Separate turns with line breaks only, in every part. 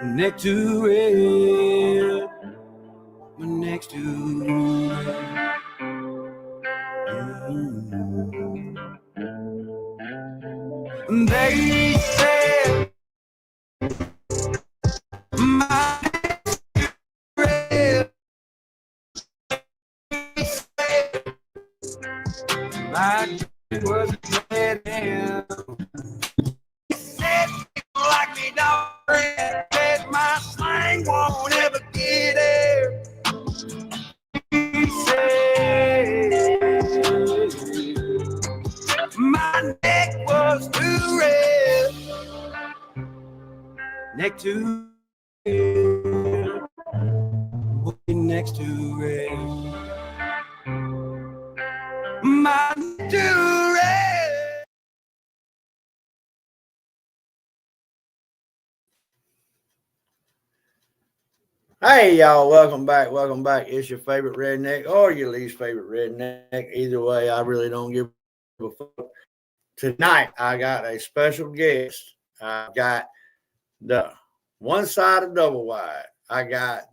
Next to it, next to it. They said my red, my dream was dead end. They said people like me don't that my slang won't ever get there. He said my neck was too red. Neck too red. Next to red. My neck too red. Hey y'all, welcome back. It's your favorite redneck or your least favorite redneck. Either way, I really don't give a fuck. Tonight, I got a special guest. I got the one-sided double wide. I got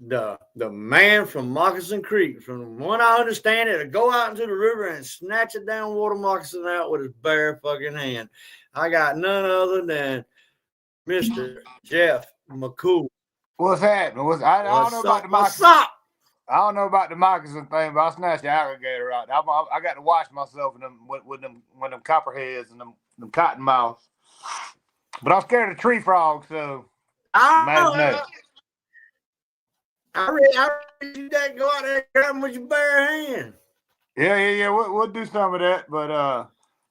the man from Moccasin Creek. From what I understand it, to go out into the river and snatch a down water moccasin out with his bare fucking hand. I got none other than Mr. Jeff McCool.
What's happening? I don't know about the
moccasin. What's up?
I don't know about the moccasin thing, but I snatched the alligator out. I got to wash myself in them with them copperheads and them cottonmouths. But I'm scared of tree frogs, so
I read you that go out there and grab them with your bare hand.
Yeah. We'll do some of that, but I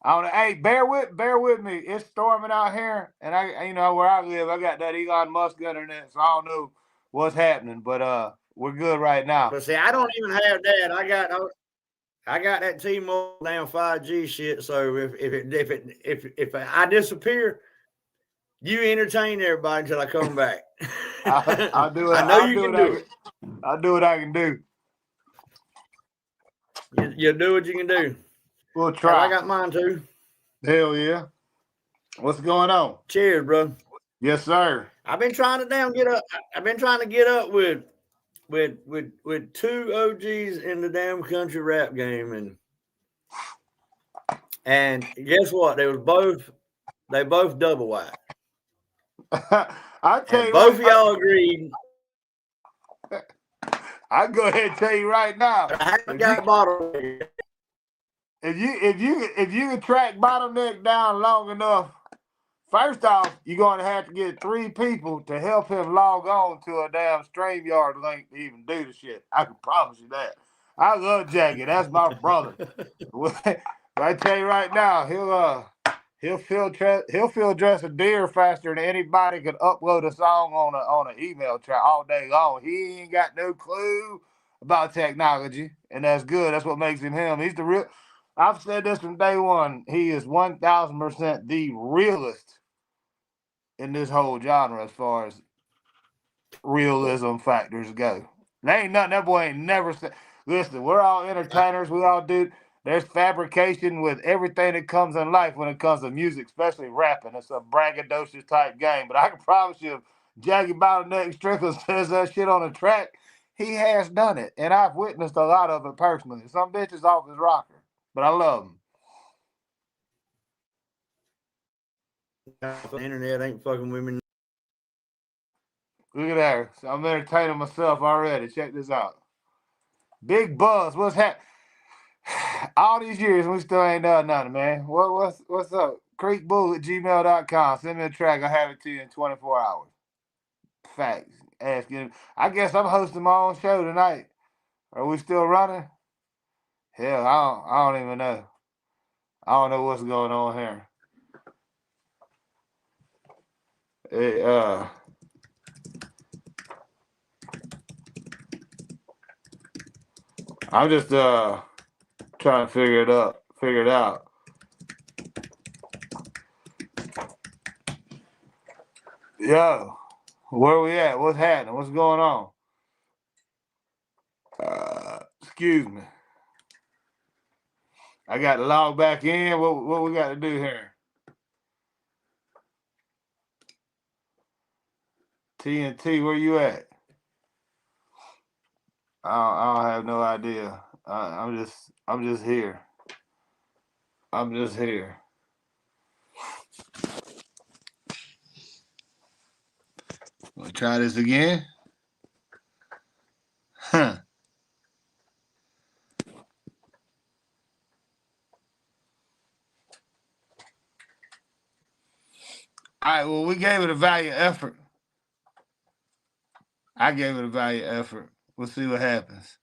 don't know. Hey, bear with me. It's storming out here, and I where I live, I got that Elon Musk internet, so I don't know what's happening, but we're good right now.
But see, I don't even have that. I got that T-Mobile damn 5G shit. So if I disappear, you entertain everybody until I come back.
I'll do it.
I know you can do it.
I'll do what I can do.
You do what you can do.
We'll try.
I got mine too.
Hell yeah. What's going on?
Cheers, bro.
Yes, sir.
I've been trying to get up. I've been trying to get up with two OGs in the damn country rap game, and guess what? They both double wide.
I'll tell you
both of y'all agreed.
I'll go ahead and tell you right now. If you can track Bottleneck down long enough, first off, you're going to have to get 3 people to help him log on to a damn StreamYard link to even do the shit. I can promise you that. I love Jackie. That's my brother. I tell you right now, he'll field dress a deer faster than anybody could upload a song on an email track all day long. He ain't got no clue about technology, and that's good. That's what makes him him. He's the real. I've said this from day one. He is 1,000% the realest in this whole genre as far as realism factors go. There ain't nothing that boy ain't never said. Listen, we're all entertainers. We all do. There's fabrication with everything that comes in life when it comes to music, especially rapping. It's a braggadocious type game. But I can promise you, if Jackie Bottleneck Strickland says that shit on a track, he has done it. And I've witnessed a lot of it personally. Some bitches off his rocker. But I love him.
The internet ain't fucking with me.
Look at that. So I'm entertaining myself already. Check this out. Big Buzz. What's happening? All these years, we still ain't done nothing, man. What's up? creekbull@gmail.com. Send me a track. I'll have it to you in 24 hours. Facts. Ask him. I guess I'm hosting my own show tonight. Are we still running? Hell, I don't even know. I don't know what's going on here. Hey, I'm just trying to figure it out. Yo, where we at? What's happening? What's going on? Excuse me. I got to log back in. What we got to do here? TNT, where you at? I don't have no idea. I'm just here. I'm just here. Wanna try this again? Huh. All right, well, we gave it a value effort. I gave it a value effort. We'll see what happens.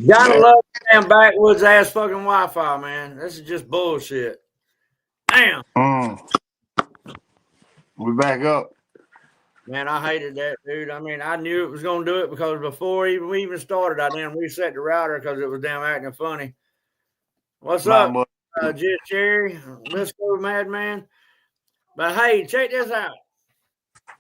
Gotta love damn backwoods ass fucking Wi-Fi, man. This is just bullshit. Damn.
We back up.
Man, I hated that, dude. I mean, I knew it was gonna do it because before we even started, I damn reset the router because it was damn acting funny. What's up, Just Cherry? Let's go, Madman. But hey, check this out.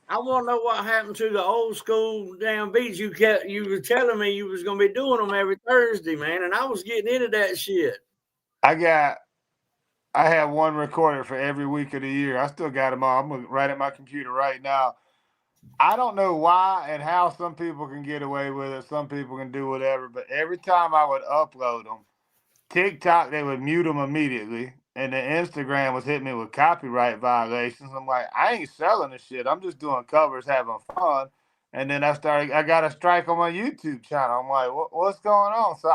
I want to know what happened to the old school damn beats you were telling me you was gonna be doing them every Thursday, man, and I was getting into that shit.
I have one recorded for every week of the year. I still got them all. I'm right at my computer right now. I don't know why and how some people can get away with it. Some people can do whatever. But every time I would upload them, TikTok, they would mute them immediately. And then Instagram was hitting me with copyright violations. I'm like, I ain't selling this shit. I'm just doing covers, having fun. And then I got a strike on my YouTube channel. I'm like, what's going on? So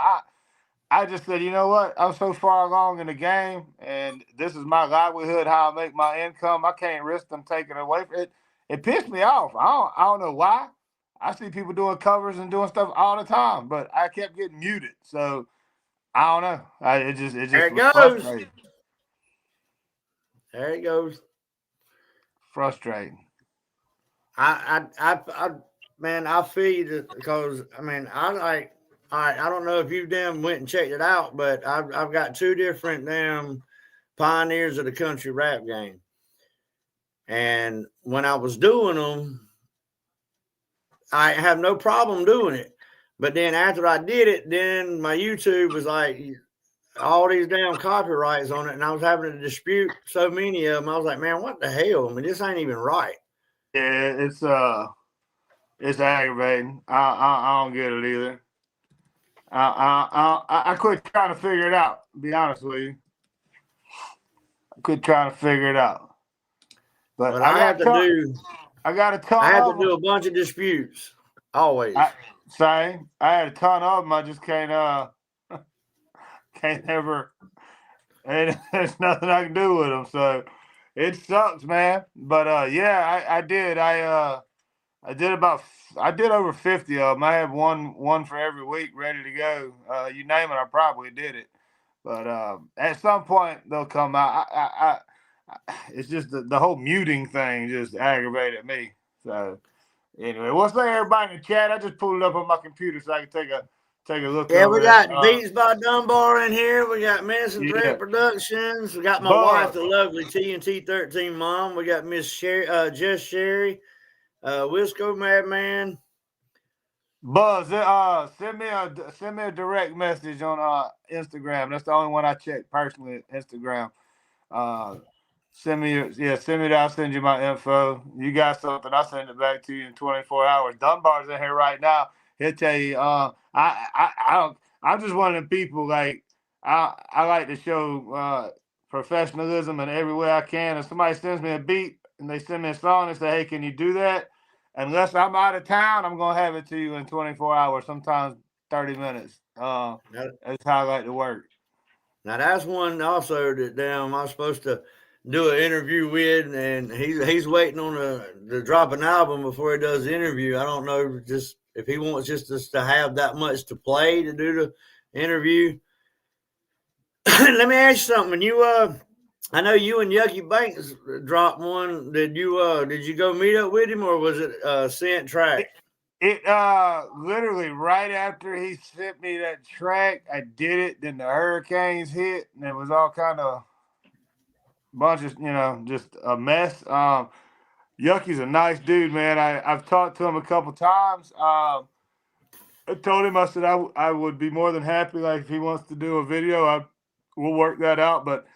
I just said, you know what? I'm so far along in the game, and this is my livelihood, how I make my income. I can't risk them taking it away from it. It pissed me off. I don't know why. I see people doing covers and doing stuff all the time, but I kept getting muted. So I don't know. It
There
just
it
was
goes.
frustrating.
There it goes.
Frustrating.
Man, I feel you because I mean, I like. All right, I don't know if you damn went and checked it out, but I've got two different damn pioneers of the country rap game, and when I was doing them, I have no problem doing it. But then after I did it, then my YouTube was like all these damn copyrights on it, and I was having to dispute so many of them. I was like, man, what the hell? I mean, this ain't even right.
Yeah, it's aggravating. I don't get it either. I quit trying to figure it out. To be honest with you, I quit trying to figure it out. But
I have to do.
I got a ton
I have to
of
do
them.
a bunch of disputes always.
Same. I had a ton of them. I just can't can't ever. And there's nothing I can do with them. So it sucks, man. But yeah, I did. I did I did over 50 of them. I have one for every week ready to go. You name it, I probably did it. But at some point they'll come out. It's just the whole muting thing just aggravated me. So anyway, what's up, everybody in the chat? I just pulled it up on my computer so I can take a look
Yeah,
over
we
it.
got Beats by Dunbar in here. We got Menacing
Yeah,
Threat Productions. We got my wife,
Buzz,
the lovely TNT 13 mom. We got Miss Sherry, Jess Sherry, Wisco Madman.
Buzz. Send me a direct message on Instagram. That's the only one I check personally. Instagram. Uh, send me that. I'll send you my info. You got something, I'll send it back to you in 24 hours. Dunbar's in here right now. He'll tell you. I don't. I'm just one of them people. Like I like to show professionalism in every way I can. If somebody sends me a beat and they send me a song and say, "Hey, can you do that?" Unless I'm out of town, I'm gonna have it to you in 24 hours. Sometimes 30 minutes. That's how I like to work.
Now that's one also that damn I was supposed to do an interview with, and he's waiting on to drop an album before he does the interview. I don't know just if he wants just us to have that much to play to do the interview. Let me ask you something. I know you and Yucky Banks dropped one. Did you go meet up with him, or was it sent track?
It literally right after he sent me that track, I did it. Then the hurricanes hit, and it was all kind of bunch of just a mess. Yucky's a nice dude, man. I've talked to him a couple times. I told him, I said I would be more than happy, like if he wants to do a video, we'll work that out. But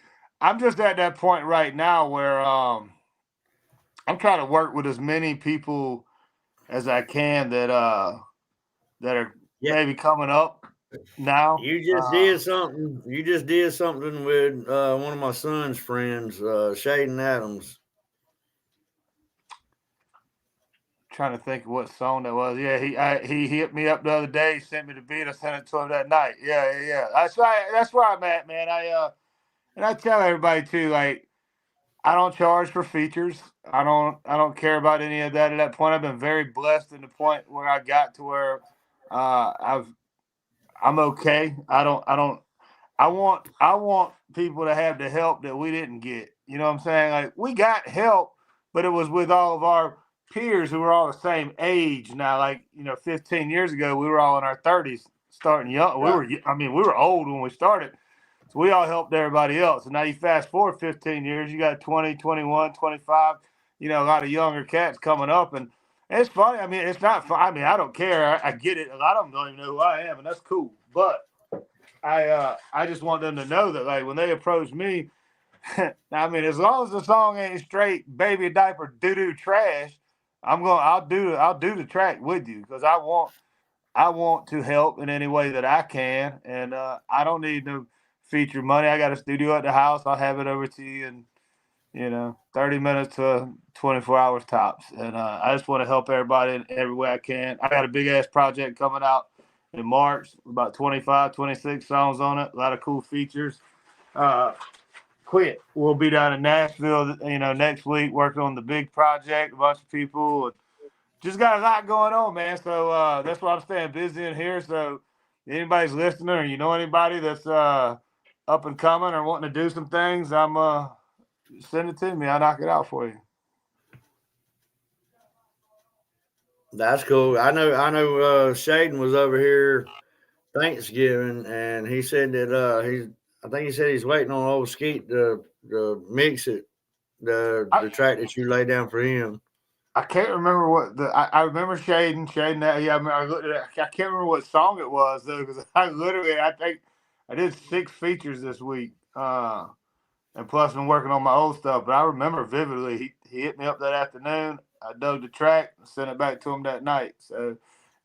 I'm just at that point right now where I'm trying to work with as many people as I can that are
Yeah,
maybe coming up now.
you just did something. You just did something with one of my son's friends, Shaden Adams.
Trying to think of what song that was. Yeah, he hit me up the other day, sent me the beat. I sent it to him that night. Yeah. That's right. That's where I'm at, man. And I tell everybody too, like I don't charge for features. I don't care about any of that at that point. I've been very blessed in the point where I got to where I'm okay. I want people to have the help that we didn't get. You know what I'm saying? Like we got help, but it was with all of our peers who were all the same age now. Like, 15 years ago, we were all in our 30s, starting young.
Right.
We were old when we started. So we all helped everybody else. And now you fast forward 15 years, you got 20, 21, 25, a lot of younger cats coming up. And it's funny. I mean, it's not fun. I mean, I don't care. I get it. A lot of them don't even know who I am, and that's cool. But I just want them to know that, like, when they approach me, I mean, as long as the song ain't straight baby diaper doo doo trash, I'll do the track with you because I want to help in any way that I can, and I don't need no feature money. I got a studio at the house. I'll have it over to you in 30 minutes to 24 hours tops. And I just want to help everybody in every way I can. I got a big ass project coming out in March, about 25, 26 songs on it, a lot of cool features. We'll be down in Nashville, next week working on the big project, a bunch of people. Just got a lot going on, man. So that's why I'm staying busy in here. So anybody's listening or you know anybody that's up and coming or wanting to do some things, I'm send it to me. I'll knock it out for you.
That's cool. I know. Shaden was over here Thanksgiving, and he said that I think he said he's waiting on old Skeet to mix it, the track that you laid down for him.
I can't remember what I remember Shaden. That yeah, I looked at it. I can't remember what song it was though, because I think I did 6 features this week. And plus been working on my old stuff. But I remember vividly, he hit me up that afternoon. I dug the track and sent it back to him that night. So,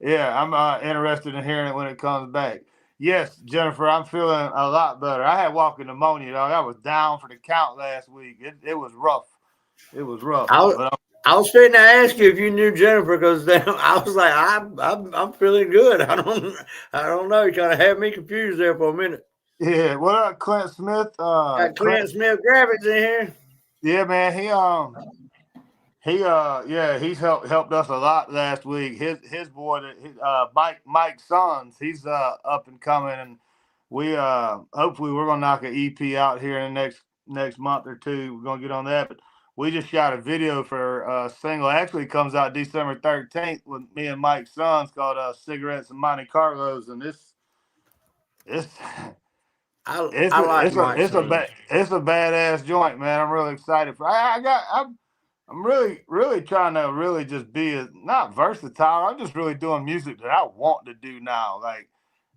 yeah, I'm interested in hearing it when it comes back. Yes, Jennifer, I'm feeling a lot better. I had walking pneumonia, dog. I was down for the count last week. It was rough. It was rough.
I was fitting to ask you if you knew Jennifer because I was like, I'm feeling good. I don't know. You kind of had me confused there for a minute.
Yeah, what up, Clint Smith?
Got Clint Smith graphics in here.
Yeah, man. He's helped us a lot last week. His boy, Mike Sons, he's up and coming, and we hopefully we're gonna knock an EP out here in the next month or two. We're gonna get on that, but we just shot a video for a single. Actually, comes out December 13th with me and Mike Sons called "Cigarettes and Monte Carlos," and it's it's a badass joint, man. I'm really excited for. I'm really trying to really just be not versatile. I'm just really doing music that I want to do now. Like,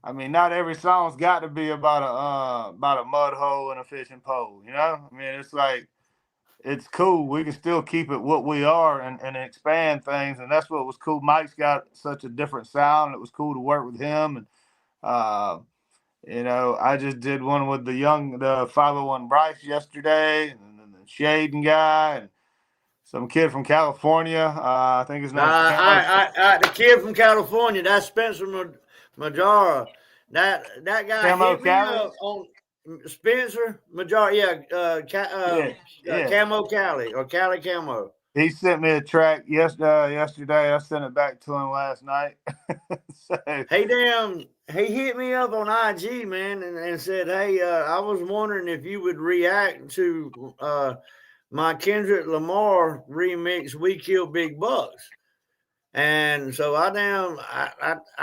I mean, not every song's got to be about a mud hole and a fishing pole. I mean, it's like it's cool. We can still keep it what we are and expand things, and that's what was cool. Mike's got such a different sound. It was cool to work with him, and I just did one with the 501 Bryce yesterday, and then the Shaden guy, and some kid from California. I think his name.
The kid from California. That's Spencer Majara. That guy
Camo
hit me up on Spencer Majara. Camo Cali or Cali Camo.
He sent me a track yesterday. I sent it back to him last night.
He hit me up on IG, man, and said, "Hey, I was wondering if you would react to my Kendrick Lamar remix, 'We Kill Big Bucks.'" And so I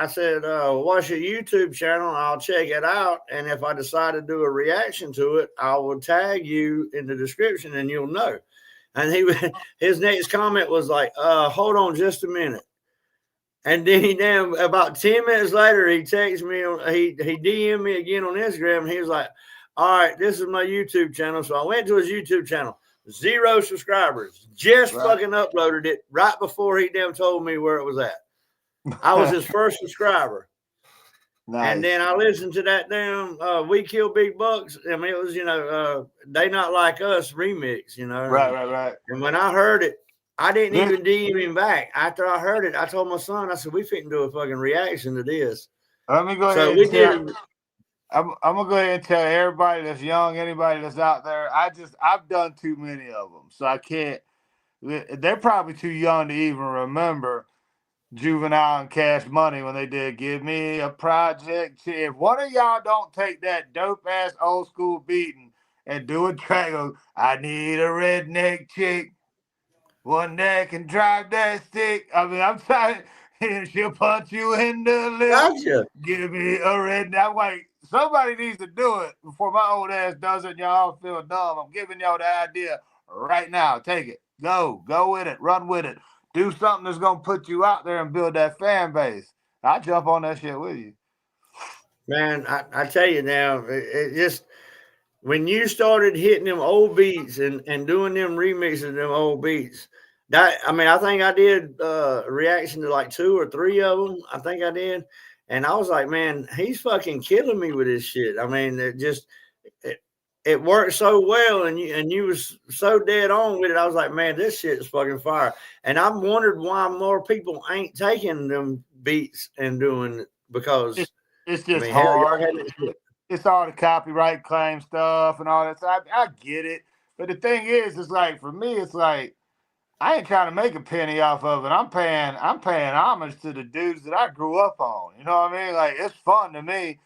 said, "What's your YouTube channel? I'll check it out. And if I decide to do a reaction to it, I will tag you in the description, and you'll know." And his next comment was like, "Hold on just a minute." And then about 10 minutes later, he texts me, he DM'd me again on Instagram, and he was like, "All right, this is my YouTube channel." So I went to his YouTube channel, 0 subscribers, just fucking uploaded it right before he told me where it was at. I was his first subscriber. Nice. And then I listened to that "We Kill Big Bucks." I mean, it was, They Not Like Us remix,
Right.
And when I heard it, I didn't even DM him back. After I heard it, I told my son, I said, "We finna do a fucking reaction to this."
Let me go ahead I'm gonna go ahead and tell everybody that's young, anybody that's out there, I've done too many of them. So I can't, they're probably too young to even remember Juvenile and Cash Money when they did "Give Me a Project." If one of y'all don't take that dope ass old school beating and do a track of "I need a redneck chick, one that can drive that stick." I mean, I'm trying, and she'll punch you in the lip.
Gotcha.
Give me a redneck. I'm like, somebody needs to do it before my old ass does it and y'all feel dumb. I'm giving y'all the idea right now. Take it. Go with it. Run with it. Do something that's going to put you out there and build that fan base. I'll jump on that shit with you.
Man, I tell you now, it just, when you started hitting them old beats and doing them remixes of them old beats, I think I did a reaction to like 2 or 3 of them. I think I did. And I was like, man, he's fucking killing me with this shit. I mean, it worked so well, and you was so dead on with it. I was like, man, this shit is fucking fire. And I've wondered why more people ain't taking them beats and doing it because
it's just
hell, y'all
hard.
had this shit.
It's all the copyright claim stuff and all that. So I get it, but the thing is, it's like for me, it's like I ain't trying to make a penny off of it. I'm paying homage to the dudes that I grew up on. You know what I mean? Like it's fun to me.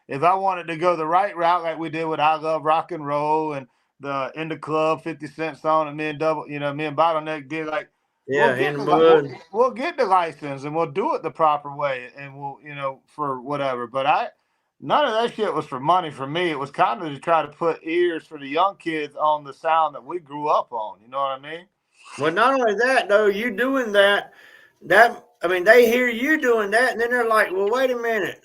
If I wanted to go the right route, like we did with I Love Rock and Roll and the In the Club 50 Cent song, and me and Bottleneck did, like
Yeah, in the mud.
we'll get the license and we'll do it the proper way, and we'll for whatever. But none of that shit was for money for me. It was kind of to try to put ears for the young kids on the sound that we grew up on. You know what I mean?
Well, not only that though, you doing that they hear you doing that, and then they're like, well, wait a minute.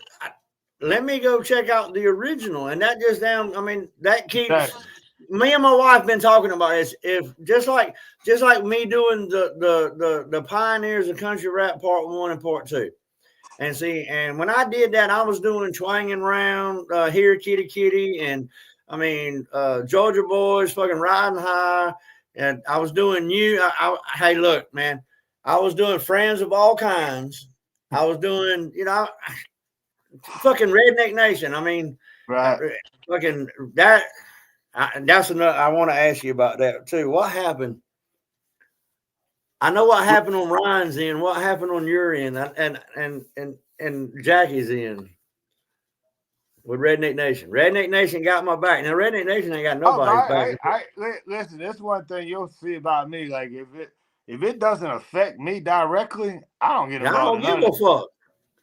Let me go check out the original. And that just that keeps me and my wife been talking about this. If just like me doing the Pioneers of Country Rap Part 1 and Part 2. And when I did that, I was doing Twanging Round, Here Kitty Kitty, and Georgia Boys, fucking Riding High, and I was doing hey, look, man, I was doing Friends of All Kinds. I was doing, fucking Redneck Nation.
Right.
Fucking that. That's enough. I want to ask you about that too. What happened? I know what happened on Ryan's end. What happened on your end, and Jackie's end with Redneck Nation? Redneck Nation got my back. Now Redneck Nation ain't got nobody's back.
Listen, that's one thing you'll see about me. Like if it doesn't affect me directly, I don't get involved.
I don't give a fuck.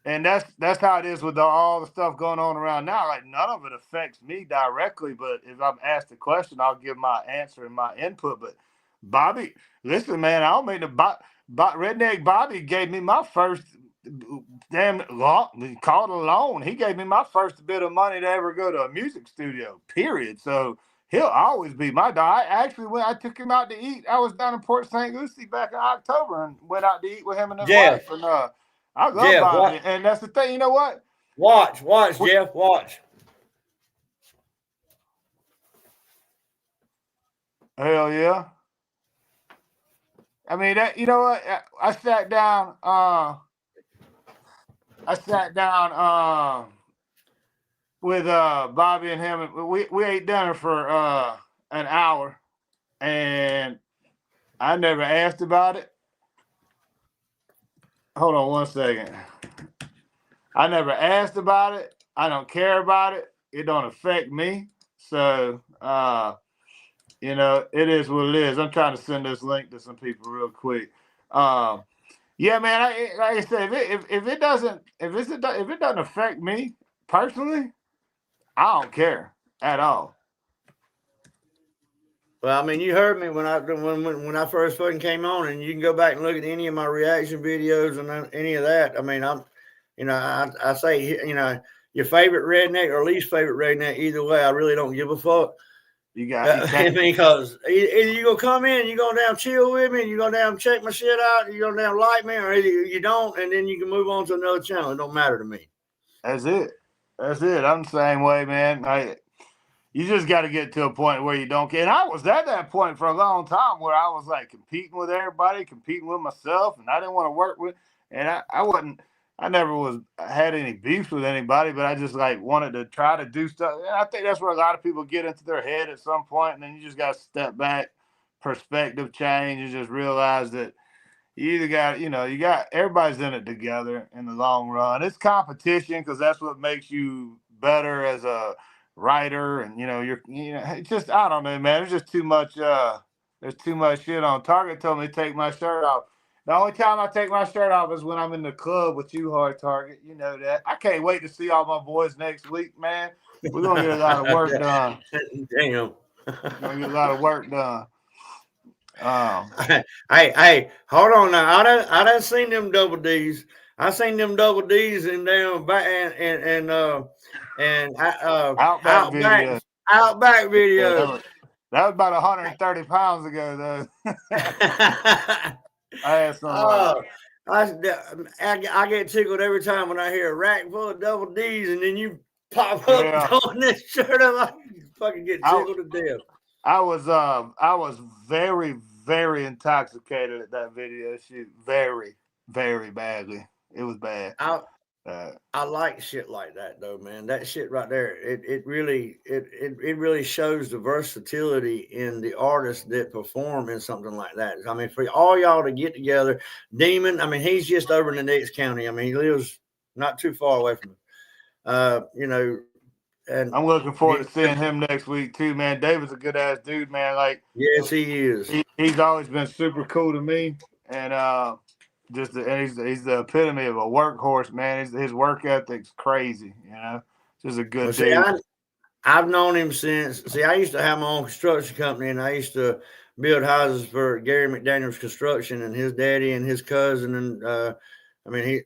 And that's how it is with all the stuff going on around now. Like none of it affects me directly, but if I'm asked a question, I'll give my answer and my input. But Bobby, listen, man, I don't mean to. Redneck Bobby gave me my first called a loan. He gave me my first bit of money to ever go to a music studio. Period. So he'll always be my dog. When I took him out to eat, I was down in Port St. Lucie back in October and went out to eat with him and his wife. And I love Bobby, and that's the thing. You know what?
Watch, Jeff, watch.
Hell yeah! I mean that. You know what? I sat down. With Bobby and him, and we ate dinner for an hour, and I never asked about it. Hold on one second. I never asked about it. I don't care about it. It don't affect me. So, it is what it is. I'm trying to send this link to some people real quick. Yeah, man. Like I said, if it doesn't affect me personally, I don't care at all.
Well, you heard me when I first fucking came on, and you can go back and look at any of my reaction videos and any of that. I say, your favorite redneck or least favorite redneck, either way, I really don't give a fuck. Because either you gonna come in, you gonna down chill with me, and you gonna down check my shit out, you gonna down like me, or either you don't, and then you can move on to another channel. It don't matter to me.
That's it. I'm the same way, man. You just got to get to a point where you don't care. And I was at that point for a long time where I was like competing with everybody, competing with myself, and I didn't want to work with. And I never had any beefs with anybody, but I just wanted to try to do stuff. And I think that's where a lot of people get into their head at some point, and then you just got to step back, perspective change, and just realize that you either got everybody's in it together in the long run. It's competition because that's what makes you better as a writer, and it's just, I don't know, man. There's just too much. There's too much shit on. Target told me to take my shirt off. The only time I take my shirt off is when I'm in the club with you, Hard Target. You know that. I can't wait to see all my boys next week, man. We're gonna get a lot of work done.
Damn.
We're gonna get a lot of work done.
Hey, hold on now. I done seen them double D's. I seen them double D's and down back and Outback videos.
That was about 130 pounds ago, though. I had some.
I get tickled every time when I hear a rack full of double D's, and then you pop up throwing this shirt. I'm like, fucking get tickled to death.
I was very, very intoxicated at that video shoot. Very, very badly. It was bad.
I like shit like that though, man. That shit right there, it really shows the versatility in the artists that perform in something like that. I mean, for all y'all to get together, Demon. I mean, he's just over in the next county. I mean, he lives not too far away from us. You know, and
I'm looking forward to seeing him next week too, man. David's a good ass dude, man. Like,
yes, he is.
He's always been super cool to me, and he's the epitome of a workhorse, man. His work ethic's crazy, you know. Just a good dude.
I've known him since. See, I used to have my own construction company, and I used to build houses for Gary McDaniel's Construction, and his daddy and his cousin, and I mean,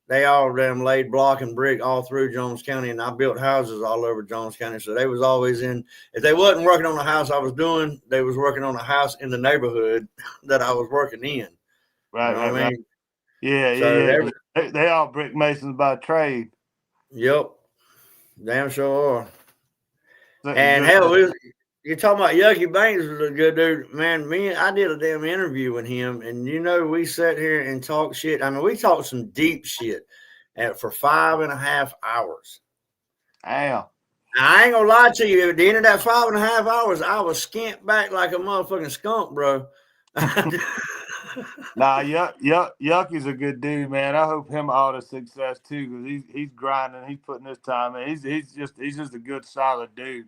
they all them laid block and brick all through Jones County, and I built houses all over Jones County. So they was always in. If they wasn't working on the house I was doing, they was working on a house in the neighborhood that I was working in.
Right,
you know what I mean?
Yeah,
so
yeah. They all brick masons by trade.
Yep, damn sure are. And hell, you're talking about Yucky Banks was a good dude, man. I did a damn interview with him, and we sat here and talked shit. I mean, we talked some deep shit for 5.5 hours.
Damn.
I ain't gonna lie to you. At the end of that 5.5 hours, I was skint back like a motherfucking skunk, bro.
Nah, Yucky's a good dude, man. I hope him all the success too, because he's grinding, he's putting his time in. He's just a good, solid dude.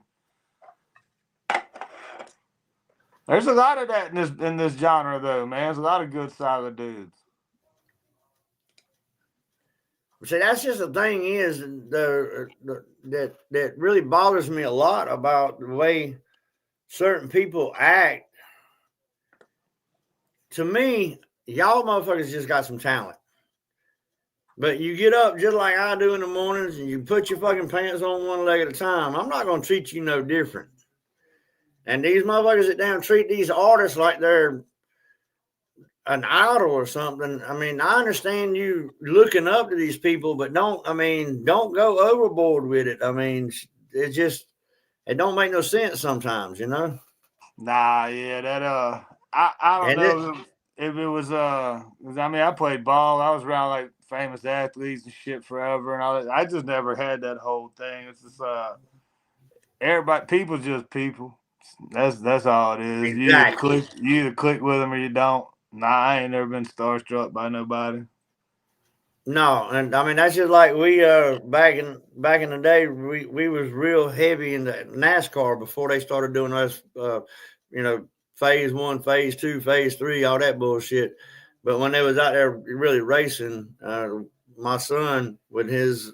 There's a lot of that in this genre, though, man. There's a lot of good, solid dudes.
See, that's just the thing is that really bothers me a lot about the way certain people act. To me, y'all motherfuckers just got some talent. But you get up just like I do in the mornings and you put your fucking pants on one leg at a time. I'm not going to treat you no different. And these motherfuckers that down treat these artists like they're an idol or something. I mean, I understand you looking up to these people, but don't go overboard with it. I mean, it don't make no sense sometimes, you know?
Nah, yeah, that I don't know if it was because I mean I played ball. I was around like famous athletes and shit forever, and all that. I just never had that whole thing. It's just everybody, people's just people. That's all it is.
Exactly.
You either click with them or you don't. Nah, I ain't never been starstruck by nobody.
No, and I mean that's just like we back in the day we was real heavy in the NASCAR before they started doing us phase 1, phase 2, phase 3, all that bullshit. But when they was out there really racing, my son with his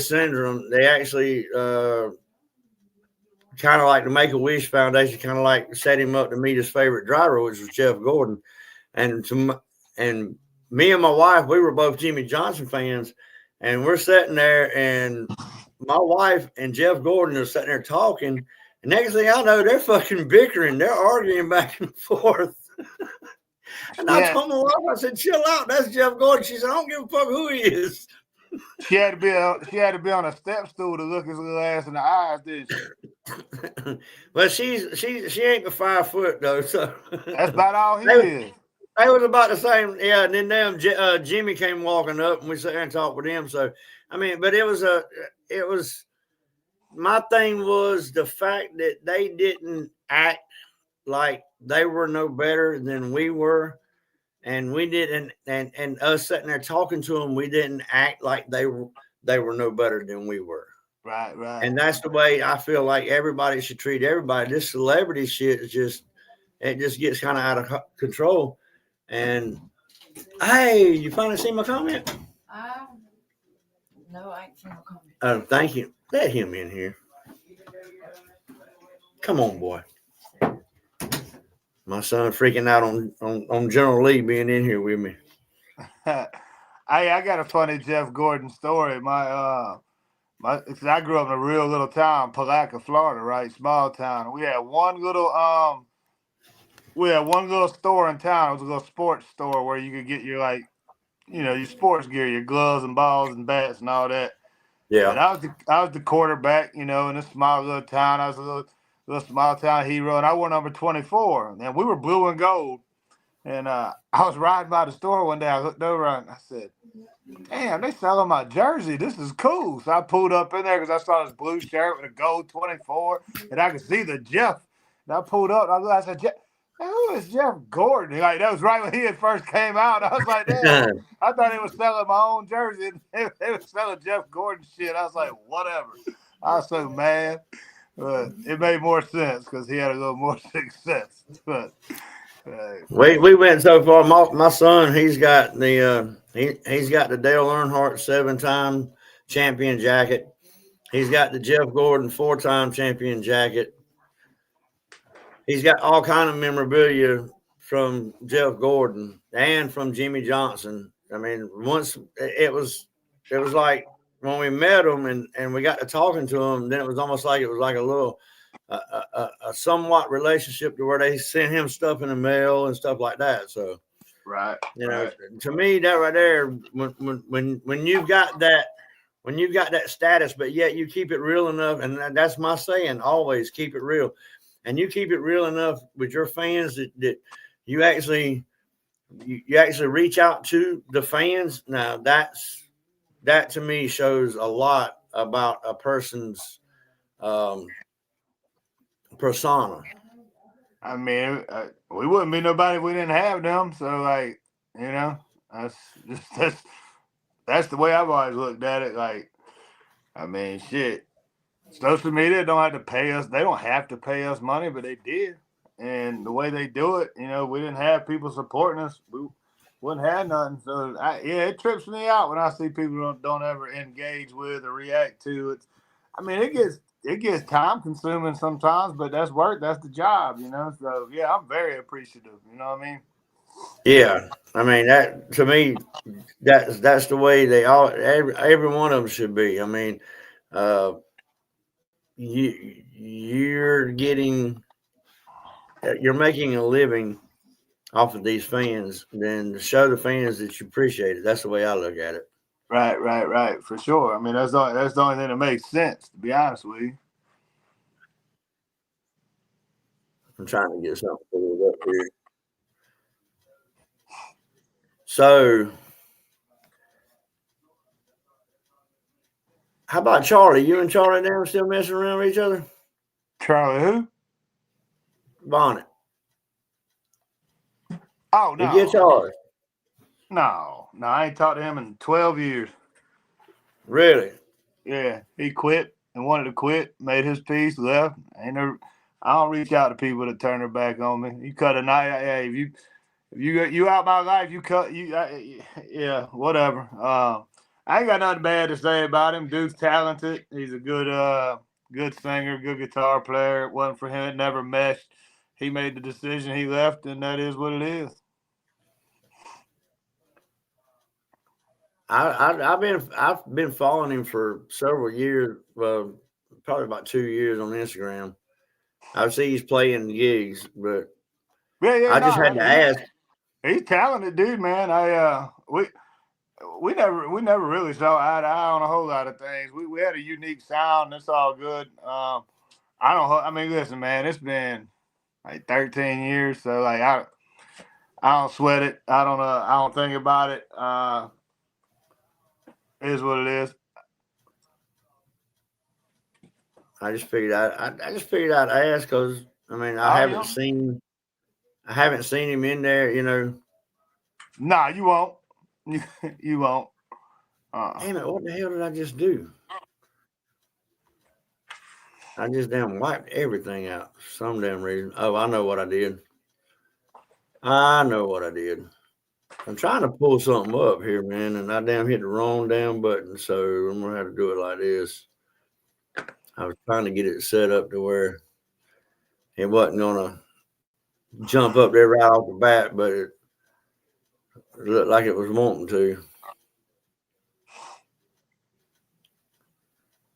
syndrome, they actually kind of like the Make-A-Wish Foundation kind of like set him up to meet his favorite driver, which was Jeff Gordon, and me and my wife, we were both Jimmy Johnson fans, and we're sitting there, and my wife and Jeff Gordon are sitting there talking, and next thing I know, they're fucking bickering, they're arguing back and forth. And I told my wife, I said, "Chill out, that's Jeff Gordon." She said, "I don't give a fuck who he is."
She had to be on a step stool to look his little ass in the eyes, didn't she?
Well, she ain't the 5 foot though, so
that's about all he is.
They was about the same, yeah. And then Jimmy came walking up, and we sat there and talked with him. So, I mean, but it was my thing was the fact that they didn't act like they were no better than we were, and we didn't, and us sitting there talking to them, we didn't act like they were no better than we were.
Right.
And that's the way I feel like everybody should treat everybody. This celebrity shit is just gets kind of out of control. And hey, you finally see my comment?
No, I ain't seen no comment.
Oh, thank you. Let him in here. Come on, boy. My son freaking out on General Lee being in here with me.
I got a funny Jeff Gordon story. I grew up in a real little town, Palatka, Florida, right? Small town. We had one little store in town. It was a little sports store where you could get your your sports gear, your gloves and balls and bats and all that.
Yeah.
And I was the quarterback, in a small little town. I was a little small town hero, and I wore number 24. And we were blue and gold. And I was riding by the store one day. I looked over and I said, "Damn, they selling my jersey. This is cool." So I pulled up in there because I saw this blue shirt with a gold 24, and I could see the Jeff. And I pulled up. And I said, "Who is Jeff Gordon?" Like that was right when he had first came out. I was like, "Damn." I thought he was selling my own jersey. They were selling Jeff Gordon shit. I was like, whatever. I was so mad. But it made more sense because he had a little more success. But
we went so far. My son, he's got the he's got the Dale Earnhardt 7-time champion jacket. He's got the Jeff Gordon 4-time champion jacket. He's got all kind of memorabilia from Jeff Gordon and from Jimmy Johnson. I mean, once it was like when we met him and we got to talking to him, then it was almost like it was like a little a somewhat relationship to where they sent him stuff in the mail and stuff like that. So
right,
to me, that right there, when you've got that status, but yet you keep it real enough, and that's my saying, always keep it real. And you keep it real enough with your fans that you actually reach out to the fans. Now that to me shows a lot about a person's persona.
I mean, we wouldn't be nobody if we didn't have them. So, that's just that's the way I've always looked at it. Like, I mean, shit. Social media don't have to pay us. They don't have to pay us money, but they did. And the way they do it, we didn't have people supporting us. We wouldn't have nothing. So, it trips me out when I see people don't ever engage with or react to it. I mean, it gets time consuming sometimes, but that's work. That's the job, So, yeah, I'm very appreciative. You know what I mean?
Yeah, I mean that to me, that's the way they all every one of them should be. I mean, uh, you're making a living off of these fans, then to show the fans that you appreciate it. That's the way I look at it.
Right. For sure. I mean, that's the only thing that makes sense, to be honest with you.
I'm trying to get something pulled up here. So, how about Charlie? You and Charlie now still messing around with each other?
Charlie who?
Bonnet.
Oh,
You get
no.
Charlie.
No, I ain't talked to him in 12 years.
Really?
Yeah, he quit and wanted to quit, made his peace, left. I don't reach out to people to turn their back on me. You cut a knife, hey, if you out my life, you cut yeah, whatever. I ain't got nothing bad to say about him. Dude's talented. He's a good singer, good guitar player. It wasn't for him. It never meshed. He made the decision. He left, and that is what it is.
I've been following him for several years, probably about 2 years on Instagram. I see he's playing gigs, but I just had to ask.
He's talented, dude, man. We never really saw eye to eye on a whole lot of things. We had a unique sound. That's all good. I mean, listen, man. It's been like 13 years, so like I don't sweat it. I don't think about it. It is what it is.
I just figured I'd ask because I mean I haven't seen him in there.
Nah, you won't. You won't.
Damn it! What the hell did I just do? I just damn wiped everything out for some damn reason. Oh, I know what I did. I'm trying to pull something up here, man, and I damn hit the wrong damn button. So I'm gonna have to do it like this. I was trying to get it set up to where it wasn't gonna jump up there right off the bat, but it looked like it was wanting to.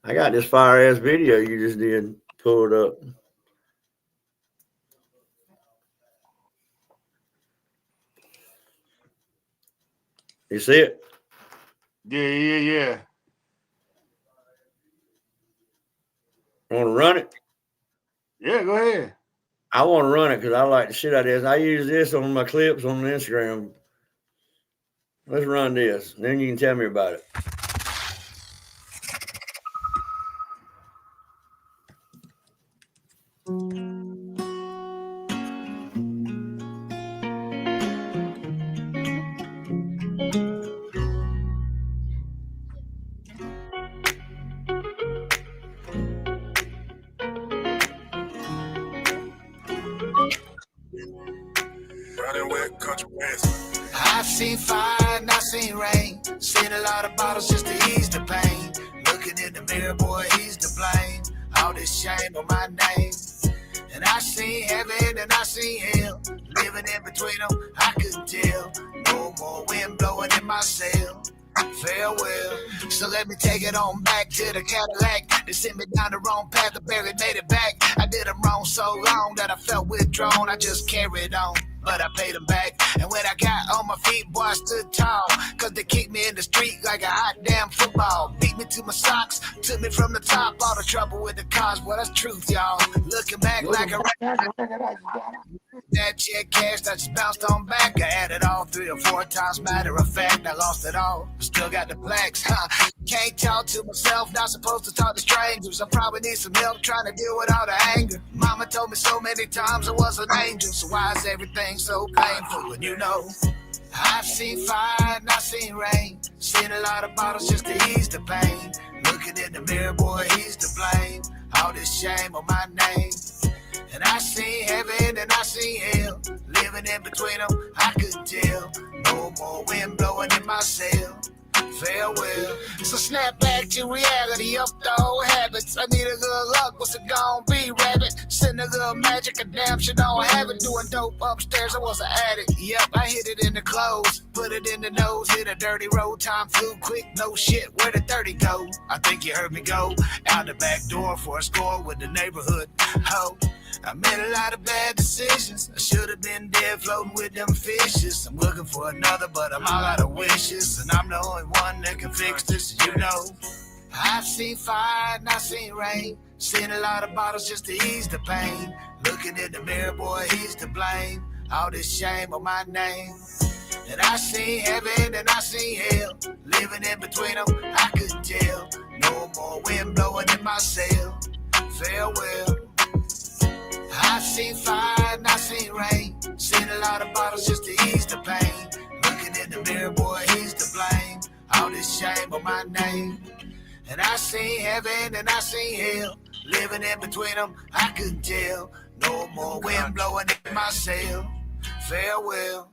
I got this fire ass video you just did pulled up. You see it?
Yeah.
Want to run it?
Yeah, go ahead.
I want to run it because I like the shit out of this. I use this on my clips on Instagram. Let's run this. Then you can tell me about it.
I've seen fire and I've seen rain. Seen a lot of bottles just to ease the pain. Looking in the mirror, boy, he's to blame. All this shame on my name. And I seen heaven and I seen hell. Living in between them, I couldn't tell. No more wind blowing in my sail. Farewell. So let me take it on back to the Cadillac. They sent me down the wrong path, but barely made it back. I did them wrong so long that I felt withdrawn. I just carried on, but I paid them back. And when I got on my feet, boy, I stood tall. Cause they kicked me in the street like a hot damn football. Beat me to my socks, took me from the top. All the trouble with the cars, boy, that's truth, y'all. Looking back like a that check cashed, I just bounced on back. I had it all 3 or 4 times. Matter of fact, I lost it all. Still got the blacks. Can't talk to myself, not supposed to talk to strangers. I probably need some help trying to deal with all the anger. Mama told me so many times I was an angel. So why is everything so painful? When you know I've seen fire and I've seen rain. Seen a lot of bottles just to ease the pain. Looking in the mirror, boy, he's to blame. All this shame on my name. And I seen heaven and I seen hell. Living in between them, I couldn't tell. No more wind blowing in my sail. Farewell. So snap back to reality, up the old habits. I need a little luck, what's it gon' be, rabbit? Send a little magic, a damn shit don't have it. Doing dope upstairs, I was an addict. Yep, I hit it in the clothes, put it in the nose, hit a dirty road. Time flew quick, no shit, where the 30 go? I think you heard me go out the back door for a score with the neighborhood ho. I made a lot of bad decisions. I should have been dead floating with them fishes. I'm looking for another, but I'm all out of wishes. And I'm the only one that can fix this, you know. I've seen fire and I've seen rain. Seen a lot of bottles just to ease the pain. Looking in the mirror, boy, he's to blame. All this shame on my name. And I seen heaven and I seen hell. Living in between them, I couldn't tell. No more wind blowing in my sail. Farewell. I've seen fire and I've seen rain. Seen a lot of bottles just to ease the pain. Looking in the mirror, boy, he's to blame. All this shame on my name. And I seen heaven and I seen hell. Living in between them, I couldn't tell. No more wind blowing in my sail. Farewell.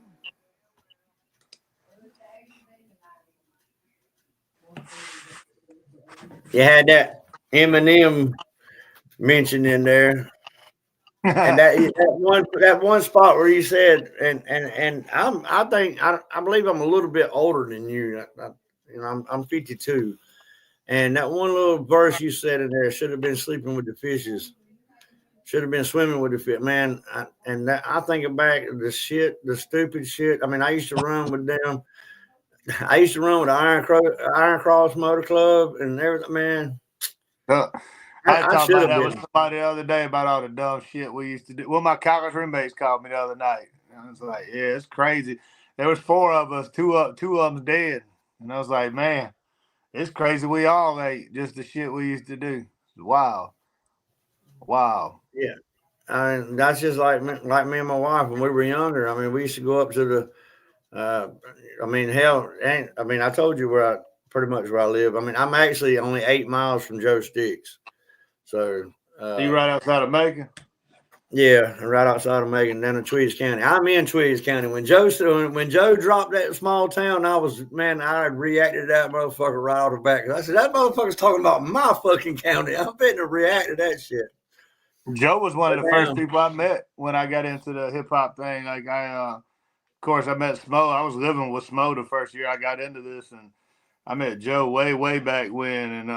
You had that Eminem mentioned in there. And that one spot where you said, and I believe I'm a little bit older than you. I'm 52, and that one little verse you said in there, should have been sleeping with the fishes, should have been swimming with the fish. Man, I think back the stupid shit. I mean, I used to run with them. I used to run with the Iron Cross Motor Club and everything. Man,
I talked about that with somebody the other day about all the dumb shit we used to do. Well, my college roommates called me the other night. And I was like, yeah, it's crazy. There was 4 of us, two of them dead. And I was like, man, it's crazy. We all ate just the shit we used to do. Wow.
Yeah. I mean, that's just like me and my wife when we were younger. I mean, we used to go up to the, I told you pretty much where I live. I mean, I'm actually only 8 miles from Joe Sticks. So
you right outside of Macon?
Yeah, right outside of Macon, down in Tweeds County. I'm in Tweeds County. When Joe dropped that small town, I had reacted to that motherfucker right off the back. I said, that motherfucker's talking about my fucking county. I'm fitting to react to that shit.
Joe was one of the first people I met when I got into the hip hop thing. Like of course, I met Smo. I was living with Smo the first year I got into this, and I met Joe way back when, and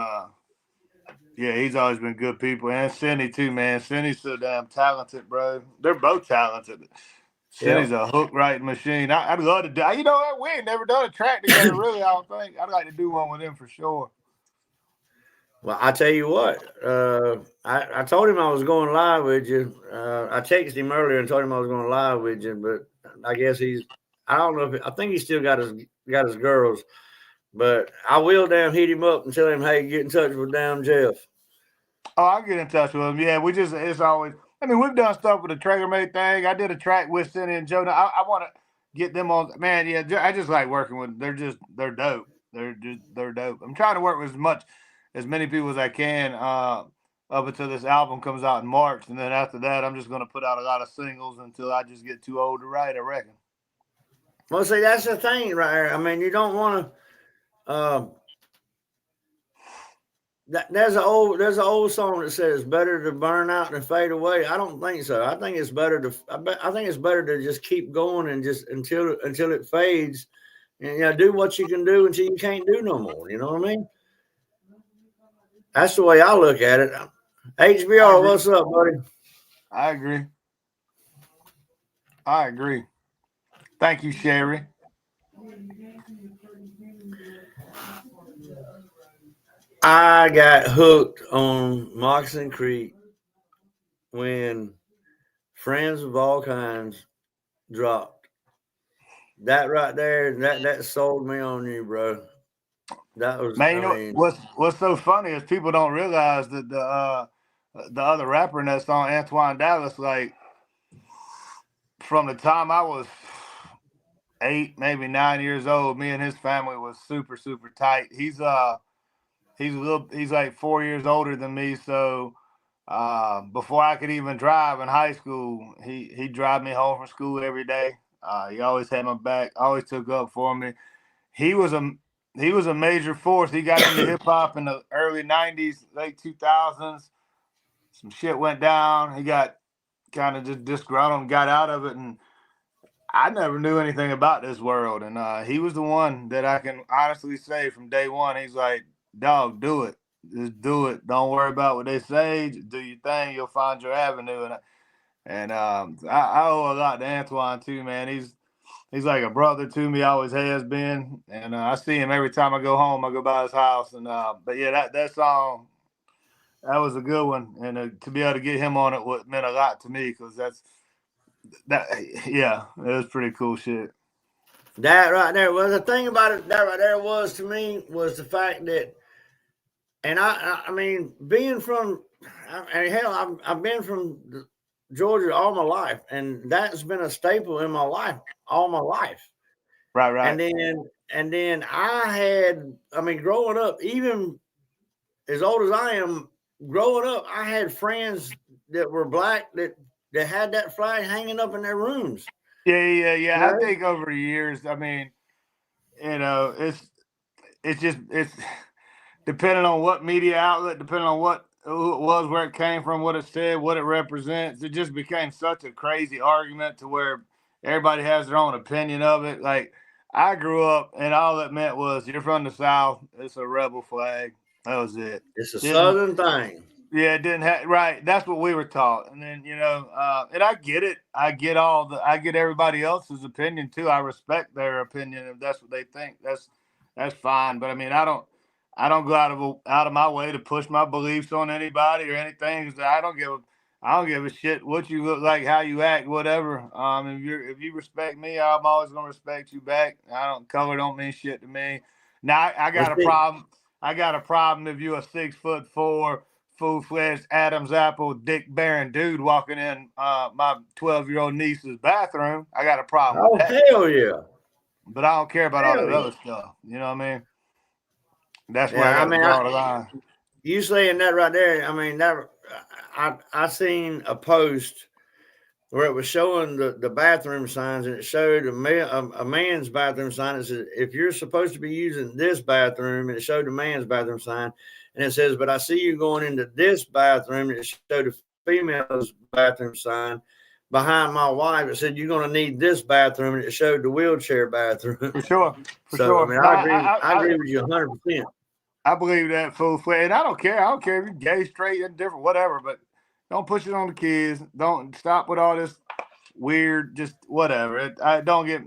yeah, he's always been good people. And Cindy, too, man. Cindy's so damn talented, bro. They're both talented. Cindy's a hook writing machine. I'd love to do. You know what? We ain't never done a track together, really, I don't think. I'd like to do one with them for sure.
Well, I tell you what, I told him I was going live with you. I texted him earlier and told him I was going live with you, but I guess I don't know I think he still got his girls, but I will damn hit him up and tell him, hey, get in touch with damn Jeff.
Oh, I'll get in touch with him. Yeah, it's always, I mean, we've done stuff with the Traeger Made thing. I did a track with Cindy and Jonah. I want to get them on, man. Yeah, I just like working with them. They're dope. They're dope. I'm trying to work with as many people as I can up until this album comes out in March. And then after that, I'm just going to put out a lot of singles until I just get too old to write, I reckon.
Well, see, that's the thing right here. I mean, you don't want to, there's an old song that says better to burn out than fade away. I don't think so. I think it's better to just keep going and just until it fades, and do what you can do until you can't do no more. You know what I mean? That's the way I look at it. HBR, what's up, buddy?
I agree. Thank you, Sherry.
I got hooked on Moccasin Creek when Friends of All Kinds dropped. That right there, that sold me on you, bro. That was,
man. What's so funny is people don't realize that the other rapper in that song, Antoine Dallas, like from the time I was 8, maybe 9 years old, me and his family was super, super tight. He's like 4 years older than me, so before I could even drive in high school, he'd drive me home from school every day. He always had my back, always took up for me. He was a major force. He got into hip hop in the early 90s, late 2000s. Some shit went down. He got kind of just disgruntled and got out of it. And I never knew anything about this world. And he was the one that I can honestly say from day one, he's like, dog, do it. Just do it. Don't worry about what they say. Just do your thing. You'll find your avenue. And I owe a lot to Antoine too, man. He's like a brother to me, always has been, and I see him every time I go home. I go by his house, and but yeah, that song, that was a good one, and to be able to get him on it meant a lot to me because yeah, it was pretty cool shit.
That right there. Well, the thing about it, that right there was to me was the fact that, and I mean, being from, and hell, I've been from Georgia all my life, and that's been a staple in my life all my life.
Right.
And then I mean, growing up, even as old as I am, growing up, I had friends that were black that had that flag hanging up in their rooms.
Yeah.
Right?
I think over the years, I mean, it's depending on what media outlet, depending on who it was, where it came from, what it said, what it represents. It just became such a crazy argument to where everybody has their own opinion of it. Like I grew up, and all that meant was you're from the South. It's a rebel flag. That was it.
It's a Southern thing.
Yeah, it didn't have right. That's what we were taught, and then and I get it. I get everybody else's opinion too. I respect their opinion if that's what they think. That's fine. But I mean, I don't go out of my way to push my beliefs on anybody or anything. Cause I don't give a shit what you look like, how you act, whatever. If you respect me, I'm always gonna respect you back. Color don't mean shit to me. Now I got a problem. I got a problem if you're a 6'4" full-fledged Adam's apple, dick bearing dude walking in my 12-year-old niece's bathroom. I got a problem.
Oh, hell yeah!
But I don't care about all that other stuff. You know what I mean? That's where I draw the line.
You saying that right there? I mean, that I seen a post where it was showing the bathroom signs, and it showed a man's bathroom sign. It said, if you're supposed to be using this bathroom, and it showed a man's bathroom sign, and it says, but I see you going into this bathroom, and it showed a female's bathroom sign. Behind my wife, it said, you're going to need this bathroom, and it showed the wheelchair bathroom.
For sure. I
mean, I agree with you 100%.
I believe that full-fledged. And I don't care. I don't care if you're gay, straight, indifferent, whatever, but don't push it on the kids. Don't stop with all this weird, just whatever. I don't get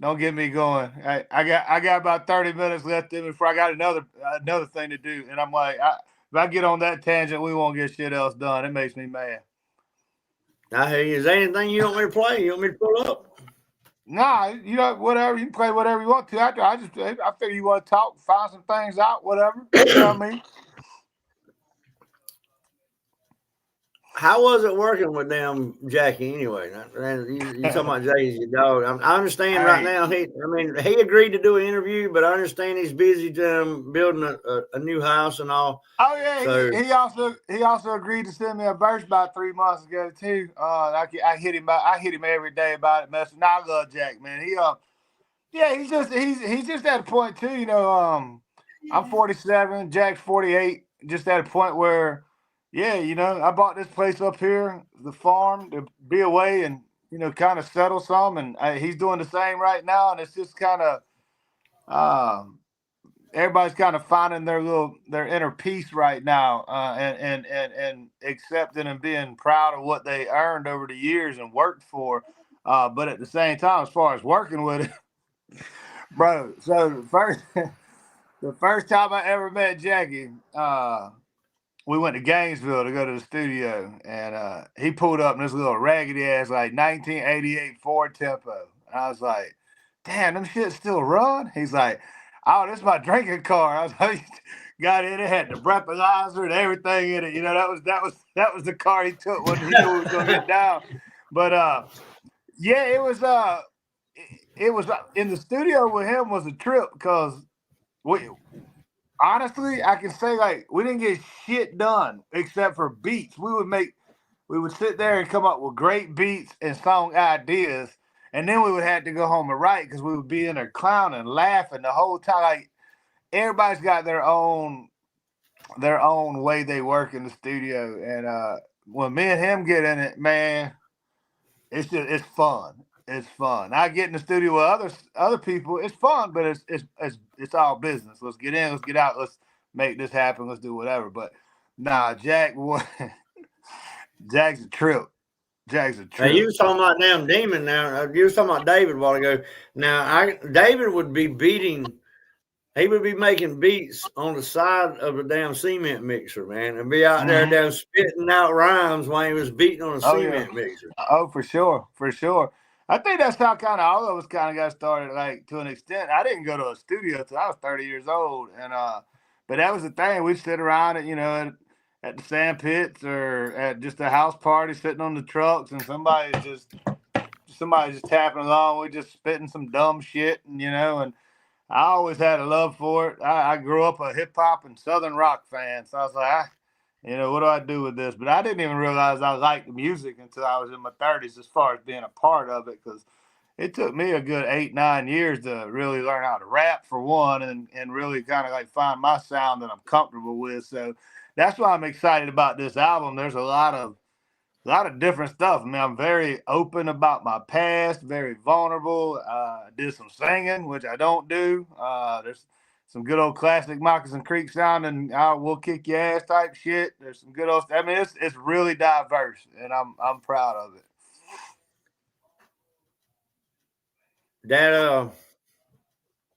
Don't get me going. I got about 30 minutes left in me before I got another thing to do. And I'm like, if I get on that tangent, we won't get shit else done. It makes me mad.
I hear you. Is there anything you want me to play? You want me to pull up?
Nah, whatever. You can play whatever you want to. I figure you want to talk, find some things out, whatever. You know what I mean?
How was it working with them Jackie anyway? You talking about Jackie's your dog. I understand right now. He agreed to do an interview, but I understand he's busy building a new house and all.
Oh yeah,
so,
he also agreed to send me a verse about 3 months ago too. I hit him every day about it, messing. Nah, I love Jack, man. He's just at a point too. I'm 47, Jack's 48. Just at a point where, I bought this place up here, the farm, to be away and kind of settle some, and he's doing the same right now, and it's just kind of. Everybody's kind of finding their inner peace right now, and accepting and being proud of what they earned over the years and worked for. But at the same time, as far as working with it, bro. So the first time I ever met Jackie, we went to Gainesville to go to the studio, and he pulled up in this little raggedy ass like 1988 Ford Tempo. And I was like, "Damn, them shit still run?" He's like, "Oh, this is my drinking car." I was like, got in it, had the breathalyzer and everything in it. That was the car he took when he knew he was gonna get down. But yeah, it was in the studio with him was a trip because honestly, I can say like we didn't get shit done except for beats. We would sit there and come up with great beats and song ideas, and then we would have to go home and write because we would be in there clowning, laughing the whole time. Like everybody's got their own way they work in the studio, and when me and him get in it, man, it's fun. It's fun. I get in the studio with other people. It's fun, but it's all business. Let's get in. Let's get out. Let's make this happen. Let's do whatever. But nah, Jack's a trip. Jack's a trip.
Now you was talking about damn Demon. Now you was talking about David a while ago. Now David would be beating. He would be making beats on the side of a damn cement mixer, man, and be out there damn spitting out rhymes while he was beating on a cement mixer.
Oh, for sure, for sure. I think that's how kind of all of us kind of got started. Like to an extent, I didn't go to a studio till I was 30 years old, and but that was the thing. We'd sit around at the sand pits or at just a house party, sitting on the trucks, and somebody's just tapping along. We're just spitting some dumb shit, and I always had a love for it. I grew up a hip hop and Southern rock fan, so I was like, what do I do with this? But I didn't even realize I liked music until I was in my 30s as far as being a part of it, because it took me a good 8-9 years to really learn how to rap for one, and really kind of like find my sound that I'm comfortable with. So that's why I'm excited about this album. There's a lot of different stuff. I mean, I'm very open about my past, very vulnerable. I did some singing, which I don't do. There's some good old classic Moccasin Creek sound and we'll kick your ass type shit. There's some good old. I mean, it's really diverse, and I'm proud of it.
That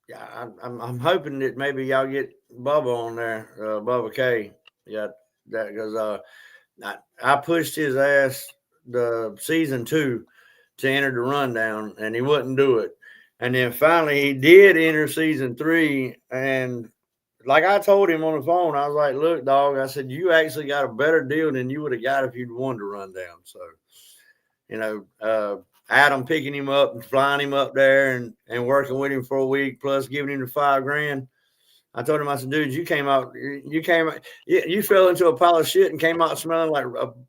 yeah, I'm hoping that maybe y'all get Bubba on there, Bubba K. Yeah, that because I pushed his ass the season 2 to enter the rundown, and he wouldn't do it. And then finally he did enter season 3, and like I told him on the phone, I was like, "Look, dog," I said, "you actually got a better deal than you would have got if you'd won the rundown." So, Adam picking him up and flying him up there and working with him for a week, plus giving him the $5,000. I told him, I said, "Dude, you fell into a pile of shit and came out smelling like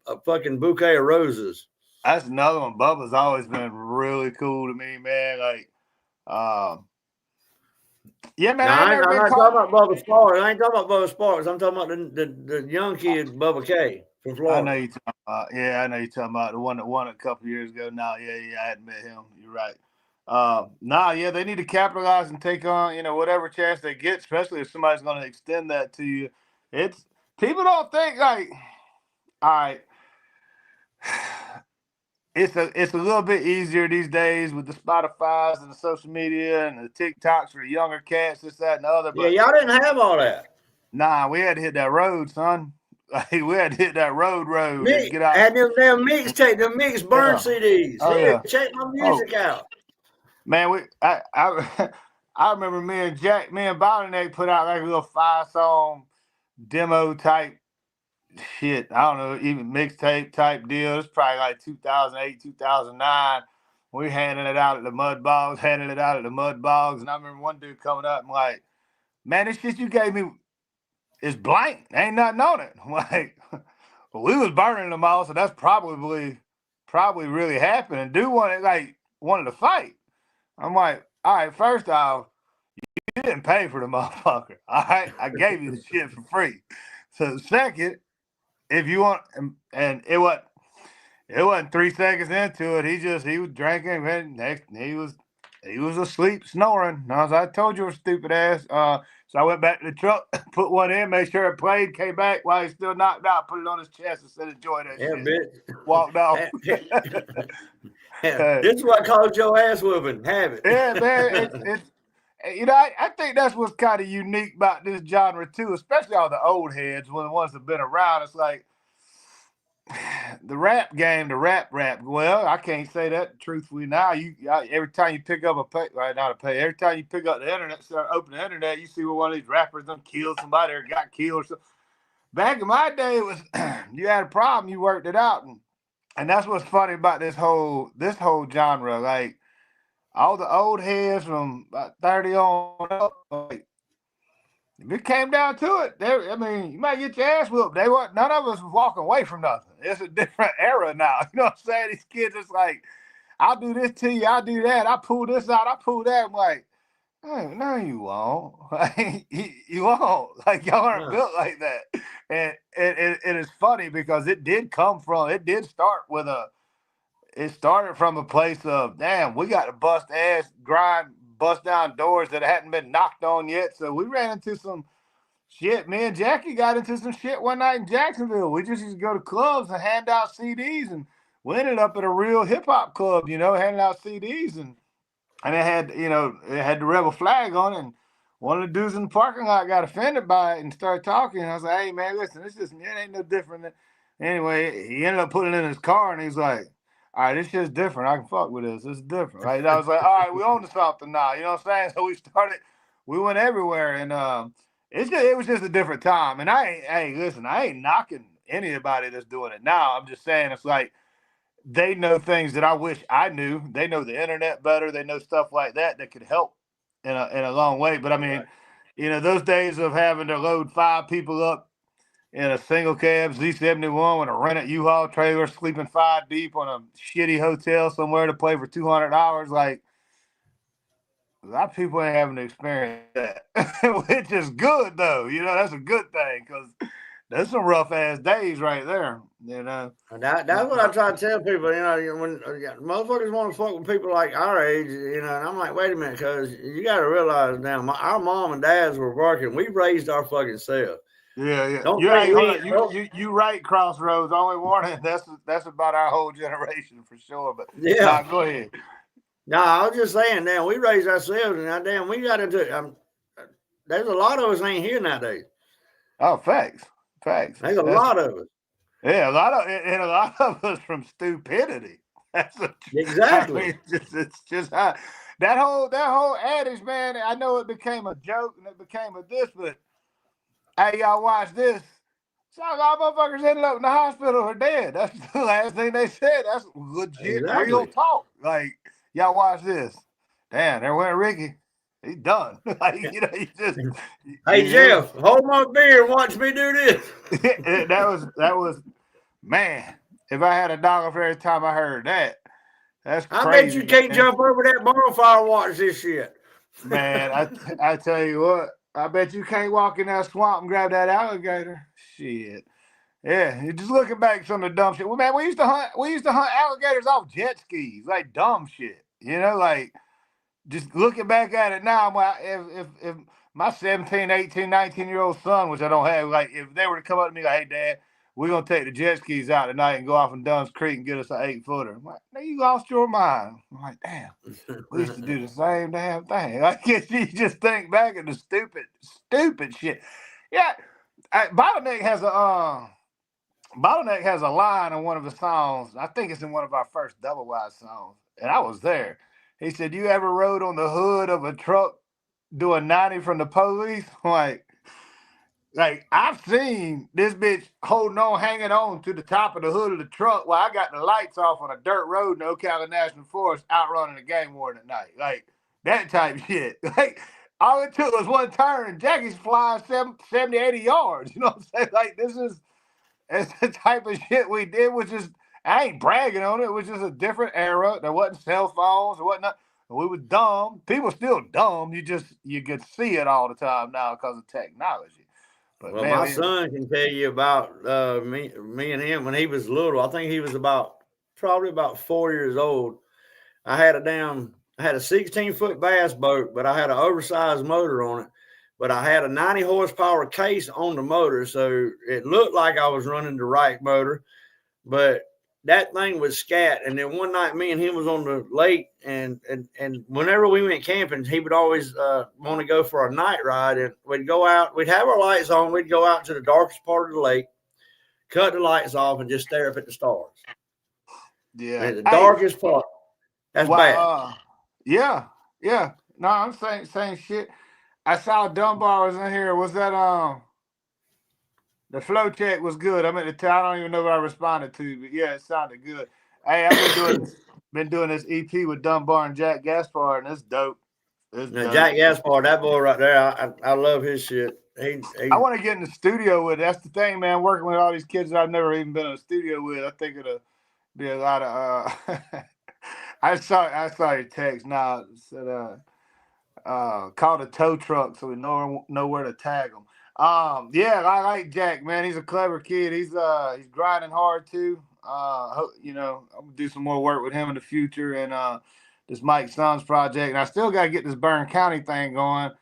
a fucking bouquet of roses."
That's another one. Bubba's always been really cool to me, man. Like, yeah, man.
Now, I'm not talking about Bubba Sparks. I ain't talking about Bubba Sparks. I'm talking about the young kid, Bubba K from Florida.
I know you're talking about. Yeah, I know you're talking about the one that won a couple years ago. Now, yeah, I hadn't met him. You're right. They need to capitalize and take on, whatever chance they get, especially if somebody's going to extend that to you. It's people don't think like, all right, it's a little bit easier these days with the Spotify's and the social media and the TikToks for the younger cats, this, that, and the other.
Yeah,
But
y'all didn't have all that.
nah, we had to hit that road, son. Like, we had to hit that road and
Mix,
get out.
had them damn mixtape, the mix burn
Yeah.
CDs.
Oh
Here,
yeah.
check my
Oh
music out.
man, I I remember me and Bottleneck put out like a little 5-song demo type shit. I don't know, even mixtape type deal. It's probably like 2008, 2009. We handing it out at the mud bogs, and I remember one dude coming up and like, man, this shit you gave me is blank. Ain't nothing on it. I'm like, well, we was burning them all, so that's probably really happening. Dude wanted to fight. I'm like, all right, first off, you didn't pay for the motherfucker. All right, I gave you the shit for free. So second, if you want, and it wasn't 3 seconds into it. He was drinking. And next, he was asleep, snoring. And I told you, stupid ass. So I went back to the truck, put one in, made sure it played, came back while he's still knocked out, put it on his chest and said, "Enjoy that
Yeah,
shit."
bitch.
Walked off.
This is what caused your ass whooping. Have it.
Yeah, man. It's I think that's what's kind of unique about this genre too, especially all the old heads, when the ones that have been around. It's like the rap game, the rap. Well, I can't say that truthfully now. Every time you pick up every time you pick up the internet, start opening the internet, you see where one of these rappers done killed somebody or got killed or something. Back in my day, it was you had a problem, you worked it out, and that's what's funny about this whole genre. Like all the old heads from about 30 on up, like, if it came down to it, you might get your ass whooped. None of us was walking away from nothing. It's a different era now. You know what I'm saying? These kids is like, I'll do this to you, I'll do that, I pull this out, I pull that. I'm like, hey, no, you won't. Like, you won't. Like, y'all aren't built like that. And it is funny because it did start from a place of, damn, we got to bust ass, grind, bust down doors that hadn't been knocked on yet. So we ran into some shit. Me and Jackie got into some shit one night in Jacksonville. We just used to go to clubs and hand out CDs, and we ended up at a real hip hop club, handing out CDs, and it had the rebel flag on it. And one of the dudes in the parking lot got offended by it and started talking. And I was like, hey man, listen, it ain't no different. Anyway, he ended up putting it in his car, and he's like, all right, this shit's different. I can fuck with this. This is different. Right? And I was like, all right, we on to something now. You know what I'm saying? So we went everywhere, and it was just a different time. And I ain't knocking anybody that's doing it now. I'm just saying it's like they know things that I wish I knew. They know the internet better. They know stuff like that could help in a long way. But I mean, those days of having to load 5 people up in a single cab Z71 with a rented U-Haul trailer, sleeping 5 deep on a shitty hotel somewhere to play for $200. Like, a lot of people ain't having to experience that, which is good though. That's a good thing because there's some rough ass days right there.
That's what I try to tell people. When motherfuckers want to fuck with people like our age, and I'm like, wait a minute, because you got to realize now, our mom and dads were working. We raised our fucking self.
Yeah.
Don't
You right, Crossroads. Only warning. That's about our whole generation for sure. But
yeah,
nah, go ahead.
No, I was just saying, damn, we raised ourselves, and damn, we got into. There's a lot of us ain't here nowadays.
Oh, facts.
There's a lot of us.
Yeah, a lot of us from stupidity.
Exactly.
I mean, it's just how that whole adage, man. I know it became a joke and it became a this, but hey, y'all watch this. So a lot of motherfuckers ended up in the hospital or dead. That's the last thing they said. That's legit real talk. Like, y'all watch this. Damn, there went Ricky. He's done. Like, you just.
Hey, Jeff, hold my beer and watch me do this.
that was, man. If I had $1 for every time I heard that, that's crazy.
I bet you can't jump over that bonfire and watch this shit.
Man, I tell you what, I bet you can't walk in that swamp and grab that alligator. Shit. Yeah, just looking back at some of the dumb shit. Well, man, we used to hunt alligators off jet skis, like dumb shit. Like just looking back at it now, if my 17, 18, 19-year-old son, which I don't have, like if they were to come up to me like, hey, Dad, we're going to take the jet skis out tonight and go off in Dunn's Creek and get us an 8-footer. I'm like, now you lost your mind. I'm like, damn, we used to do the same damn thing. I guess you just think back at the stupid shit. Yeah, Bottleneck has a line in one of his songs. I think it's in one of our first double wide songs, and I was there. He said, "You ever rode on the hood of a truck doing 90 from the police?" Like I've seen this bitch hanging on to the top of the hood of the truck while I got the lights off on a dirt road in Ocala National Forest, outrunning a game warden at night. Like that type shit. Like all it took was one turn, and Jackie's flying 70, 80 yards. You know what I'm saying? Like it's the type of shit we did. Was just, I ain't bragging on it. It was just a different era. There wasn't cell phones or whatnot. We were dumb. People still dumb. You could see it all the time now because of technology. But
well,
man,
my son can tell you about me and him when he was little. I think he was probably about 4 years old. I had a 16-foot bass boat, but I had an oversized motor on it. But I had a 90 horsepower case on the motor, so it looked like I was running the right motor, but that thing was scat. And then one night, me and him was on the lake, and whenever we went camping, he would always want to go for a night ride, and we'd go out. We'd have our lights on. We'd go out to the darkest part of the lake, cut the lights off, and just stare up at the stars.
Yeah,
and the darkest part. That's bad.
Yeah. No, I'm saying shit. I saw Dunbar was in here. Was that the flow check was good? I mean, I don't even know what I responded to, but yeah, it sounded good. Hey, I've been doing this EP with Dunbar and Jack Gaspar, and it's dope.
Jack Gaspar, that boy right there, I love his shit.
I want to get in the studio with it. That's the thing, man. Working with all these kids that I've never even been in a studio with, I think it'll be a lot of. I saw your text now. It said call the tow truck so we know where to tag them. Yeah, I like Jack, man. He's a clever kid. He's grinding hard too. I'm gonna do some more work with him in the future, and this Mike Sons project. And I still got to get this Byrne County thing going.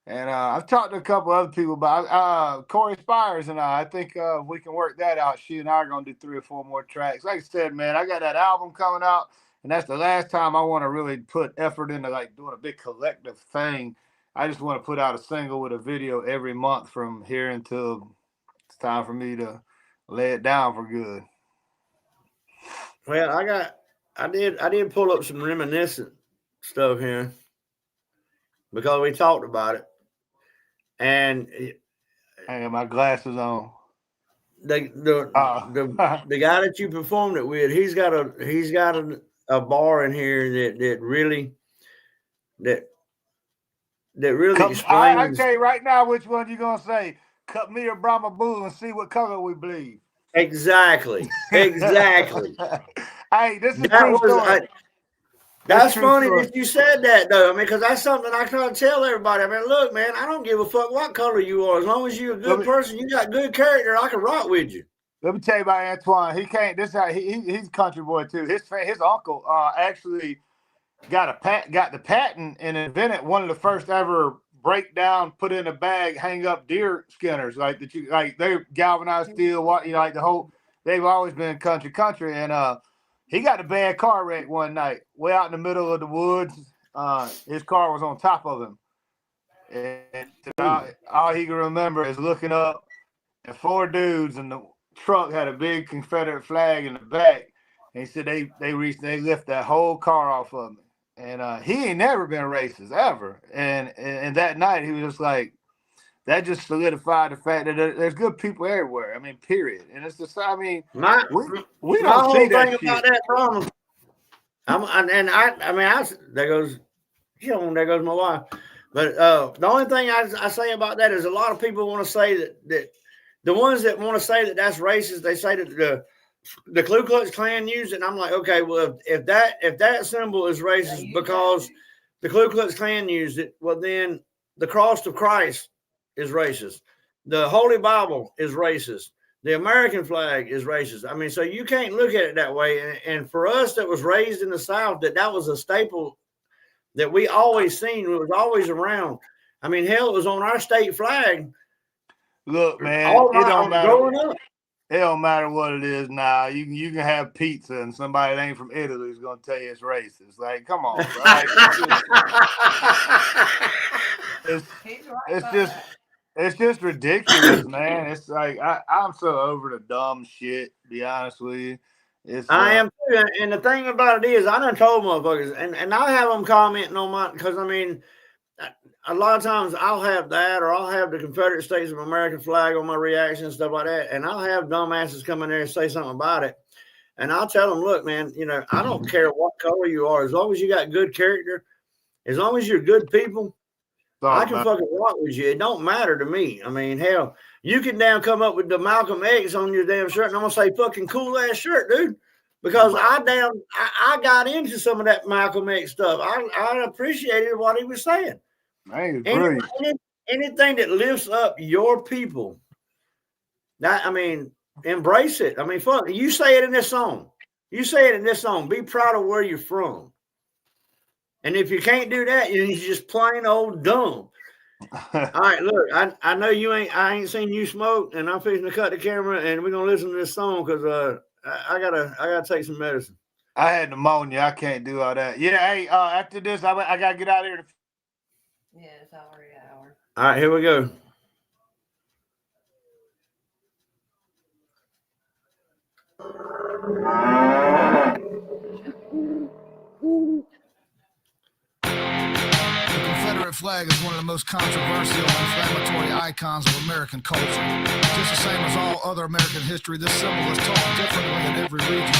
And I've talked to a couple other people about Corey Spires, and I think we can work that out. She and I are gonna do 3 or 4 more tracks. Like I said, man, I got that album coming out. And that's the last time I want to really put effort into like doing a big collective thing. I just want to put out a single with a video every month from here until it's time for me to lay it down for good.
Well, I did pull up some reminiscent stuff here because we talked about it, and
I got my glasses on.
The guy that you performed it with, he's got a bar in here that really explains.
I tell you right now, which one you gonna say? Cut me or Brahma Bull and see what color we bleed.
Exactly.
Hey, this is true story.
That's funny that you said that, though. I mean, because that's something I try to tell everybody. I mean, look, man, I don't give a fuck what color you are. As long as you're a good person, you got good character, I can rock with you.
Let me tell you about Antoine. He can't. This how he's a country boy too. His uncle actually got the patent and invented one of the first ever break down, put in a bag, hang up deer skinners they galvanized steel. Like the whole. They've always been country, and he got a bad car wreck one night, way out in the middle of the woods. His car was on top of him, and all he can remember is looking up, and 4 dudes in the truck had a big Confederate flag in the back. And he said they lift that whole car off of me. And he ain't never been racist ever. And that night he was just like, that just solidified the fact that there's good people everywhere. I mean, period. And it's just, I mean, we don't see that shit. About that problem.
There goes my wife. But the only thing I say about that is a lot of people want to say that the ones that want to say that that's racist, they say that the Ku Klux Klan used it. And I'm like, okay, well, if that symbol is racist because the Ku Klux Klan used it, well, then the cross of Christ is racist. The Holy Bible is racist. The American flag is racist. I mean, so you can't look at it that way. And for us that was raised in the South, that was a staple that we always seen. It was always around. I mean, hell, it was on our state flag.
Look, man, it don't matter. It don't matter what it is now. You can have pizza and somebody that ain't from Italy is gonna tell you it's racist. Like, come on, bro. Like, it's just ridiculous, man. It's like I'm so over the dumb shit, to be honest with you.
I am too. And the thing about it is, I done told motherfuckers, and I have them commenting on my, because I mean, a lot of times I'll have that, or I'll have the Confederate States of America flag on my reaction and stuff like that. And I'll have dumbasses come in there and say something about it. And I'll tell them, look, man, you know, I don't care what color you are. As long as you got good character, as long as you're good people, I can fucking rock with you. It don't matter to me. I mean, hell, you can damn come up with the Malcolm X on your damn shirt, and I'm going to say fucking cool ass shirt, dude. Because I got into some of that Malcolm X stuff. I appreciated what he was saying. Anything that lifts up your people, that, I mean, embrace it. I mean, fuck, you say it in this song. You say it in this song. Be proud of where you're from. And if you can't do that, you're just plain old dumb. All right, look, I know I ain't seen you smoke, and I'm fixing to cut the camera, and we're gonna listen to this song because I gotta take some medicine.
I had pneumonia. I can't do all that. Yeah, hey, after this, I gotta get out of here.
Yeah, it's already an hour.
All right, here we go.
The Confederate flag is one of the most controversial and inflammatory icons of American culture. Just the same as all other American history, this symbol is taught differently in every region.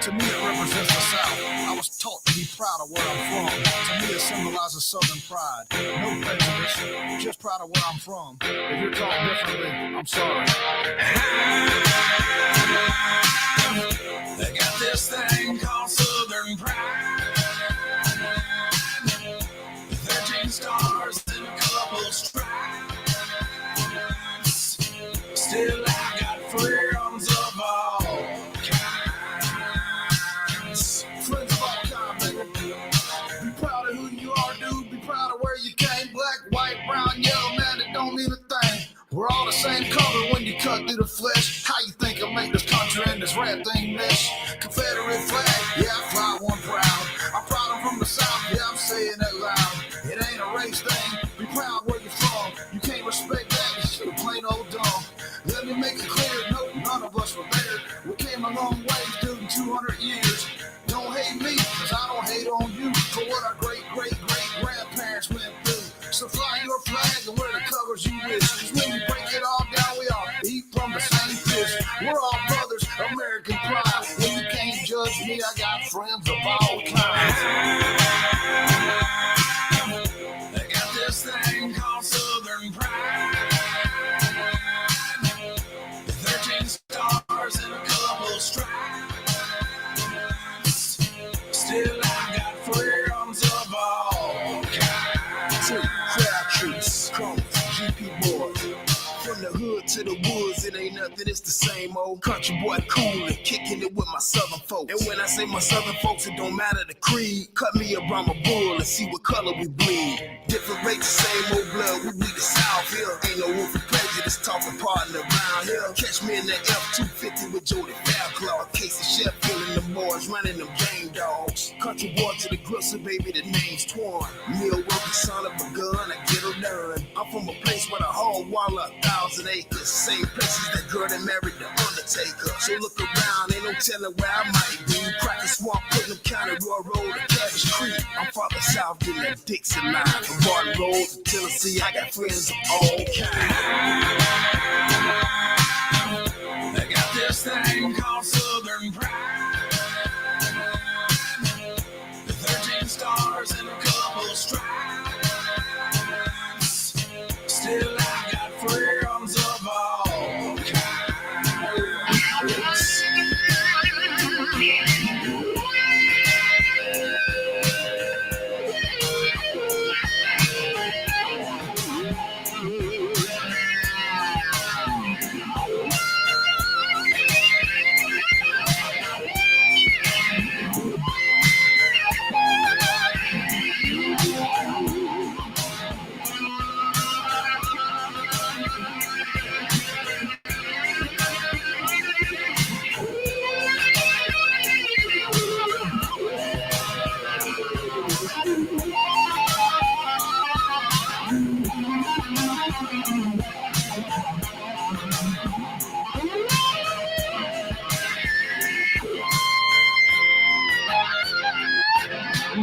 To me, it represents the South. I was taught to be proud of where I'm from. To me, it symbolizes Southern pride. No prejudice, just proud of where I'm from. If you're taught differently, I'm sorry. They got this thing called Southern pride. 13 stars and a couple stripes. Still, I got freedoms of all kinds. Friends of all kinds, baby. Be proud of who you are, dude. Be proud of where you came. Black, white, brown, yellow, man, it don't mean a thing. We're all the same color when you cut through the flesh. How you think I'll make this country and this rap thing mesh? Confederate flag, yeah, I fly one proud. I'm proud I'm from the South, yeah, I'm saying that loud. It ain't a race thing, be proud where you're from. You can't respect that, you're plain old dumb. Let me make it clear, no, none of us were there. We came a long way, dude, in 200 years. Don't hate me, cause I don't hate on you for what our great-great-great-grandparents went through. So fly your flag and wear the colors you wish. Cause when you break it all down, we all eat from the same fish. We're all brothers, American pride. When you can't judge me, I got friends of all kinds. They got this thing called Southern pride. 13 stars and a couple stripes. Still, I got freedoms of all kinds. Crowd troops, GP boys. From the hood to the woods, it ain't nothing, it's the same old country boy cool and kicking it with my southern folks. And when I say my southern folks, it don't matter the creed. Cut me a Brahma bull and see what color we bleed. Different races, same old blood, we bleed the South here. Ain't no room for prejudice, talking partner around here. Catch me in the F-250 with Jody Fairclough. Casey Sheffield and the boys running them game dogs. Country boy to the gristle, baby, the name's Twan. Meal worker, son of a gun, I get her done. I'm from a place where the whole wall up 1,000 acres. Same places that girl that married the Undertaker. So look around, ain't no telling where I might be. Cracking Swamp, Putnam County, Royal Road, and Cabbage Creek. I'm farther south than that Dixon line. From Barton Road to Tennessee, I got friends of all kinds. They got this thing called Southern pride. 13 stars and a couple stripes. Still, I got freedoms of all kinds.
All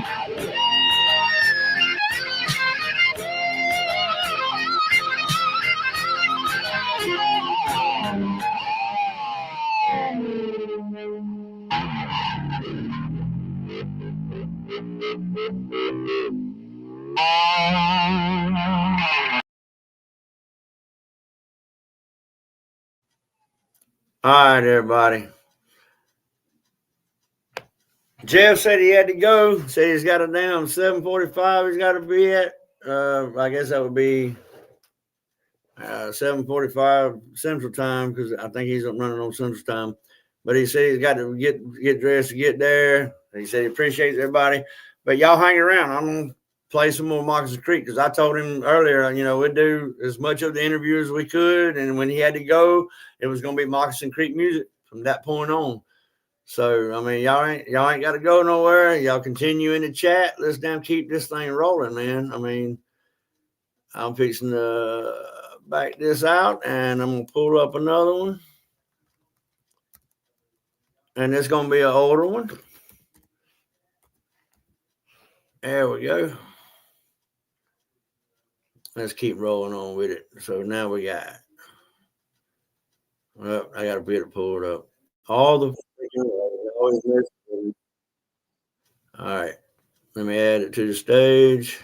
right, everybody. Jeff said he had to go. Said he's got a damn 7:45. He's got to be at. I guess that would be 7:45 Central Time because I think he's running on Central Time. But he said he's got to get dressed to get there. He said he appreciates everybody. But y'all hang around. I'm gonna play some more Moccasin Creek because I told him earlier, we'd do as much of the interview as we could, and when he had to go, it was gonna be Moccasin Creek music from that point on. So I mean, y'all ain't got to go nowhere. Y'all continue in the chat. Let's damn keep this thing rolling, man. I mean, I'm fixing to back this out, and I'm gonna pull up another one, and it's gonna be an older one. There we go. Let's keep rolling on with it. So now we got. Well, I got to get it pulled up. All right. Let me add it to the stage.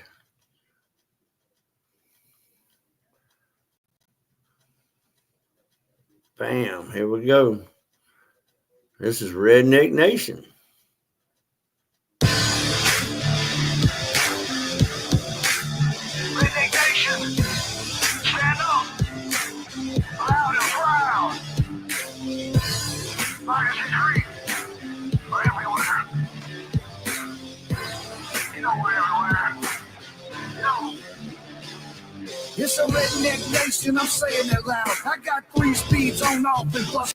Bam. Here we go. This is Redneck Nation.
Redneck Nation, stand up, loud and proud. Moccasin Creek, we're everywhere. You know we're everywhere. It's a redneck nation, I'm saying it loud. I got 3 speeds on off and bust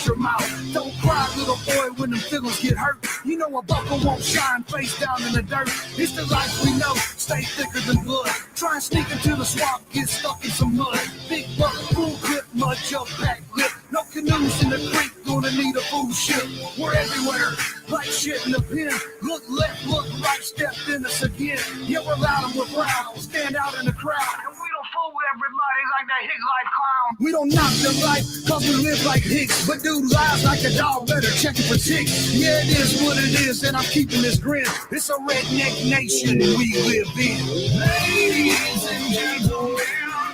your mouth. Don't cry, little boy, when them feelings get hurt. You know a buckle won't shine face down in the dirt. It's the life we know, stay thicker than blood. Try and sneak into the swamp, get stuck in some mud. Big buck, full clip, mud jump, back lip. No canoes in the creek, gonna need a food ship. We're everywhere, like shit in the pen. Look left, look right, step in us again. Yeah, we're loud and we're proud, stand out in the crowd. And we don't fool everybody like that Hicks life clown. We don't knock them life, cause we live like Hicks. But dude lies like a dog, better check it for ticks. Yeah, it is what it is, and I'm keeping this grin. It's a redneck nation we live in. Ladies and gentlemen,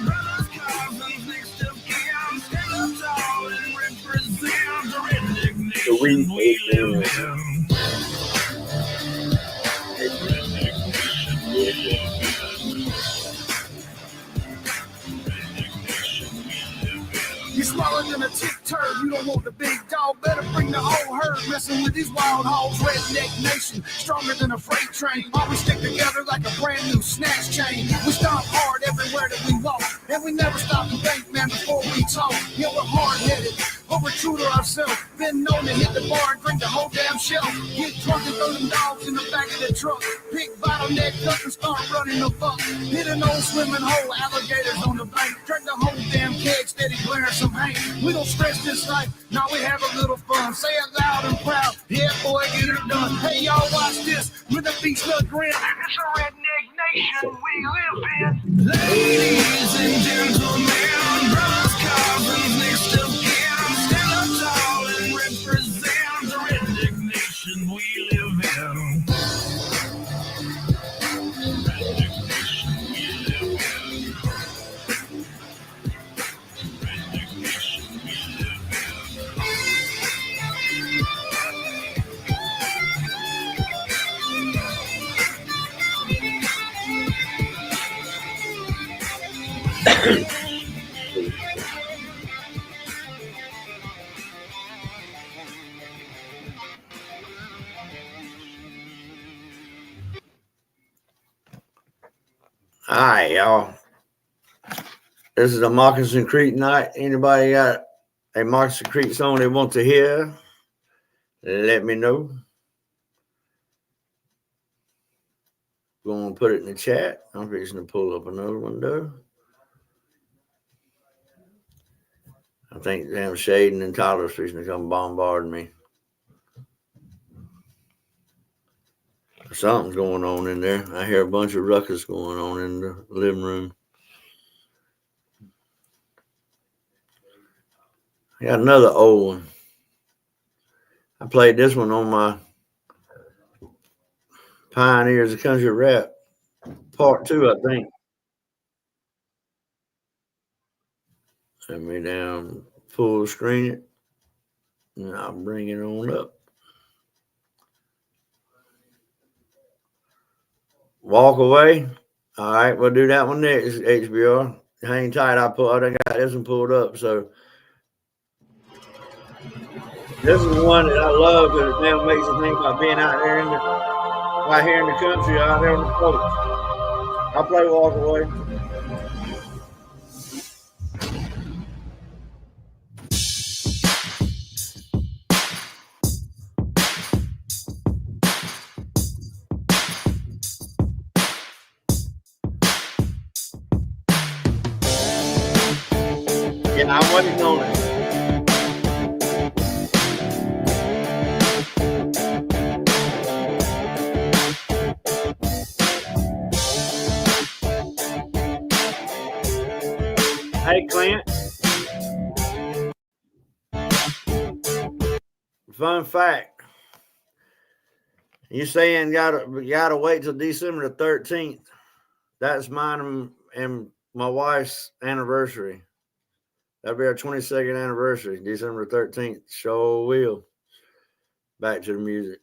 brothers, cousins, next of kin, stand up tall and represent the redneck nation we live in. You're smaller than a tick turd, you don't want the big dog. Better bring the whole herd, messing with these wild hogs. Redneck nation, stronger than a freight train. Always stick together like a brand new snatch chain. We stomp hard everywhere that we walk, and we never stop to think, man, before we talk. Yeah, we're hard-headed, but we're true to ourselves. Been known to hit the bar and drink the whole damn shelf. Get drunk and throw them dogs in the back of the truck. Pick bottleneck up and start running the fuck. Hit an old swimming hole, alligators on the bank. Drink the whole damn keg, steady blaring some paint. We don't stress this life, now we have a little fun. Say it loud and proud, yeah boy, get it done. Hey y'all, watch this, with the beats look grim. It's a redneck nation we live in. Ladies and gentlemen, brothers, cousins, next of kin, stand up tall and represent the redneck nation we live in. Redneck nation we live in. Redneck nation we live
All right, y'all. This is a Moccasin Creek night. Anybody got a Moccasin Creek song they want to hear? Let me know. Going to put it in the chat. I'm fixing to pull up another one, though. I think damn Shaden and Tyler's fixing to come bombard me. Something's going on in there. I hear a bunch of ruckus going on in the living room. I got another old one. I played this one on my Pioneers of Country Rap Part 2, I think. Let me down full screen it, and I'll bring it on up. Walk Away. All right, we'll do that one next, HBR. Hang tight. I got this one pulled up. So this is one that I love because it now makes me think about being out here in the country, out there on the porch. I play Walk Away. Yeah, I'm waiting on it. Hey, Clint. Fun fact. You saying gotta wait till December the 13th. That's mine and my wife's anniversary. That'll be our 22nd anniversary, December 13th. Sure will. Back to the music.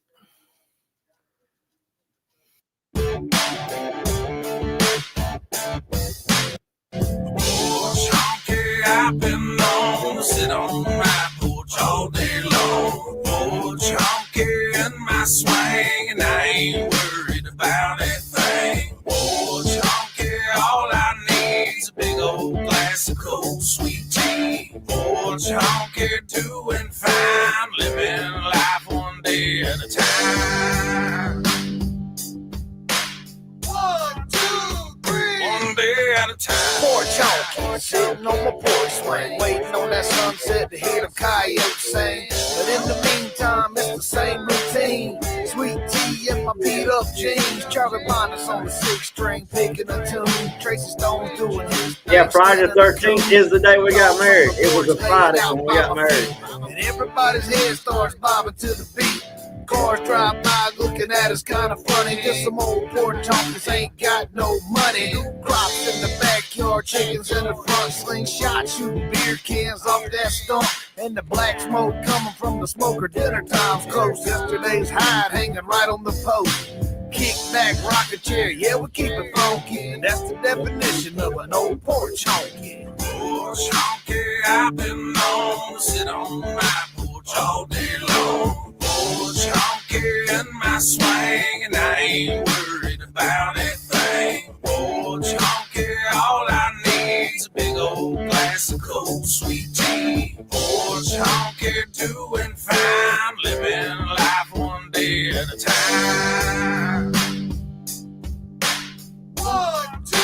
I've been known to sit on my porch all day long. Porch honky in my swing, and I ain't worried about a thing. Porch honky, all I need is a big old glass of cold sweet tea. Porch honky, doing fine, living life one day at a time.
1, 2, 3.
One day at a time.
Porch honky, sitting on my porch swing, waiting on that sunset to hear the coyotes sing. But in the meantime, it's the same routine. Sweet tea in my beat up jeans. Charlie Bonner's on the 6th string, picking a tune. Tracy Stone's doing his thing.
Yeah, Friday the 13th is the day we got married. It was a Friday when we got married.
And everybody's head starts bobbing to the beat. Cars drive by looking at us kind of funny. Just some old porch honkies ain't got no money. Crops in the backyard, chickens in the front, slingshot shooting beer cans off that stump. And the black smoke coming from the smoker. Dinner time's close. Yesterday's hide hanging right on the post. Kick back, rocking chair, yeah, we keep it funky. And that's the definition of an old porch honky.
Porch honky, I've been known to sit on my porch all day long. Porch honky in my swing, and I ain't worried about a thing. Porch honky, all I need is a big old glass of cold sweet tea. Porch honky, doing fine, living life one day at a time.
1, 2,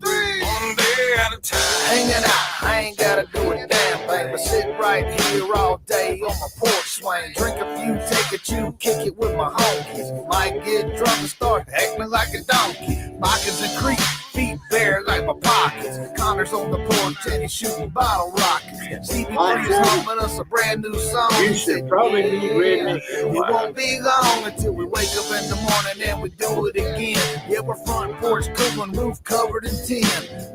3.
One day at a time.
Hanging out, I ain't gotta do a damn thing, but sit right here all day on my porch swing. Drink a few, take a chew, kick it with my homies. Might get drunk and start acting like a donkey. Moccasins and creep, feet bare like my pockets. Connor's on the porch and he's shooting bottle rockets. Stevie Free's humming us a brand new song.
You should probably be redneck.
It won't be long until we wake up in the morning and we do it again. Yeah, we're front porch cooking, roof covered in tin.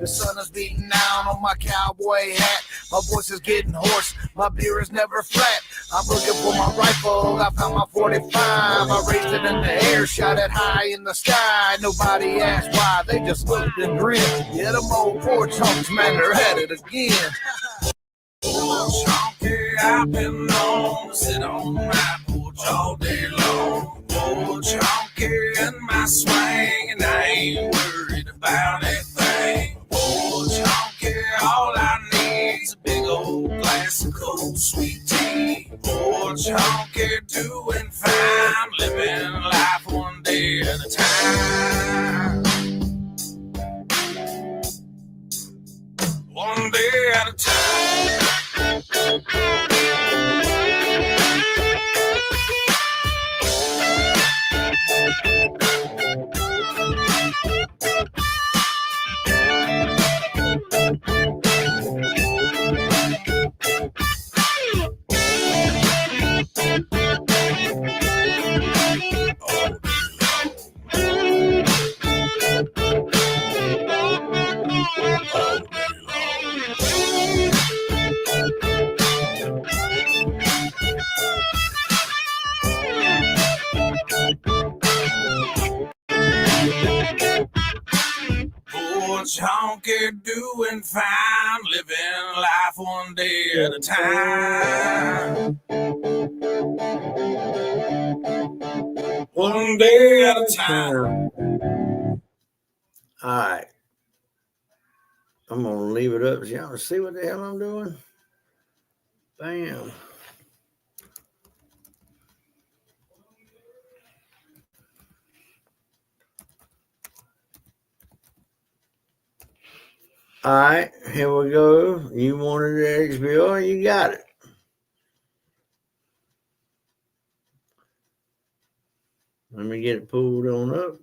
The sun is beating down on my cowboy hat. My voice is getting hoarse, my beer is never flat. I'm looking for my rifle, I found my 45. I raised it in the air, shot it high in the sky. Nobody asked why, they just looked and grinned. Yeah, them old porch honks, man, they're at it again.
Porch honky, I've been known to sit on my porch all day long. Porch honky in my swing, and I ain't worried about a thing. Porch honky, all I need is a big old glass of cold sweet tea. Porch honky, doing fine, living life one day at a time. One day at a time. What's honky doing fine, living life one day at a time. One day at a time.
All right. I'm going to leave it up. Y'all want to see what the hell I'm doing? Bam. All right, here we go. You wanted the XBR, you got it. Let me get it pulled on up.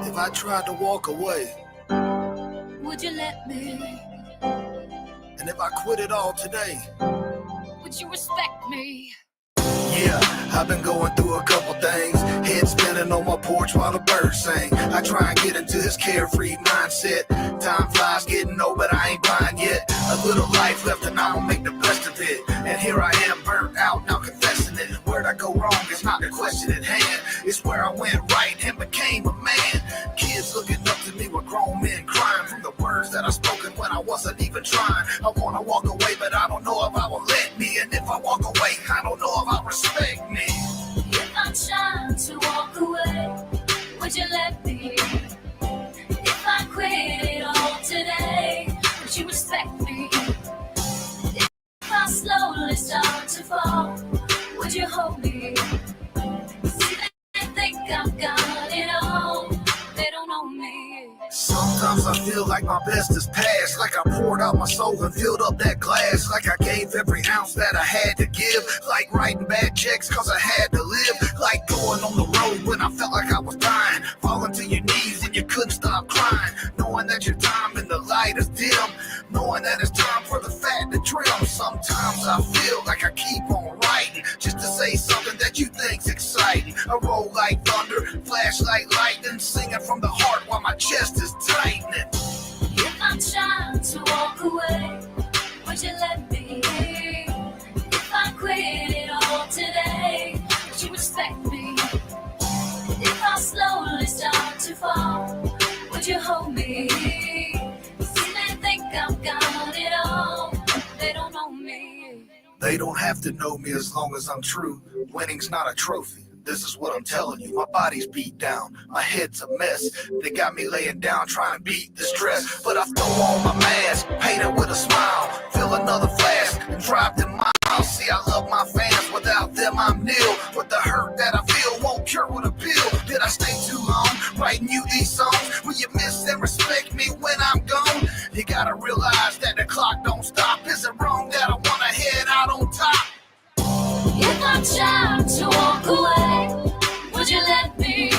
If I tried to walk away,
would you let me?
and if I quit it all today,
Would you respect me?
yeah, I've been going through a couple things. Head spinning on my porch while the birds sing. I try and get into this carefree mindset. Time flies getting old, but I ain't blind yet. A little life left and I don't make the best of it. And here I am, burnt out, now confessing it. Where'd I go wrong is not the question at hand. It's where I went right and became a man. Kids looking up to me with grown men crying from the words that I spoken when I wasn't even trying. I wanna walk away, but I don't know if I will let me. And if I walk away, I don't know if I'll respect me.
If I tried to walk away, would you let me? If I quit it all today, would you respect me? If I slowly start to fall, would you hold me? See, they think I've got it all, they don't know me.
Sometimes I feel like my best is past, like I poured out my soul and filled up that glass, like I gave every ounce that I had to give, like writing bad checks cause I had to live, like going on the road when I felt like I was dying, falling to your knees and you couldn't stop crying, knowing that your time in the light is dim, knowing that it's time for the fat to trim. Sometimes I feel like I keep on writing just to say something that you think's exciting. I roll like thunder, flash like lightning, singing from the heart while my chest is tightening.
If I tried to walk away, would you let me? If I quit it all today, would you respect me? If I slowly start to fall, would you hold me? See, they think I've got it all, they don't know me.
They don't have to know me as long as I'm true. Winning's not a trophy. This is what I'm telling you. My body's beat down. My head's a mess. They got me laying down trying to beat the stress. But I throw on my mask, paint it with a smile, fill another flask, and drive them miles. See, I love my fans. Without them, I'm nil. But the hurt that I feel won't cure with a pill. Did I stay too long writing you these songs? Will you miss and respect me when I'm gone? You gotta realize that the clock don't stop. Is it wrong that I wanna head out on top?
If I tried to walk away, would you let me?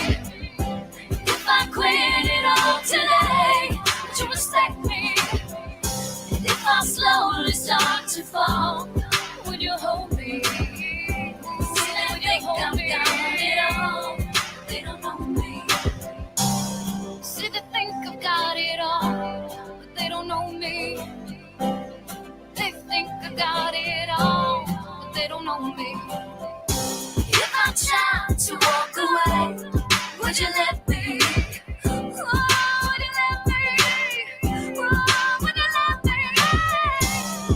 If I quit it all today, would you respect me? If I slowly start to fall, would you hold me? See, they think I've got it all, they don't know me. See, they think I've got it all, but they don't know me. They think I got it all, but they don't know me. If I tried to walk away, would you let me? Oh, would you let me? Oh, would you let me?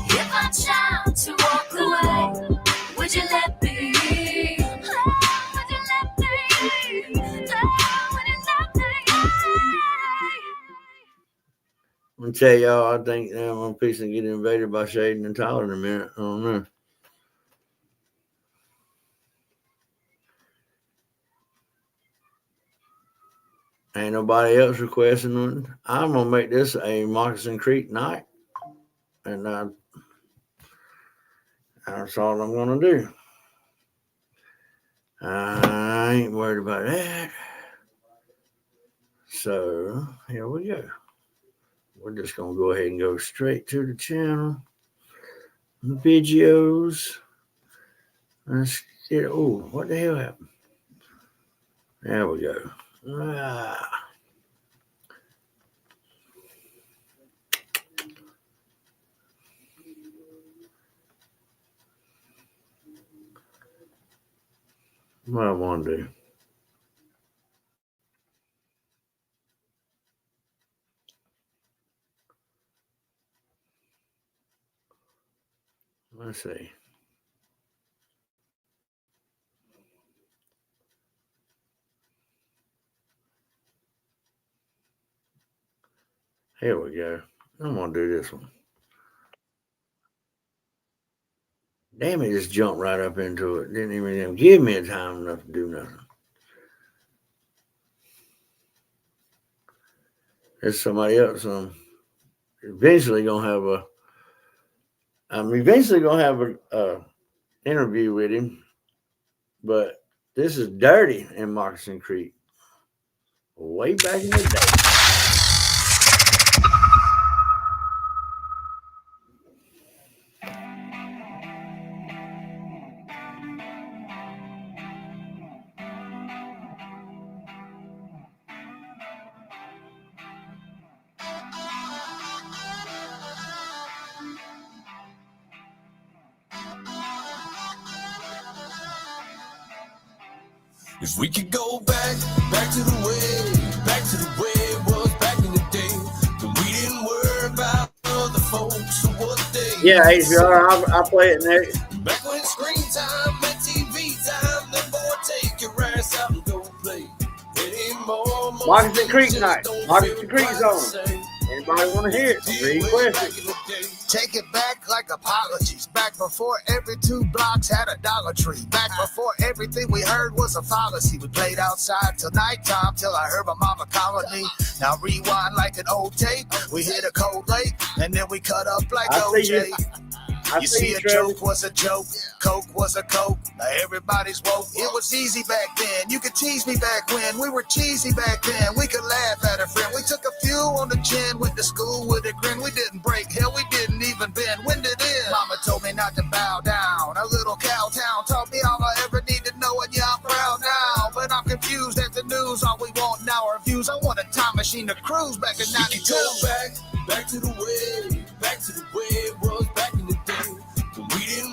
If I tried to walk away, would you let me? Oh, would you let me? Oh, would you let me?
I'm going to tell y'all, I think I'm on piece and get invaded by Shaden and Tyler in a minute. I don't know. Ain't nobody else requesting one. I'm going to make this a Moccasin Creek night. And that's all I'm going to do. I ain't worried about that. So, here we go. We're just going to go ahead and go straight to the channel. Videos. Let's get, oh, what the hell happened? There we go. what I want to do. Let's see. Here we go. I'm going to do this one. Damn, it just jumped right up into it. Didn't even give me a time enough to do nothing. There's somebody else. Eventually gonna have a. I'm eventually gonna have a interview with him, but this is dirty in Moccasin Creek, way back in the day.
If we could go back to the way it was back in the day, when we didn't worry about other folks or what they
Yeah, HBR, I'll play it next.
Back when screen time and TV time, then boy, take your ass out and go play. Anymore,
Moccasin Creek night. Moccasin Creek zone. Anybody want to hear it? Request it.
Take it back like apologies. Back before every 2 blocks had a Dollar Tree. Back before everything we heard was a fallacy. We played outside till nighttime, till I heard my mama calling me. Now rewind like an old tape. We hit a cold lake, and then we cut up like OJ. You see, a joke was a joke, Coke was a Coke. Now everybody's woke. It was easy back then. You could tease me back when we were cheesy back then. We could laugh at a friend. We took a few on the chin, went to school with a grin. We didn't break, hell, we didn't even bend. When did it? Mama told me not to bow down. A little cow town taught me all I ever need to know, and yeah, I'm proud now. But I'm confused at the news. All we want now are views. I want a time machine to cruise back in 92.
Back to the way it was back in the day.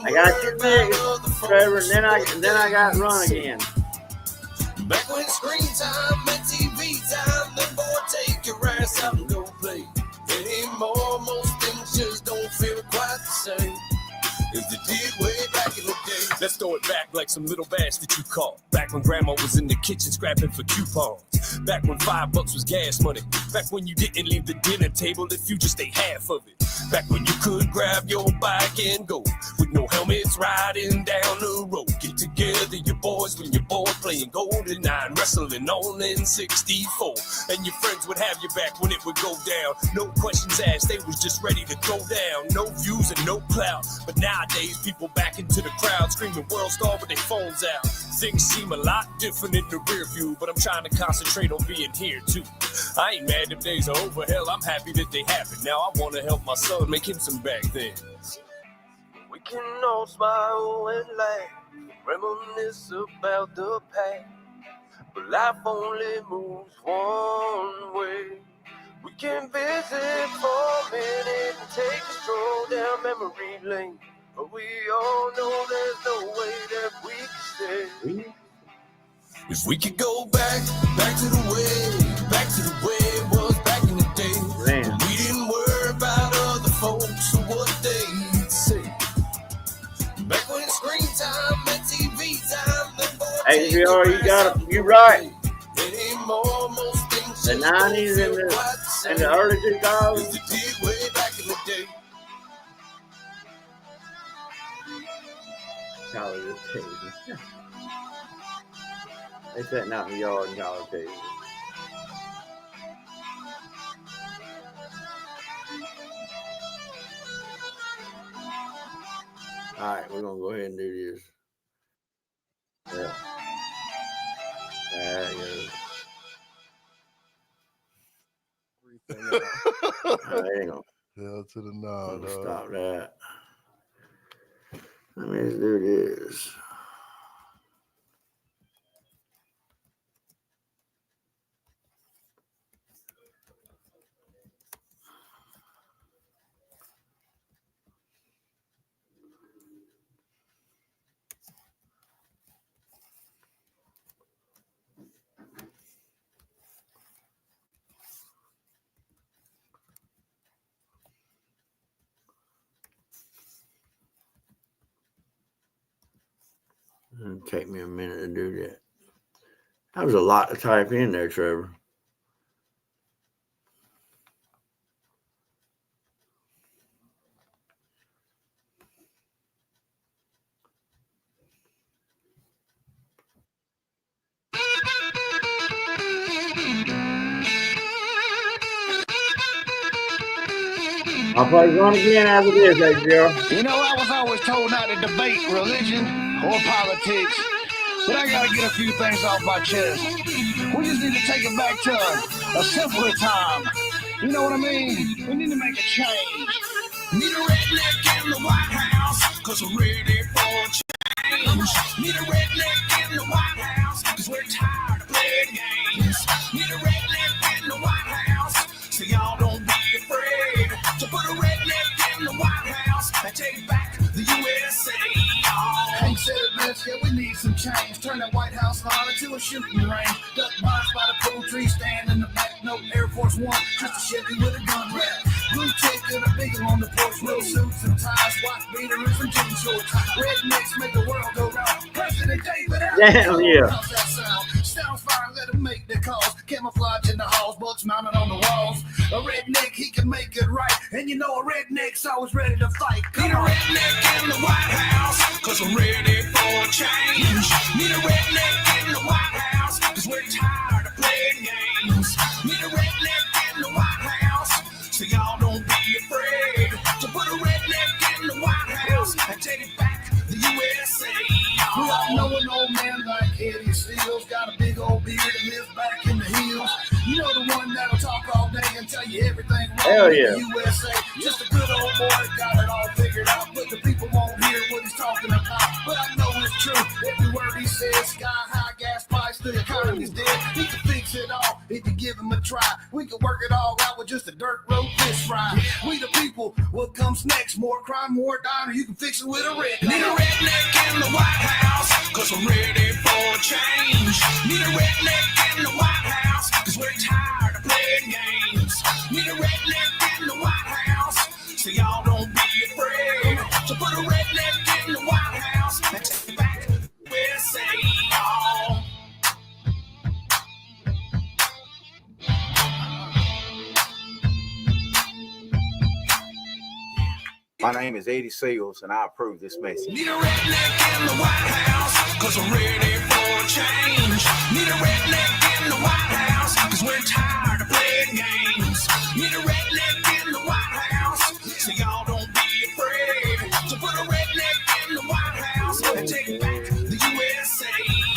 I got 2 minutes, Trevor, and then I got run again.
Back when screen time and TV time, then boy, take your ass out and go play. Anymore, most things just don't feel quite the same as they did way back in the day. Let's throw it back like some little bass that you caught. Back when grandma was in the kitchen scrapping for coupons. Back when $5 was gas money. Back when you didn't leave the dinner table if you just ate half of it. Back when you could grab your bike and go with no helmets riding down the road. Get together, your boys, when you're bored, playing GoldenEye, wrestling on N64. And your friends would have your back when it would go down. No questions asked, they was just ready to throw down. No views and no clout. But nowadays, people back into the crowd screaming World Star with their phones out. Things seem a lot different in the rear view, but I'm trying to concentrate on being here too. I ain't mad them days are over, hell, I'm happy that they happen. Now I want to help my son make him some back then. We can all smile and laugh, reminisce about the past, but life only moves one way. We can visit for a minute and take a stroll down memory lane, but we all know there's no way that we can stay. If we could go back to the way it was back in the day.
Man.
We didn't worry about other folks or what they'd say. Back when screen time and TV time,
Hey, you got it. You're right.
Anymore, most things
The 90s and the early 2000s.
they did way back in the day.
College TV. They sitting out in the yard in college TV. All right, we're gonna go ahead and do this. Yeah. There it goes. Hang on.
Hell to the no, dog.
Stop that. Let me just do this. It'll take me a minute to do that. That was a lot to type in there, Trevor. I'll play one again after this, Joe.
You know, I was always told not to debate religion or politics, but I gotta get a few things off my chest. We just need to take it back to a simpler time. You know what I mean? We need to make a change.
Need a redneck in the White House, cause we're ready for change. Need a redneck in the White House, cause we're tired of playing games. Need a redneck in the White House, so y'all don't be afraid to put a redneck in the White House and take back the USA.
Hank said it best, yeah, we need some change. Turn that White House lawn into a shooting range. Duck mines by the pool tree, stand in the back, no Air Force One, just a Chevy with a gun rack. Blue ticket, a big one on the porch, little suits and ties, white beater and some jean shorts. Rednecks make the world go round. President David,
damn, yeah.
how's that sound? Stand fire, let him make the calls. Camouflage in the halls, bucks mounted on the walls. A redneck, he can make it right. And you know a redneck's always ready to fight.
Need a redneck in the White House, cause we're ready for change. Need a redneck in the White House, cause we're tired of playing games. Need a redneck in the White House, so y'all don't be afraid to put a redneck in the White House and take it back the USA.
We all know an old man like Eddie Steele's got a big old beard and lives back in the hills. You know the one that'll talk all day and tell you everything wrong
Hell
with
yeah.
the USA. Just a good old boy that got it all figured out, but the people won't hear what he's talking about. But I know it's true, every word he says. Sky high gas price, the economy's dead. He can fix it all if you give him a try. We can work it all out with just a dirt road fish fry. We the people, what comes next? More crime, more diner, you can fix it with a red.
Need a redneck in the White House, cause I'm ready for change. Need a redneck in the White House, cause we're tired of playing games. Need a redneck in the White House, so y'all don't be afraid to put a redneck in the White House and take back the USA. Y'all.
My name is Eddie Seals, and I approve this message.
Need a redneck in the White House, cause I'm ready for change. Need a redneck in the White House, cause we're tired of playing games. Need a redneck in the White House, so y'all don't be afraid to put a redneck in the White House and take back the USA,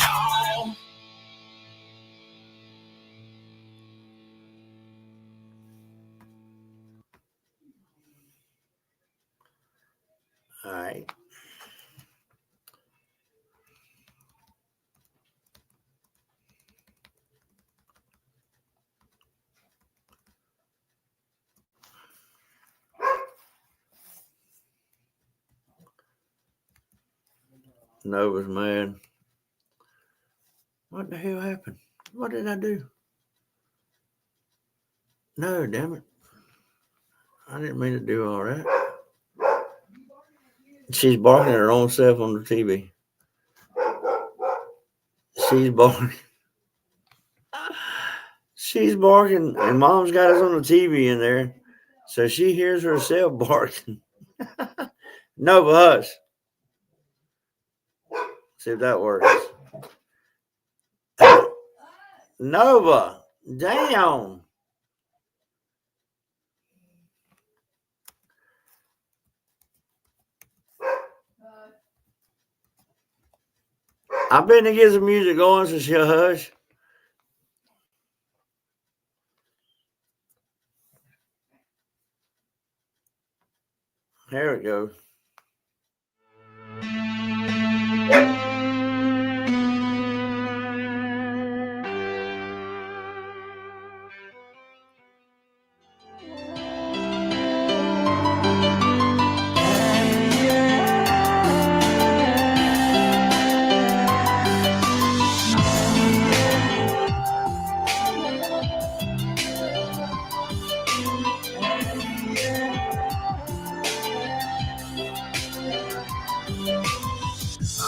y'all.
All right. Nova's mad. What the hell happened? What did I do? No, damn it. I didn't mean to do all that. She's barking at her own self on the TV. She's barking. She's barking, and Mom's got us on the TV in there, so she hears herself barking. Nova, hush. See if that works. Nova, damn. I've been to get some music going, so she'll hush. There it goes.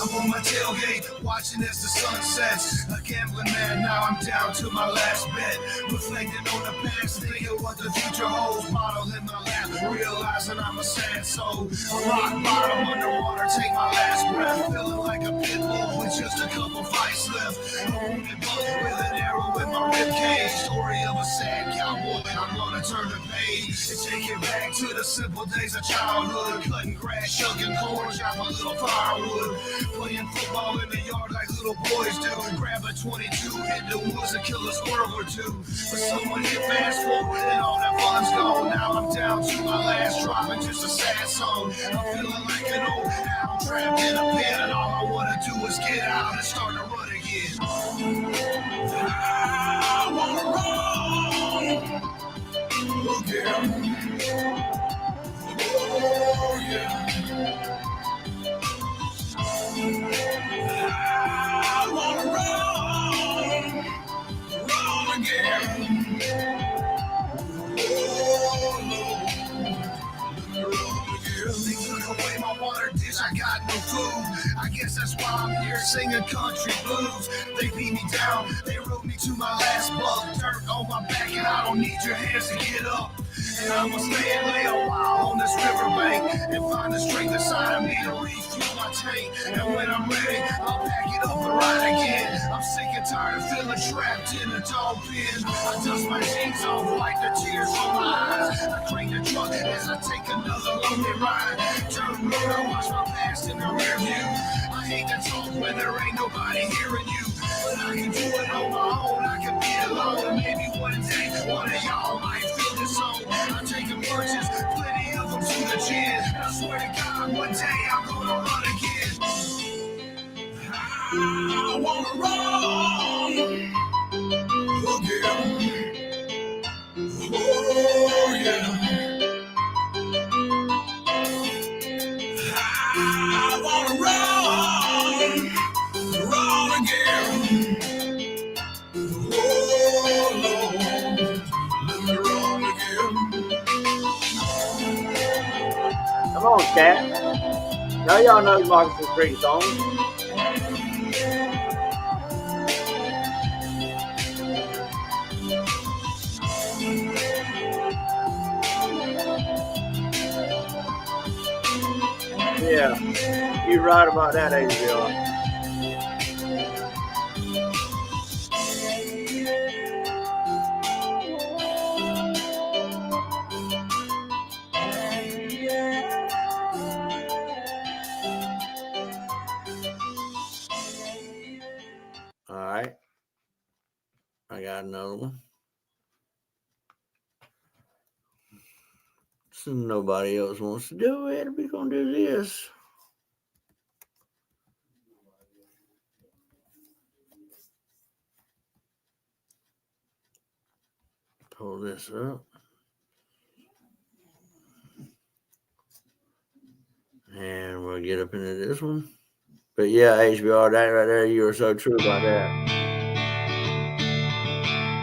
I'm on my
tailgate, watching as the sun sets. A gambling man, now I'm down to my last bet. Reflecting on the past, thinking what the future holds. Bottle in my lap, realizing I'm a sad soul. A rock bottom underwater, take my last breath. Feeling like a pit bull with just a couple fights left. A wounded buck with an arrow in my ribcage. Story of a sad cowboy, I'm gonna turn the page and take it back to the simple days of childhood. Cutting grass, shucking corn, chop a little firewood. Playing football in the yard like little boys do. Grab a 22, hit the woods and kill a squirrel or two. But someone hit fast forward and all that fun's gone. Now I'm down to my last drop and just a sad song. I'm feeling like an old hound trapped in a pen, and all I wanna do is get out and start to run again. I wanna run. Oh yeah. Oh yeah. I wanna run again. Oh Lord, they took away my water dish, I got no food. I guess that's why I'm here singing country blues. They beat me down, they rode me to my last buck. Dirt on my back and I don't need your hands to get up. And I'ma stay and lay a while on this riverbank and find the strength inside of me to refuel my tank. And when I'm ready, I'll pack it up and ride again. I'm sick and tired of feeling trapped in a dog pen. I dust my jeans off, wipe the tears from my eyes. I crank the truck as I take another lonely ride. Turn road, I watch my past in the rear view. I hate to talk when there ain't nobody hearing you, but I can do it on my own. I can be alone, and maybe one day one of y'all might feel this song. I'm taking purchase, plenty of them to the chin. And I swear to God, one day I'm gonna run again. I wanna run. Oh yeah. Oh yeah. I wanna run again. Oh Lord, let me run again.
Come on, cat. Now y'all know Moccasin Creek song. Yeah, you're right about that, ABR. All right, I got another one. So nobody else wants to do it. We're gonna do this. Pull this up. And we'll get up into this one. But yeah, HBR, that right there, you were so true about that.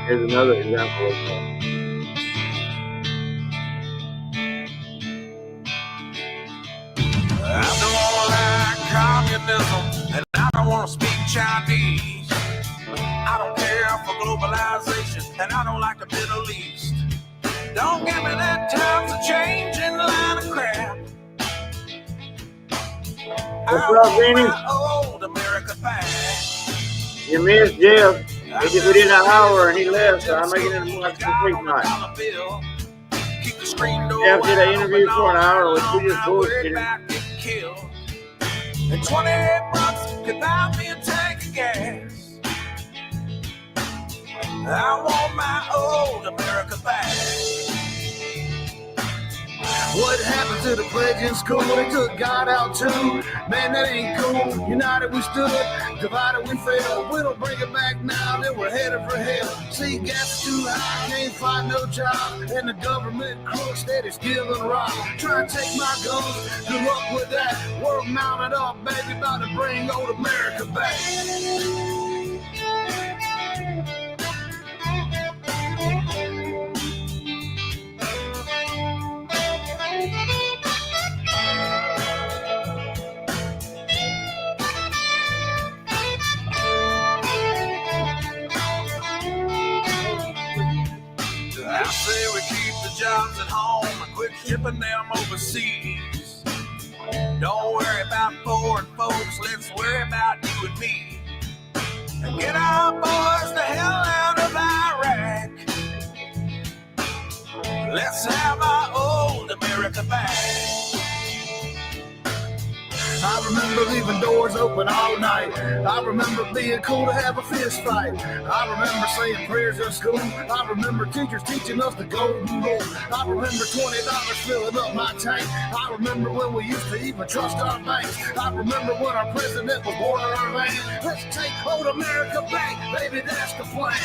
Here's another example of that.
I don't like communism, and I don't want to speak Chinese. I don't care for globalization, and I don't like the Middle East. Don't give me that times a changing line of crap.
What's up, Vinny?
Old America back.
You missed Jeff. We did an hour and he left, so I'm making it a Moccasin Creek night. Jeff did an interview for an hour, which we just bullshitted.
And 28 bucks could buy me a tank of gas. I want my old America back.
What happened to the pledge in school? They took God out too. Man, that ain't cool. United we stood, divided we fell. We don't bring it back now, then we're headed for hell. See, gas is too high, can't find no job. And the government crooks that is giving rock. Try to take my guns, good luck with that. World mounted up, baby, about to bring old America back.
I say we keep the jobs at home and quit shipping them overseas. Don't worry about foreign folks, let's worry about you and me. And get our boys the hell out of Iraq. Let's have our old America back.
I remember leaving doors open all night. I remember being cool to have a fist fight. I remember saying prayers at school. I remember teachers teaching us the golden rule. I remember $20 filling up my tank. I remember when we used to even trust our banks. I remember when our president was born in our land. Let's take old America back, baby, that's the plan.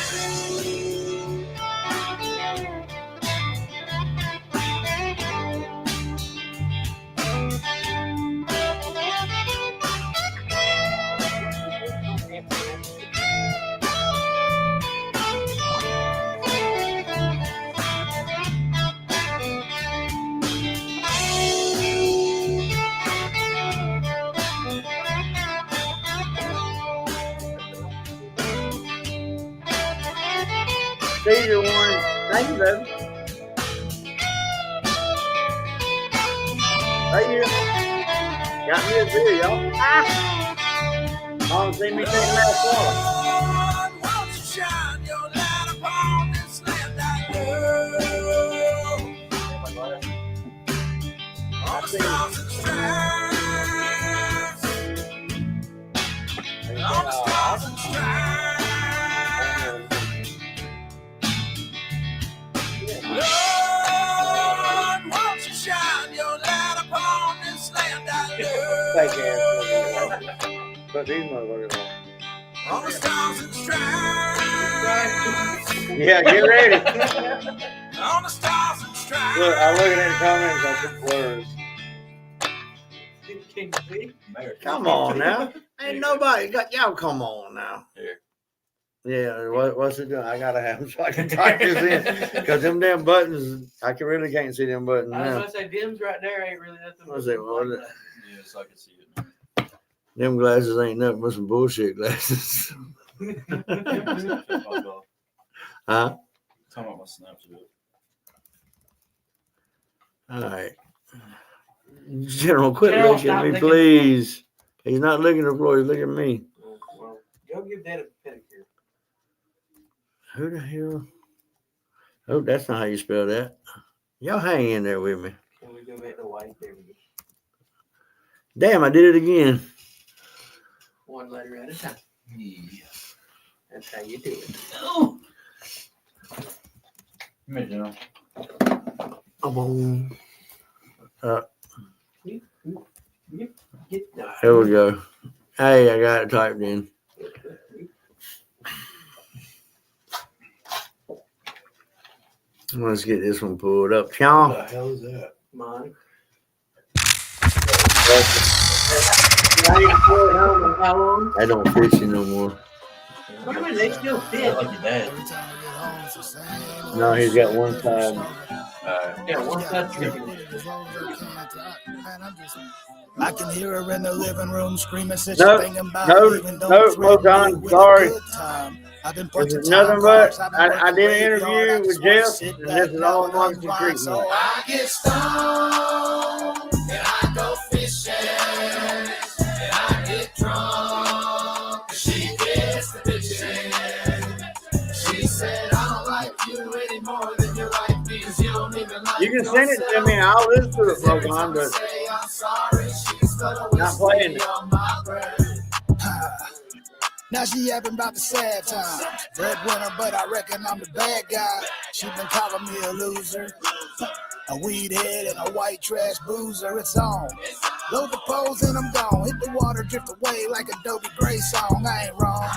See you, Warren. Thank you, baby. Thank you. Got me a beer, y'all. Mom, see me taking that water.
Lord, won't you shine your light upon this land I love? All the stars and stripes. All the stars and stripes. Lord, won't you shine your light upon this land I
Thank you.
love?
Put these motherfuckers on.
All the stars and stripes.
Yeah, get ready.
All the stars and stripes.
Look, I'm looking at the comments on some words. Come on now. Ain't nobody got y'all. Come on now. Yeah, what's it doing? I gotta have them so I can type this in. Because them damn buttons, I really can't see them buttons
I was
now.
gonna say Dim's right there ain't really nothing.
What's it? What is it?
Yes, I can see it.
Them glasses ain't nothing but some bullshit glasses. Huh?
Talking about my Snapchat.
All right. General, quit
General,
looking
stop
at me,
looking.
please. He's not looking at the floor, he's looking at me.
Well, go give Dad a pedicure.
Who the hell? Oh, that's not how you spell that. Y'all hang in there with me.
Can we go back to white? There we go.
Damn, I did it again.
One letter at a time.
Yeah.
That's how you do it.
Oh. Imagine.
Come on.
Get the
There we go. Hey, I got it typed in. Let's get this one pulled up. Y'all.
What the hell is that?
mine.
How long? I don't fish you no more.
What do you mean they still fit?
Like your dad.
No, he's got one side.
Yeah, one side chicken.
I can hear her in the living room screaming, said
No,
she's thinking about
no,
leaving, don't
no,
threaten me
Moccasin,
with a
sorry.
good time. I've been
This
punching
is nothing
time
but,
cards, I've been
I
working
did an
really hard,
interview
I
with
just wanna
Jeff,
sit
and
back
this is
now
all
and
marketing
unwind.
treatment.
So I get stoned and I go fishing and I get drunk. She gets the bitching. She said, I don't like you any more than you like me, 'cause you don't even like
You can send it to me, I'll listen to it, Moccasin, but
say I'm sorry, she's gonna
not playing it.
on my breath. Now she yapping about the sad time. Breadwinner, but I reckon I'm the bad guy. She been calling me a loser, a weed head and a white trash boozer. It's on. Load the poles and I'm gone. Hit the water, drift away like a Dobie Gray song. I ain't wrong.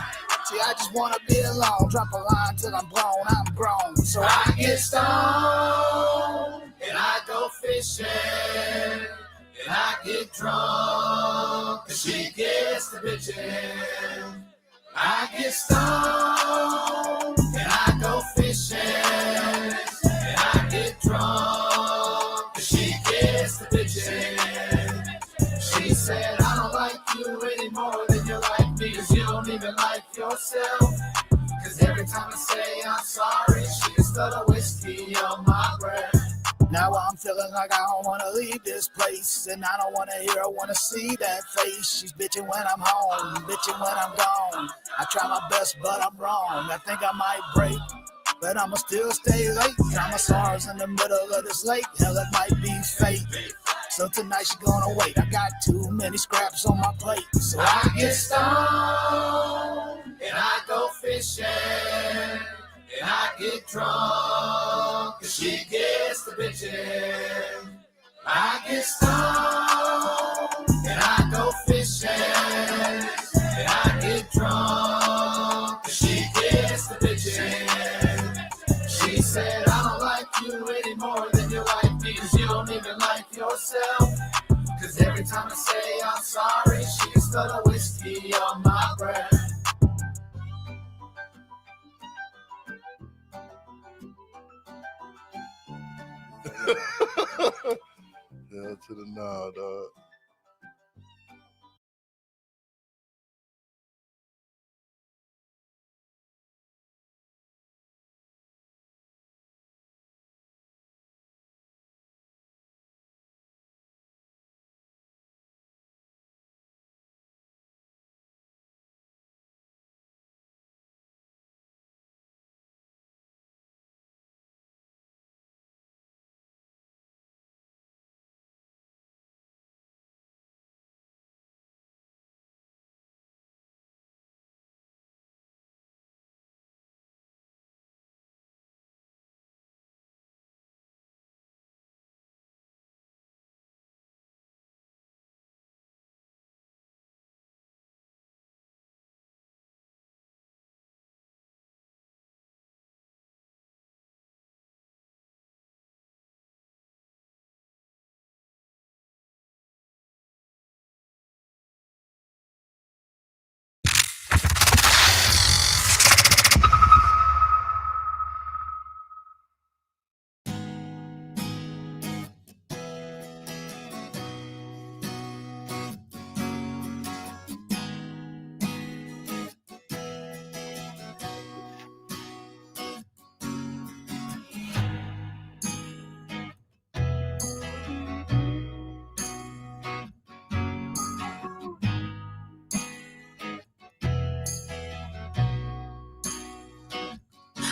See, I just wanna be alone. Drop a line till I'm grown. I'm grown. So I get stoned and I go fishing and I get drunk and she gets the bitching. I get stoned and I go fishing and I get drunk and she gets the bitching. She said, I don't like you any more than you like me, 'cause you don't even like yourself. 'Cause every time I say I'm sorry, she can stutter whiskey on my breath. Now I'm feeling like I don't wanna leave this place, and I don't wanna hear, I wanna see that face. She's bitching when I'm home, bitching when I'm gone. I try my best, but I'm wrong. I think I might break, but I'ma still stay late. I'm a stars in the middle of this lake. Hell, it might be fate. So tonight she gonna wait. I got too many scraps on my plate. So I get stoned and I go fishing and I get drunk 'cause she gets the bitchin'. I get stoned and I go fishing and I get drunk 'cause she gets the bitchin'. She said, I don't like you any more than you like me, 'cause you don't even like yourself. 'Cause every time I say I'm sorry, she still a whiskey on my breath.
Yeah, to the nah, dog.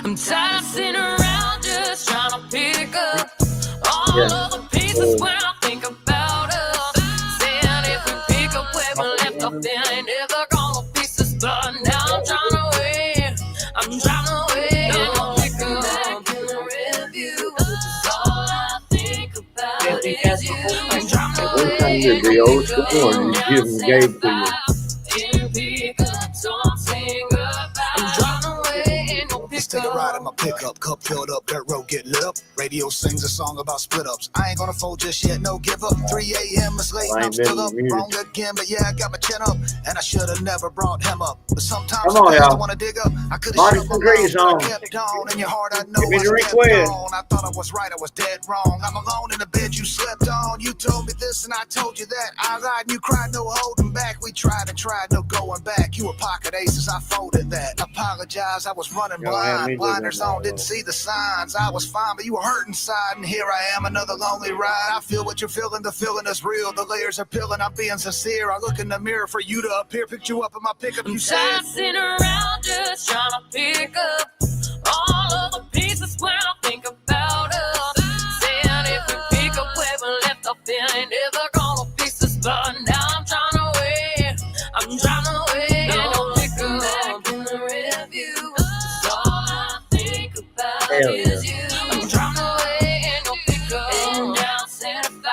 I'm tired of sitting around just trying to pick up all of the pieces when I think about us. Saying if we pick up where we left off, then ain't never gonna fix this. But now I'm trying to wait, I'm trying to wait. And I'll pick up in the review. All I think about is you. I'm trying to wait, and
The old
I'll
school one, you give them gave to you.
Take a ride in my pickup, cup filled up, dirt road get lit up. Radio sings a song about split ups. I ain't gonna fold just yet, no give up. 3 a.m. is late, I'm still up. Wrong again, but yeah, I got my chin up. And I should have never brought him up. But sometimes I wanna dig up. I could have shut my mouth, I kept on. In your heart, I know I kept on. I thought I was right, I was dead wrong. I'm alone in the bed you slept on. You told me this and I told you that. I lied and you cried, no holding back. We tried and tried, no going back. You were pocket aces, I folded that. Apologize, I was running blind. Blinders on, didn't see the signs. I was fine, but you were hurt inside. And here I am, another lonely ride. I feel what you're feeling, the feeling is real. The layers are peeling, I'm being sincere. I look in the mirror for you to appear. Picked you up in my pickup, you said.
I'm sitting around just trying to pick up all of the pieces when I think about us. Saying if we pick up where we left off, then ain't never gonna fix this. But now I'm trying to wait, I'm trying to wait. And I'll pick up in the review. Is you. I'm trying to wait and no pick up. And down 75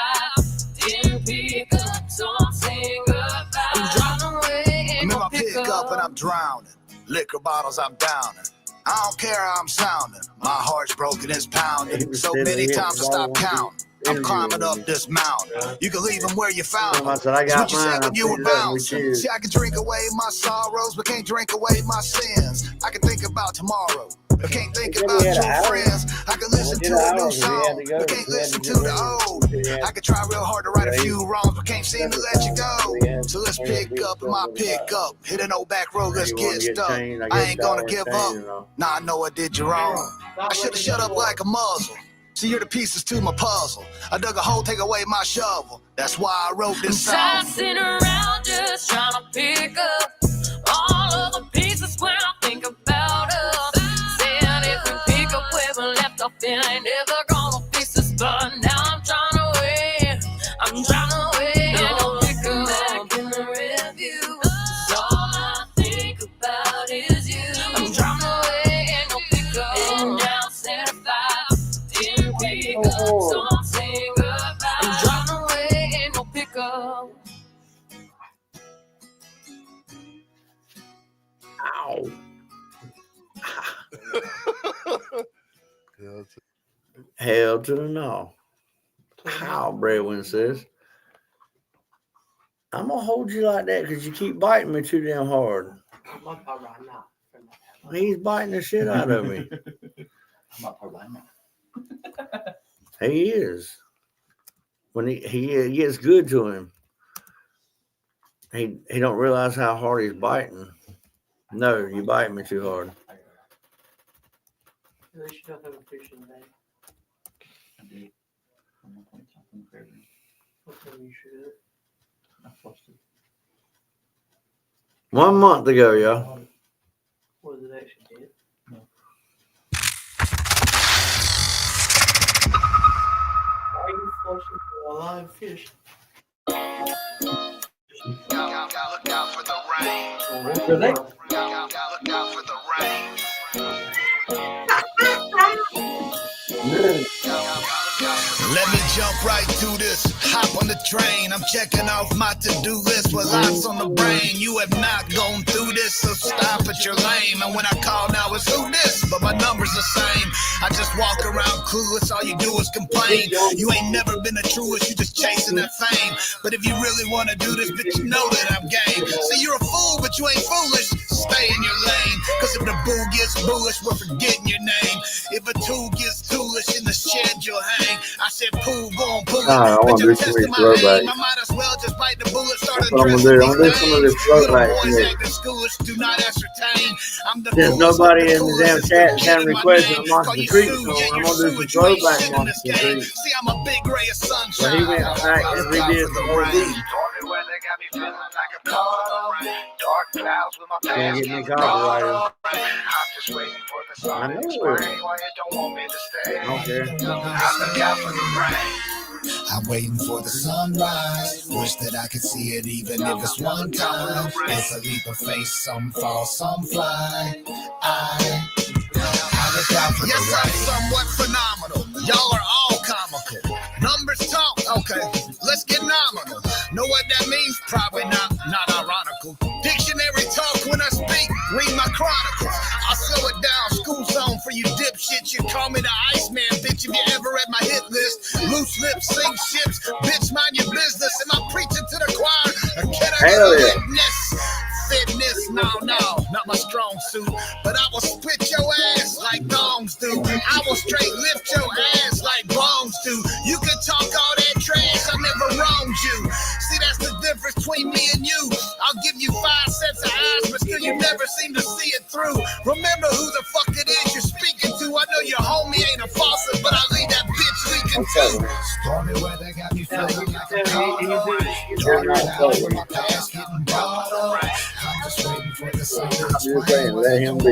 didn't pick up, so I'm saying goodbye. I'm trying to wait and no pick up.
And I'm drowning. Liquor bottles I'm downing. I don't care how I'm sounding. My heart's broken, it's pounding. So many times I stop counting. I'm climbing up this mountain. You can leave them where you found them.
I said, I got
what you said when you were bouncing. See, I can drink away my sorrows, but can't drink away my sins. I can think about tomorrow, but can't think
He said
about
he had
your
an hour.
friends. I can listen
Well,
to a
get
new
out, 'cause he had
song,
to go.
but
He
can't
had to
listen
get
to the
ready.
old.
He had
I could try real hard to right a
Yeah,
few wrongs, but can't seem to let you go. So let's pick up my pickup, hit an old back road, let's
you want
get
to get
stuck.
changed, I
I
guess
ain't gonna
shower and
give
change
up.
and all.
Nah, I know I did you wrong. I should have shut up like a muzzle. See, you're the pieces to my puzzle. I dug a hole, take away my shovel. That's why I wrote this song.
Passing around, just trying to pick up all of the pieces when I think about us. Saying if we pick up where we left off, it ain't never gonna fix us. But now I'm trying to win. I'm trying to win. No pick up back in the review. 'Cause all I think about is you. I'm trying to win. No pick up. And now certified. Didn't pick up. So I'm saying goodbye. I'm trying to win. No pick up.
Ow.
Yeah,
Hell to the no. How, Bradwin says. I'm going to hold you like that because you keep biting me too damn hard.
I'm not part right now.
He's biting the shit out of me.
I'm not part right now.
He is. When he gets good to him, he don't realize how hard he's biting. No, you bite me too hard.
At least you don't have a fish in the bag.
I did. I'm not going to talk in the crib.
What time you should have?
I flushed it.
1 month ago, y'all.
Was it actually dead? Why are you flushing a live fish?
Look out for the rain.
Really?
Look out for the rain. Let me jump right to this. Hop on the train. I'm checking off my to-do list with lots on the brain. You have not gone through this, so stop at your lane. And when I call now, it's who this? But my number's the same. I just walk around clueless. All you do is complain. You ain't never been the truest. You just chasing that fame. But if you really want to do this, bitch, you know that I'm game. See, you're a fool, but you ain't foolish. Stay in your lane. Cause if the boo gets bullish, we're forgetting your name. If a tool gets toolish in the shed, you'll hang. I said, pool, go on, pull it.
I want to do some of these throwbacks.
I might as well just bite the bullet, start
That's what I'm gonna do. I'm gonna do some of this throwback shit.
do not ascertain. I'm the
Since nobody in the damn chat is having requested a Moccasin Creek song, I'm gonna do some throwback Moccasin Creek.
See, I'm a big ray of sunshine.
But he went back and redid the whole beat.
Dark clouds with my
Can't get me copyrighted.
I'm just waiting for the sun
I
to
know
explain
it.
why you don't want me to stay.
I don't care.
I look out for the rain. I'm waiting for the sunrise. Wish that I could see it even if it's one time. It's a leap of faith, some fall, some fly. I look out for the rain. Yes, I'm somewhat phenomenal. Y'all are all comical. Numbers talk, okay, let's get nominal. Know what that means? Probably not ironical. Dictionary talk when I speak, read my chronicles. I'll slow it down, school zone for you dipshits. You call me the Iceman, bitch, if you ever read my hit list. Loose lips, sink ships, bitch, mind your business. Am I preaching to the choir? Or can I
Hell
get a
yeah.
witness? Fitness, no, not my strong suit. But I will spit your ass like thongs do. I will straight lift your ass like bones do. You can talk all that trash, I never wronged you. See, that's the difference between me and you. I'll give you 5 sets of eyes, but still you never seem to see it through. Remember who the fuck it is you're speaking to. I know your homie ain't a faucet, but I leave that bitch leaking too. Stormy weather got me feeling like a my past getting brought up. I'm just waiting for the sun to
just saying, let him be.
I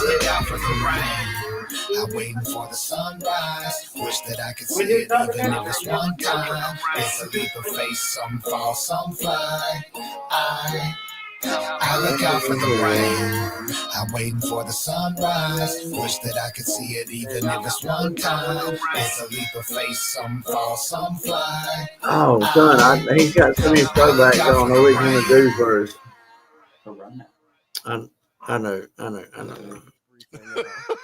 look out for the rain. I'm waiting for the sunrise. Wish that I could see it even if it's one time. It's a leap of faith, some fall, some fly. I look out for the rain. I'm waiting for the sunrise. Wish that I could see it even if it's one time. It's a leap of faith, some fall, some fly.
Oh, son, he's got so many throwbacks. I don't know which one to do first.
So run that.
I know.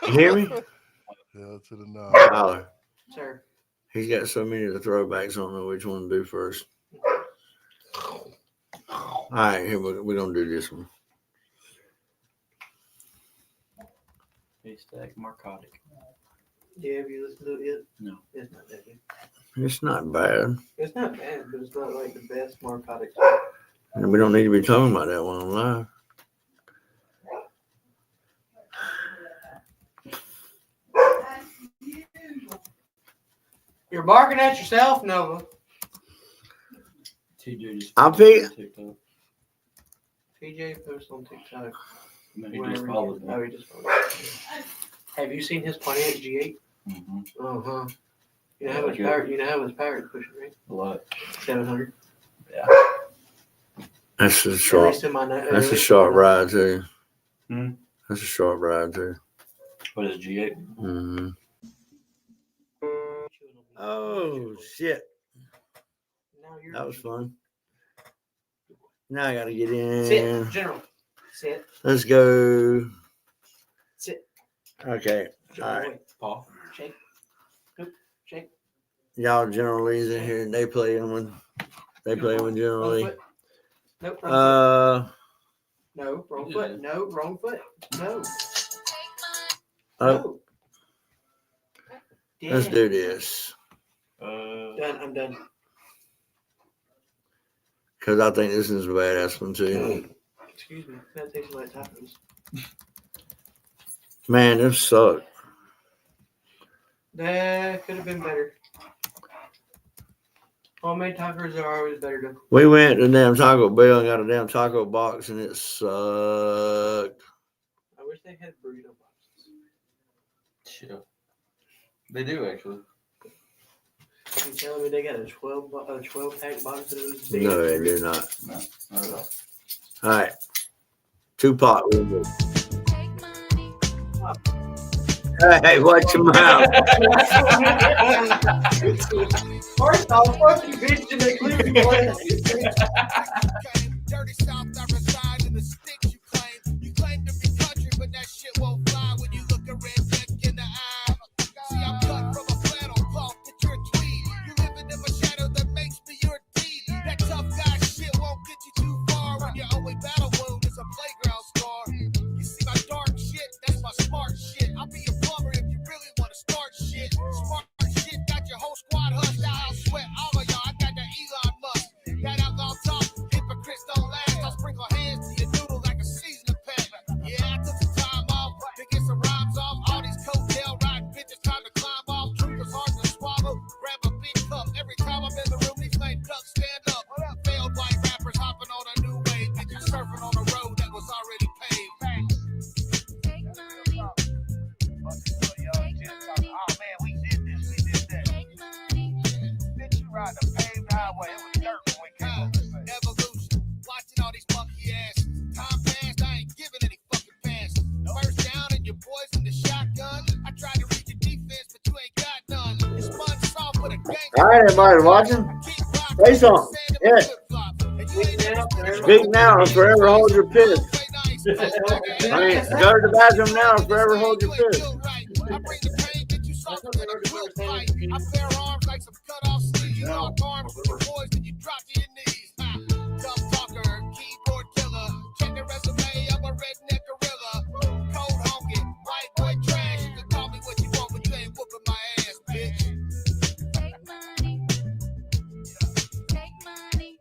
You hear me?
Yeah, to the no.
Tyler.
Sir.
He's got so many of the throwbacks. I don't know which one to do first. All right, here we're gonna do this one.
Haystack narcotic.
Yeah, have you listened to it yet?
No.
It's not that good.
It's not bad.
It's not bad, but it's not like the best narcotics.
And we don't need to be talking about that one on live.
You're barking at yourself, Nova.
TJ just.
I'll pick.
TikTok.
PJ posts on TikTok.
No, he
whenever
just followed me.
Oh, he just followed me. Have you seen his Pontiac G8?
Mm-hmm.
Uh-huh. You know how
Yeah,
much
good.
power? You know how much power it's pushing, right?
A lot.
700.
Yeah.
That's a
At
short.
least in my.
That's a short ride too.
Hmm?
That's a short ride too.
What is G8?
Mm-hmm. Oh shit!
Now you're.
That was fun. Now I gotta get in.
Sit, General. Sit.
Let's go.
Sit.
Okay.
Sit
All right.
away.
Paul.
Shake. Oop. Shake.
Y'all General Lee's in here. They playing with. They playing with General
Wrong
Lee.
foot. Nope. Wrong foot.
Uh.
No. Wrong foot. No. Wrong foot. No.
Oh,
No.
let's do this.
Done. I'm done.
Because I think this is a badass one too.
Excuse me. That tastes like tacos.
Man, this sucked.
That could have been better. Homemade tacos are always better though.
We went to damn Taco Bell and got a damn taco box and it sucked.
I wish they had burrito boxes.
Yeah. They do actually.
You telling me they got a 12 pack box of those? Big
No, they do not.
No, not at all.
All right. Tupac. Hey, watch your mouth.
First off, fuck you, bitch, and they clearly
Dirty South, I reside in the sticks you claim. You claim to be country, but that shit won't fly when you look a redneck in the eye. See, I'm cut from a flannel cloth that you're tweed. You living in a shadow that makes me your deed. That tough guy shit won't get you too far when your only battle wound is a playground scar. You see my dark shit, that's my smart shit. I'll be a plumber if you really want to start shit. Smart shit got your whole squad hushed out. I'll sweat all of y'all. I got that Elon Musk. That alcohol talk, hypocrites don't last. I'll sprinkle hands to your noodle like a seasoning pack. Yeah, I took some time off to get some rhymes off. All these coattail riding bitches trying to climb off. Truth is hard to swallow. Grab a big cup. Every time I'm in the room, these lame ducks stand up. Failed white rappers hopping on a new wave. Bitches surfing on a road that was already paved.
Take money.
Oh man, we did this, we did that.
Take money.
Bitch, you ride the paved highway. It was dirt when we came up this way. Evolution, watching all these monkey ass. Time passed, I ain't giving any fucking pass. First down and your boys in the shotgun. I tried to read your defense, but you ain't got none. You spun soft with a gang.
All right, everybody watching. Say something. Yeah. Speak now or forever hold your piss. I mean, go to the bathroom now or forever hold your piss.
I bring the pain, get you soft in a quilt fight. I bear arms like some cut off sleeves. You lock arms with your boys, then you drop to your knees. Tough talker, keyboard killer. Check the resume, I'm a redneck gorilla. Cold honking, white boy trash. You can call me what you want, but you ain't whooping my ass, bitch.
Take money. Take money.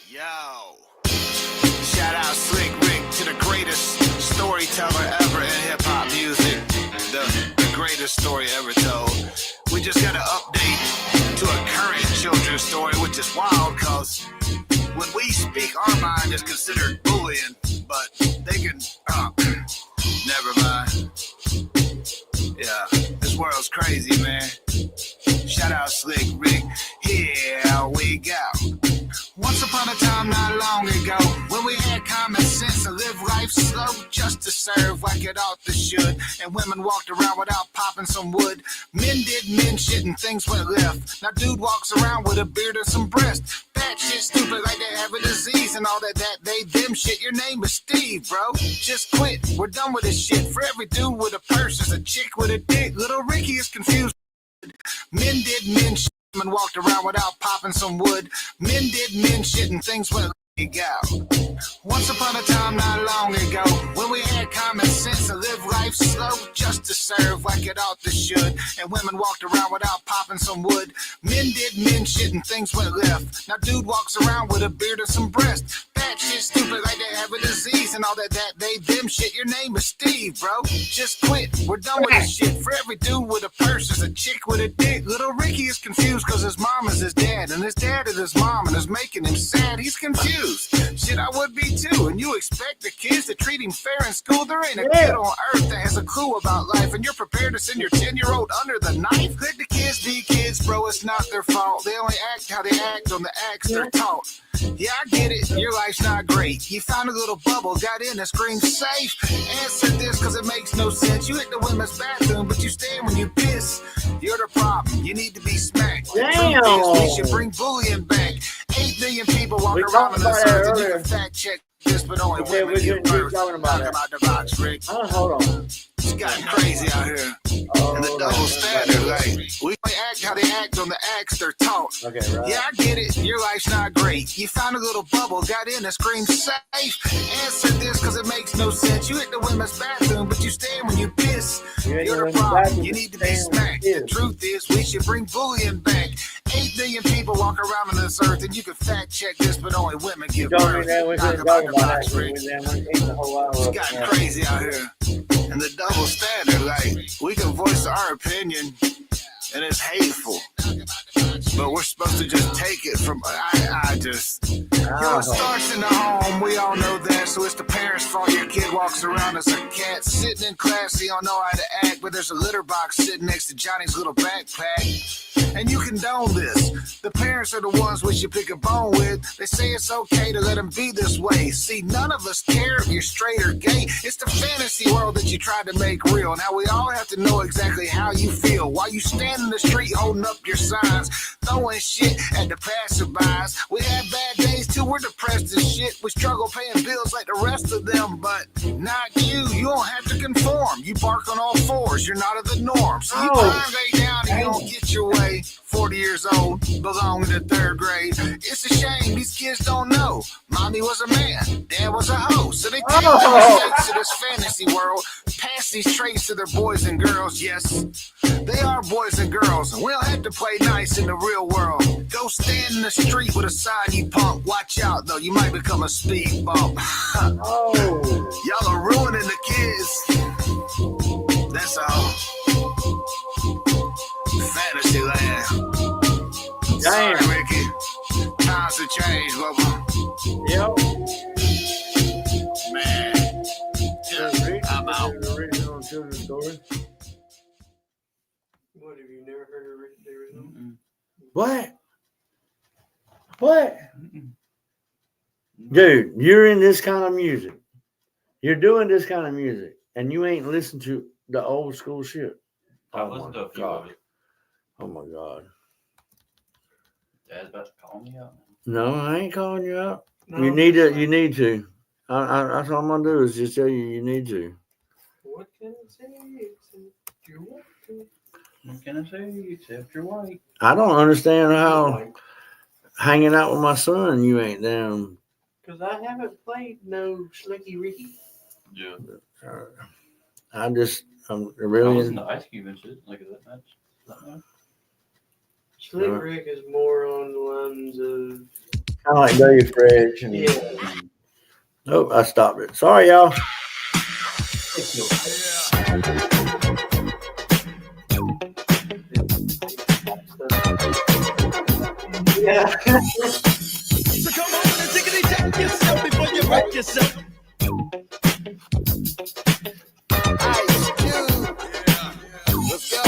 Yo. Shout out Slick Rick to the greatest storyteller ever in hip hop music. The greatest story ever told. We just got an update to a current children's story, which is wild because when we speak, our mind is considered bullying, but they can, never mind. Yeah, this world's crazy, man. Shout out Slick Rick. Here we go. Once upon a a time not long ago when we had common sense and live life slow just to serve like it ought to should. And women walked around without popping some wood. Men did men shit and things went left. Now dude walks around with a beard and some breasts. That shit stupid like they have a disease and all that they them shit. Your name is Steve, bro. Just quit. We're done with this shit. For every dude with a purse is a chick with a dick. Little Ricky is confused. Men did men shit and walked around without popping some wood. Men did men shit and things went go. Once upon a time not long ago when we had common sense and live life slow just to serve like it ought to should. And women walked around without popping some wood. Men did men shit and things went left. Now dude walks around with a beard and some breasts. That shit stupid like they have a disease and all that they them shit. Your name is Steve, bro. Just quit. We're done with this shit. For every dude with a purse is a chick with a dick. Little Ricky is confused cause his mom is his dad and his dad is his mom and is making him sad. He's confused. Shit, I would be too. And you expect the kids to treat him fair in school? There ain't a kid on earth that has a clue about life, and you're prepared to send your 10-year-old under the knife? Let the kids be kids, bro. It's not their fault. They only act how they act on the acts they're taught. Yeah, I get it. Your life's not great. You found a little bubble, got in and screamed safe. Answer this because it makes no sense. You hit the women's bathroom, but you stand when you piss. You're the problem. You need to be smacked.
Damn.
We should bring bullying back. 8 billion people walk around on this earth, and you can fact check this, but only women give birth. Talking about the box, Rick.
Hold on.
It's gotten crazy out here. And the double standard, like, we act how they act on the acts they're taught.
Okay, right.
Yeah, I get it. Your life's not great. You found a little bubble, got in and screamed safe. Answer this because it makes no sense. You hit the women's bathroom, but you stand when you piss. You're the problem. You need to be smacked. The truth is, we should bring bullying back. 8 billion people walk around on this earth, and you can fact check this, but only women give birth. Talk about the box, Rick. It's gotten crazy out here. And the double standard, like, we can voice our opinion, and it's hateful. But we're supposed to just take it from, it starts in the home, we all know that. So it's the parents' fault your kid walks around as a cat. Sitting in class, he don't know how to act, but there's a litter box sitting next to Johnny's little backpack. And you condone this. The parents are the ones we should pick a bone with. They say it's okay to let them be this way. See, none of us care if you're straight or gay. It's the fantasy world that you tried to make real. Now we all have to know exactly how you feel while you stand in the street holding up your signs, throwing shit at the passerbys. We have bad days too. We're depressed as shit. We struggle paying bills like the rest of them, but not you. You don't have to conform. You bark on all fours. You're not of the norm. So you climb way down and you don't get your way. 40 years old, belonging to 3rd grade. It's a shame these kids don't know. Mommy was a man, dad was a hoe. So they take mistakes to this fantasy world, pass these traits to their boys and girls. Yes, they are boys and girls, and we don't have to play nice in the real world. Go stand in the street with a sign, you punk. Watch out though, you might become a speed bump. Y'all are ruining the kids. That's all. Fantasy land. Sorry, Ricky. Times have changed, Bubba.
Yep.
Man. I'm out.
Original children's story.
What, have you never heard of Ricky the original?
What? Dude, you're in this kind of music. You're doing this kind of music, and you ain't listened to the old school shit.
I listened to a few of it.
Oh my God.
Dad's about to call me out.
No, I ain't calling you out.
No,
You need to. That's all I'm gonna do is just tell you need to.
What can I say except you want to?
What can I say except you're white?
I don't understand how hanging out with my son you ain't down.
Because I haven't played no Slicky Ricky.
Yeah.
I'm
I
really.
listen to Ice Cube and shit. Like, is that much?
Slick Rick is more on the lines of
Kind of like Dave Fredge. And,
yeah.
Oh, I stopped it. Sorry, y'all.
Yeah.
So come on and tickety check yourself before you wreck yourself.
Ice Cube. Let's go.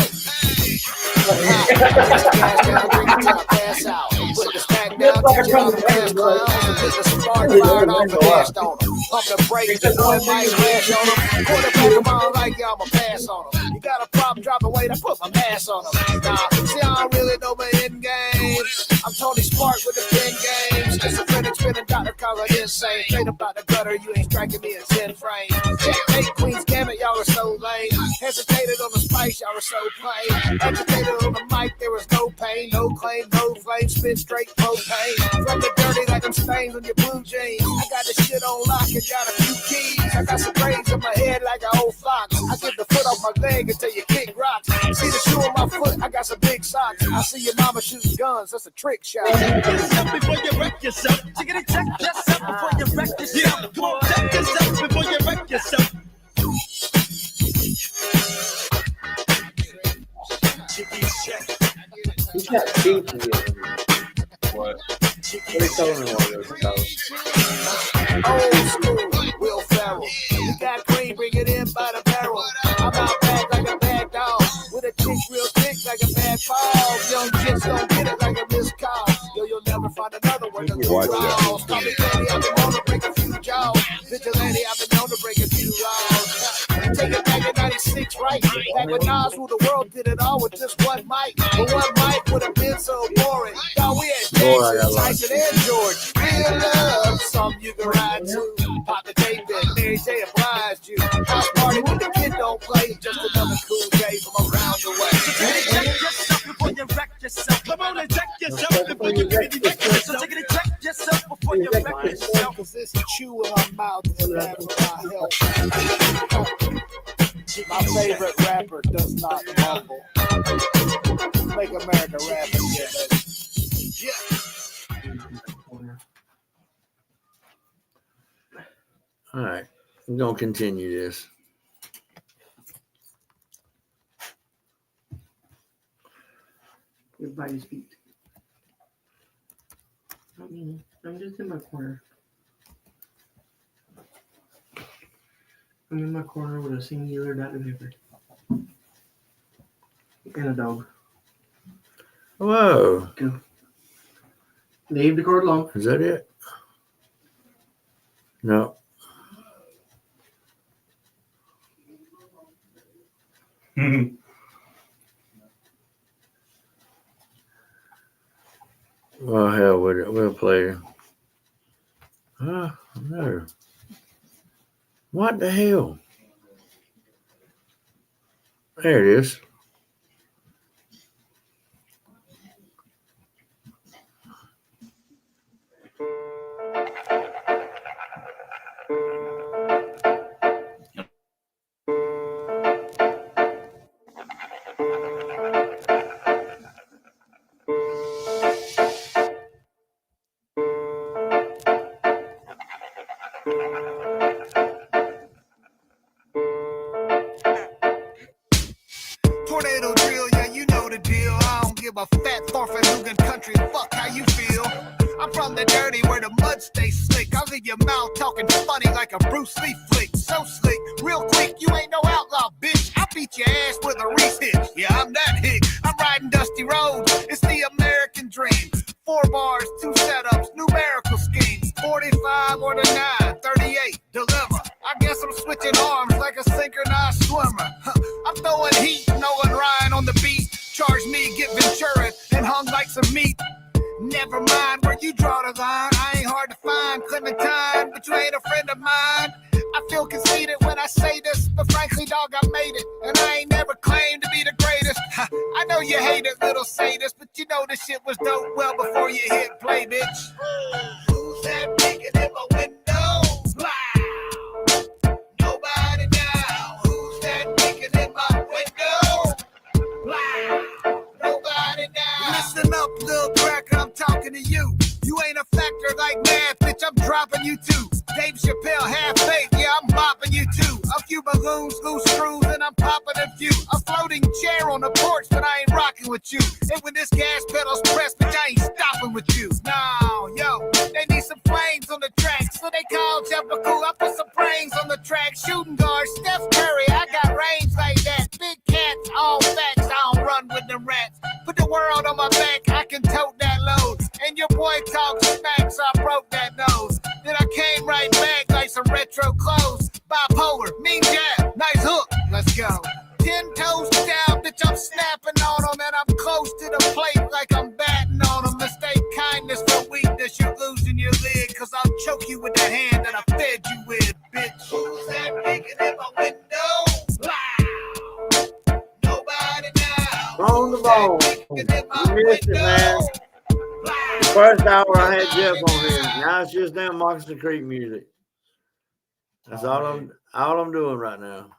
Pass out. Put the stack down. Catching all the fast clowns and get the spark fired off and dashed on them. Pump the brakes, the boy might crash on them. Quarterback them all like y'all, I'ma pass on them. You got a problem, drop the weight, I put my mask on them. Nah, see, I don't really know my end game. I'm Tony Spark with the pen games. Schizophrenic spinning Dr. Collar insane. Straight about the gutter, you ain't striking me in 10 frames. Checkmate, Queens, damn it, y'all are so lame. Hesitated on the spice, y'all are so plain. Agitated on the mic, there was no pain, no claim, no flame, spit straight propane. From the dirty like I'm stains on your blue jeans. I got the shit on lock and got a few keys. I got some braids in my head like an old fox. I get the foot off my leg until you kick rocks. See the shoe on my foot, I got some big socks. I see your mama shooting guns, that's a trick shot.
Check yourself before you wreck yourself. Check yourself before you wreck yourself. Come on, check yourself before you wreck yourself.
He's got teeth in it.
What?
What are you telling me all those colors?
Old school, Will Ferrell. You got green, bring it in by the barrel. I'm out back like a bad dog. With a chick real thick like a bad ball. Young kids don't get it like a missed call. Yo, you'll never find another one to
Watch
lose
out.
balls. Call me daddy, I've been known to break a few jaws. Vigilante, I've been known to break a few laws. Take it back in 96, right? Back when Nas ruled the world, did it all with just one mic. But one mic would have been so boring. Y'all, we had Jackson, Tyson, and George. Real love, something you can ride to. Pop the tape in, Mary J obliged you. House party when the kid don't play. Just another cool day from around the way.
Check yourself before you wreck yourself. Come on and check yourself before you wreck yourself. So take it, check yourself before you wreck yourself.
Cause this chew in my mouth and laughing my health. My favorite rapper does not mumble. Make America rap again, baby. Yeah.
All right, I'm gonna continue this.
Everybody's feet. Not me. I'm just in my corner. I'm in my corner with a singular Dr. Pepper. And a dog.
Whoa,
Go. Leave the cord alone.
is that it? No. Well, hell with it. We'll play. No. What the hell? There it is.
Tornado drill, yeah, you know the deal. I don't give a fat Farfalugan country fuck how you feel. I'm from the dirty where the mud stays slick. I'll leave your mouth talking funny like a Bruce Lee flick. So slick, real quick, you ain't no outlaw, bitch. I beat your ass with a Reese hit. Yeah, I'm that hick. I'm riding dusty roads. It's the American dream. 4 bars, 2 setups, numerical schemes. 45 or the 9, 38, dilemma. I guess I'm switching arms like a synchronized swimmer. I'm throwing heat, Nolan Ryan on the beat. Charge me, get Ventura, and hung like some meat. Never mind where you draw the line. I ain't hard to find, Clementine, but you ain't a friend of mine. I feel conceited when I say this, but frankly, dog, I made it. And I ain't never claimed to be the greatest. I know you hate it, little sadist, but you know this shit was dope well before you hit play, bitch. Who's that peeking in my window? Wow. Nobody now. Who's that peeking in my window? Wow. Nobody now. Listen up, little cracker, I'm talking to you. You ain't a factor like math, bitch, I'm dropping you too. Dave Chappelle, half fake, yeah, I'm mopping you too. A few balloons, loose screws, and I'm popping a few. A floating chair on the porch, but I ain't rocking with you. And when this gas pedal's pressed, bitch, I ain't stopping with you. No, yo, they need some flames on the track, so they called Jeff McCool. I put some brains on the track. Shooting guard, Steph Curry, I got range like that. Big cats, all facts, I don't run with them rats. Put the world on my back, I can tote that load. And your boy talk
On the bone. You missed it, man. The first hour I had Jeff on here. Now it's just damn Moccasin Creek music. That's all I'm doing right now.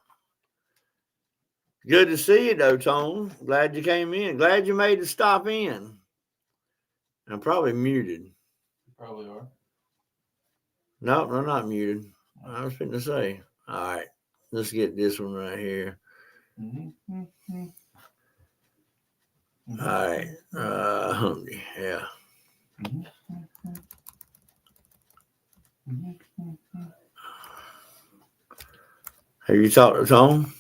Good to see you, though, Tone. Glad you came in. Glad you made the stop in. I'm probably muted.
You probably are.
No, I'm not muted. I was fitting to say. All right. Let's get this one right here. All right. Yeah. Have you talked to Tone?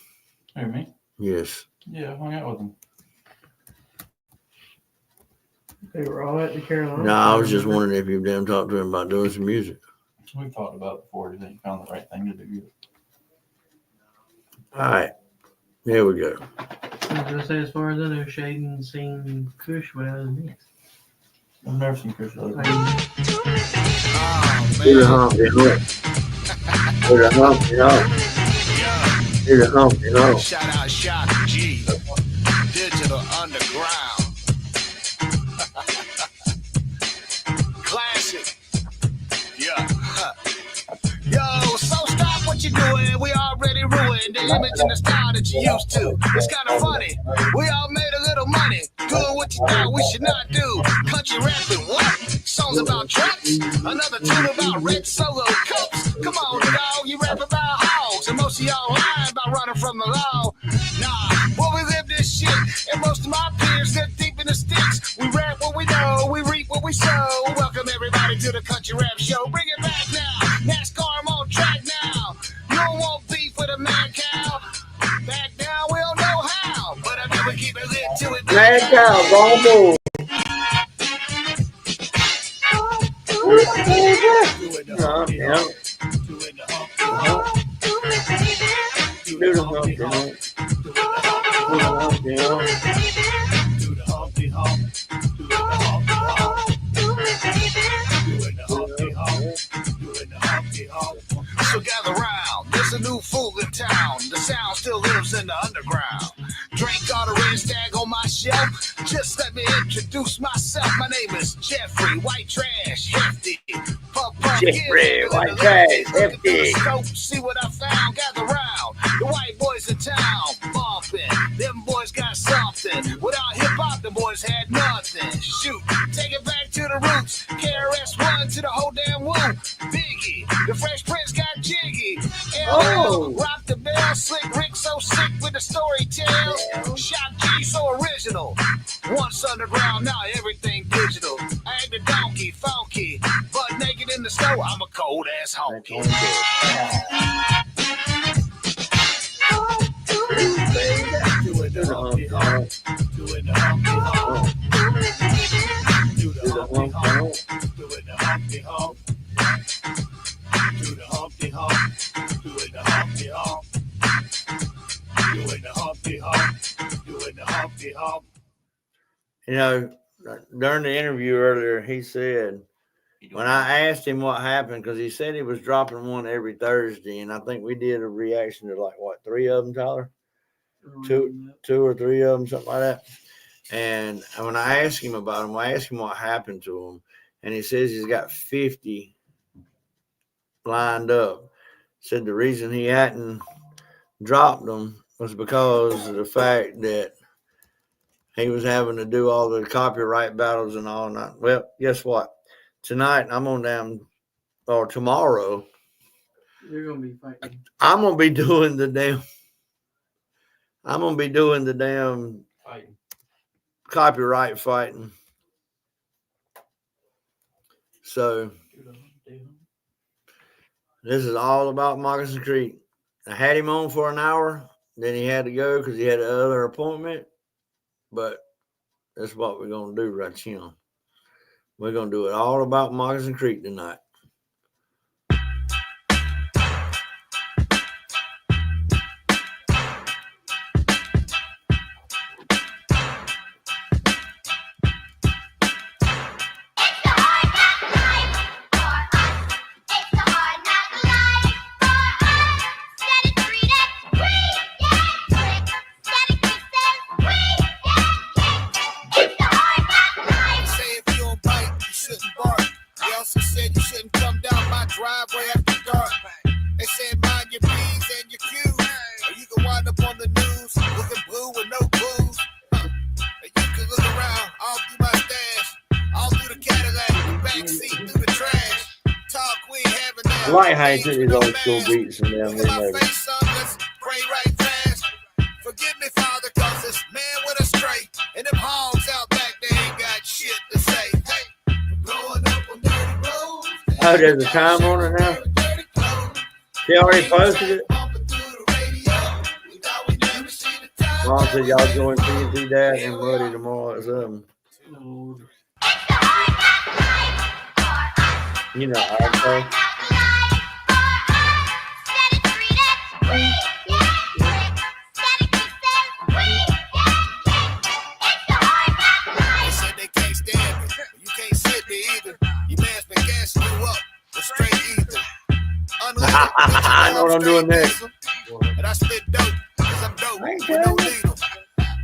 Who, me?
Yes.
Yeah, I hung out with him.
They were all at the Carolina.
No, I was just wondering if you've damn talked to him about doing some music.
We've talked about it before. Do you think you found the right thing to do?
All right. Here we go.
I was gonna say, as far as I know, Shaden seen Kush without his mix.
I've never seen Chris other
Do the Humpty Hump. Do the Humpty Hump. Do the Humpty Hump.
Shout out Shock G, Digital Underground. Classic. Yeah. Yo, so stop what you're doing. We already ruined the image and the style that you used to. It's kind of funny. We all made a little money doing what you thought we should not do. Country rapping what? Songs about trucks? Another tune about red solo cups? Come on, dog, you rap about hogs. And most of y'all lying about running from the law. Nah, well, we live this shit. And most of my peers get deep in the sticks. We rap what we know, we reap what we sow. Welcome everybody to the Country Rap Show. Bring it back now. NASCAR, I'm on track now. You don't want beef with a mad cow. Back down, we don't know how. But I never keep it lit till it
Mad cow, go move. Do the Humpty Hump. Do the Humpty Hump.
do the Humpty Hump. Do the Humpty Hump. Doing the Humpty Hump. Doing the Humpty Hump. So gather round. There's a new fool in town. The sound still lives in the underground. Drink all the red stag on my shelf. Just let me introduce myself. My name is Jeffrey White Trash Hefty.
Jeffrey White Trash Hefty.
See what I found. Gather round. The white boys in town bumping. Them boys got something. Without hip hop, the boys had nothing. Shoot, take it back to the roots. KRS-One to the whole damn woo. Biggie, the Fresh Prince got jiggy.
Oh.
Rock the bell, Slick Rick so sick with the story tales. Shock G so original. Once underground, now everything digital. I ain't the donkey, funky, but naked in the snow. I'm a cold ass honky. Doing the Humpty Hump. Doing the Humpty Hump. Do the Humpty Hump. Doing the Humpty Hump. Do the Humpty Hump. Doing the Humpty Hump. Doing the Humpty Hump. Doing the Humpty Hump.
You know, during the interview earlier, he said, when I asked him what happened, because he said he was dropping one every Thursday, and I think we did a reaction to like, what, 3 of them, Tyler? Two or three of them, something like that. And when I asked him about them, I asked him what happened to him, and he says he's got 50 lined up. Said the reason he hadn't dropped them was because of the fact that he was having to do all the copyright battles and all night. Well, guess what? Tonight I'm on down, or tomorrow.
You're gonna be fighting.
I'm gonna be doing the damn
fighting.
Copyright fighting. So this is all about Moccasin Creek. I had him on for an hour, then he had to go because he had another appointment. But that's what we're gonna do right here. We're gonna do it all about Moccasin Creek tonight.
driveway after dark. They said mind your P's and your Q's, or you can wind up on the news looking blue with no blues. And you can look around all through my stash, all through the Cadillac, the backseat, through the trash. Talk we ain't having that.
I like how he took his old school beats and them
Look at my
remade it.
face, son, let's pray right fast. Forgive me, Father, cause this man went astray. And them hogs out back, they ain't got shit to say. Hey, growing up on dirty roads.
Oh, there's a time on it now? He already posted it? Ron said y'all join TNT Dad and Buddy tomorrow at 7. You know, okay.
They said they can't stand me. You can't sit me either. Your man's been gassing you up with straight ether.
I know what I'm doing next.
And I spit dope, cause I'm dope with no needle.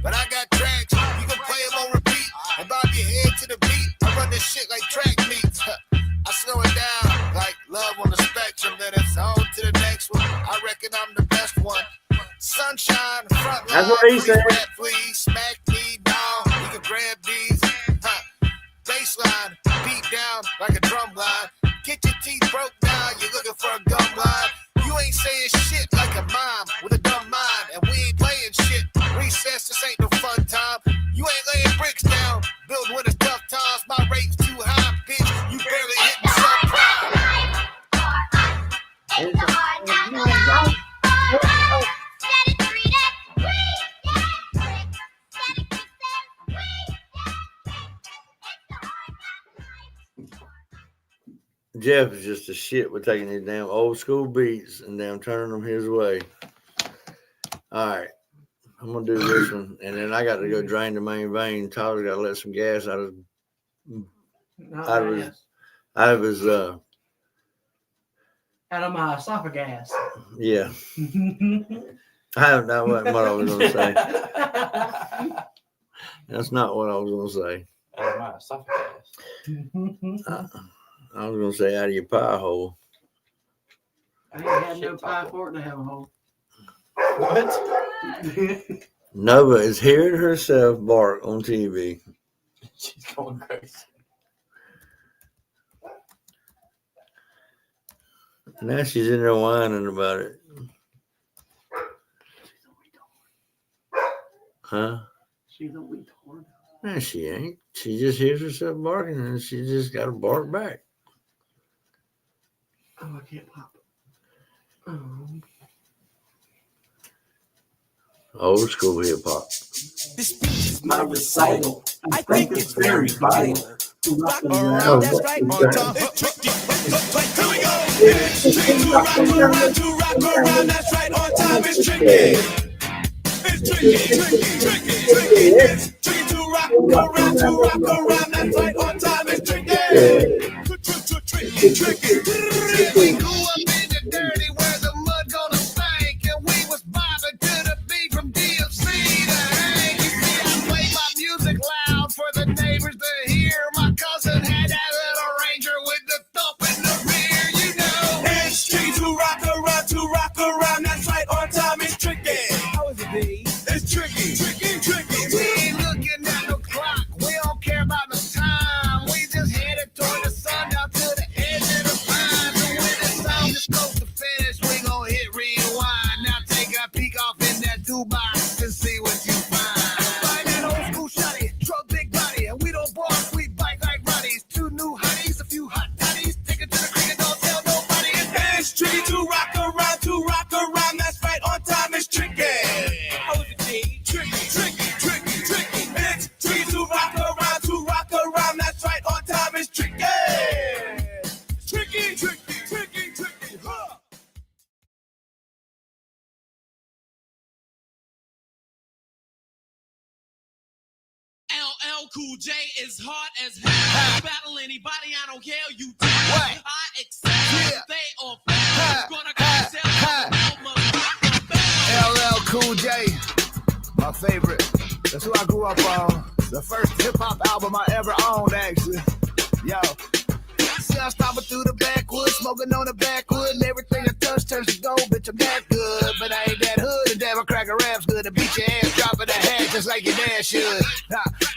But I got tracks, you can play them on repeat and bob your head to the beat. I run this shit like track meets. I slow it down like love on the spectrum, then it's on to the next one. I reckon I'm the best one. Sunshine, front line,
That's what he said.
rap, please, smack me down. You can grab these. Baseline, beat down like a drum line. Get your teeth broke down, you're looking for a gum line. You ain't saying shit like a mom with a dumb mind, and we ain't playing shit. Recess, this ain't no fun time. You ain't laying bricks down, building with the tough times. My rate's too high, bitch. You barely hitting
Jeff is just a shit with taking these damn old school beats and damn turning them his way. All right. I'm going to do this one. And then I got to go drain the main vein. Tyler's got to let some gas out of his
out of my esophagus.
yeah. That wasn't what I was going to say. That's not what I was going to say.
Out of my esophagus.
I was going to say out of your pie hole.
I ain't had no pie for it to have a hole.
What?
Nova is hearing herself bark on TV.
She's going crazy.
Now she's in there whining about it. Huh?
She's a retard.
No, she ain't. She just hears herself barking and she just got to bark back.
Oh, I can't pop. Oh.
Old school hip hop.
This speech is my recital. I think it's very vital. To rock
Oh,
around, that's right, on top. Here we go. It's tricky to rock around, that's right, on time. It's tricky. It's tricky. It's tricky to rock around, that's right, on time. It's tricky. Tricky.
We grew up in the dirty where the mud gonna stank, and we was bobbing to the beat from DFC to hang. You see, I play my music loud for the neighbors to hear. My cousin had that little Ranger with the thump in the rear, you know.
It's tricky to rock around, that's right, on time. It's tricky. How is it, B? It's tricky.
We ain't looking at the clock, we don't care about the time. We just headed toward the sun down to the edge of the pine. So when the song is close to finish, we gon' hit rewind. Now take a peek off in that toolbox and see what you find. Find that old school shotty, truck big body, and we don't bark, we bike like Roddies. 2 new hotties, a few hot toddies, take it to the creek and don't tell nobody.
It's tricky to rock around, that's right, on time. It's tricky. How is it, D? Tricky. It's tricky to rock around, that's right, on time. It's tricky. Tricky. Huh.
LL Cool J is hard as hell. Battle anybody, I don't care. You tell.
What?
I accept.
Yeah.
They all fail. Gonna go
LL Cool J, my favorite. That's who I grew up on. The first hip hop album I ever owned, actually. Yo, See, I'm stomping through the backwoods, smoking on the backwood, and everything I touch turns to gold, bitch, I'm that good. But I ain't that hood, and damn, I crack a rap's good to beat your ass, dropping the hat just like your dad should.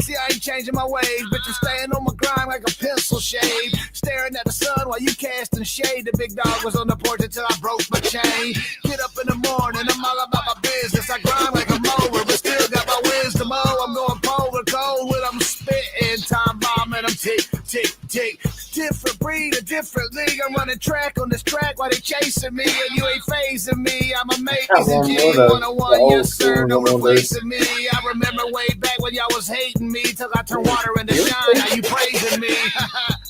See, I ain't changing my ways, bitch, I'm staying on my grind like a pencil shade. Staring at the sun while you casting shade. The big dog was on the porch until I broke my chain. Get up in the morning, I'm all about my business. I grind like a mower, but still got my wisdom. Oh, I'm going polar cold when I'm spitting. Time bomb and I'm tick, tick, tick. Different breed, a different league. I'm running track on this track while they chasing me, and you ain't phasing me. I'm amazing G 101, yes sir, no replacing me. I remember way back when y'all was hating me till I turned water into shine. Now you praising me.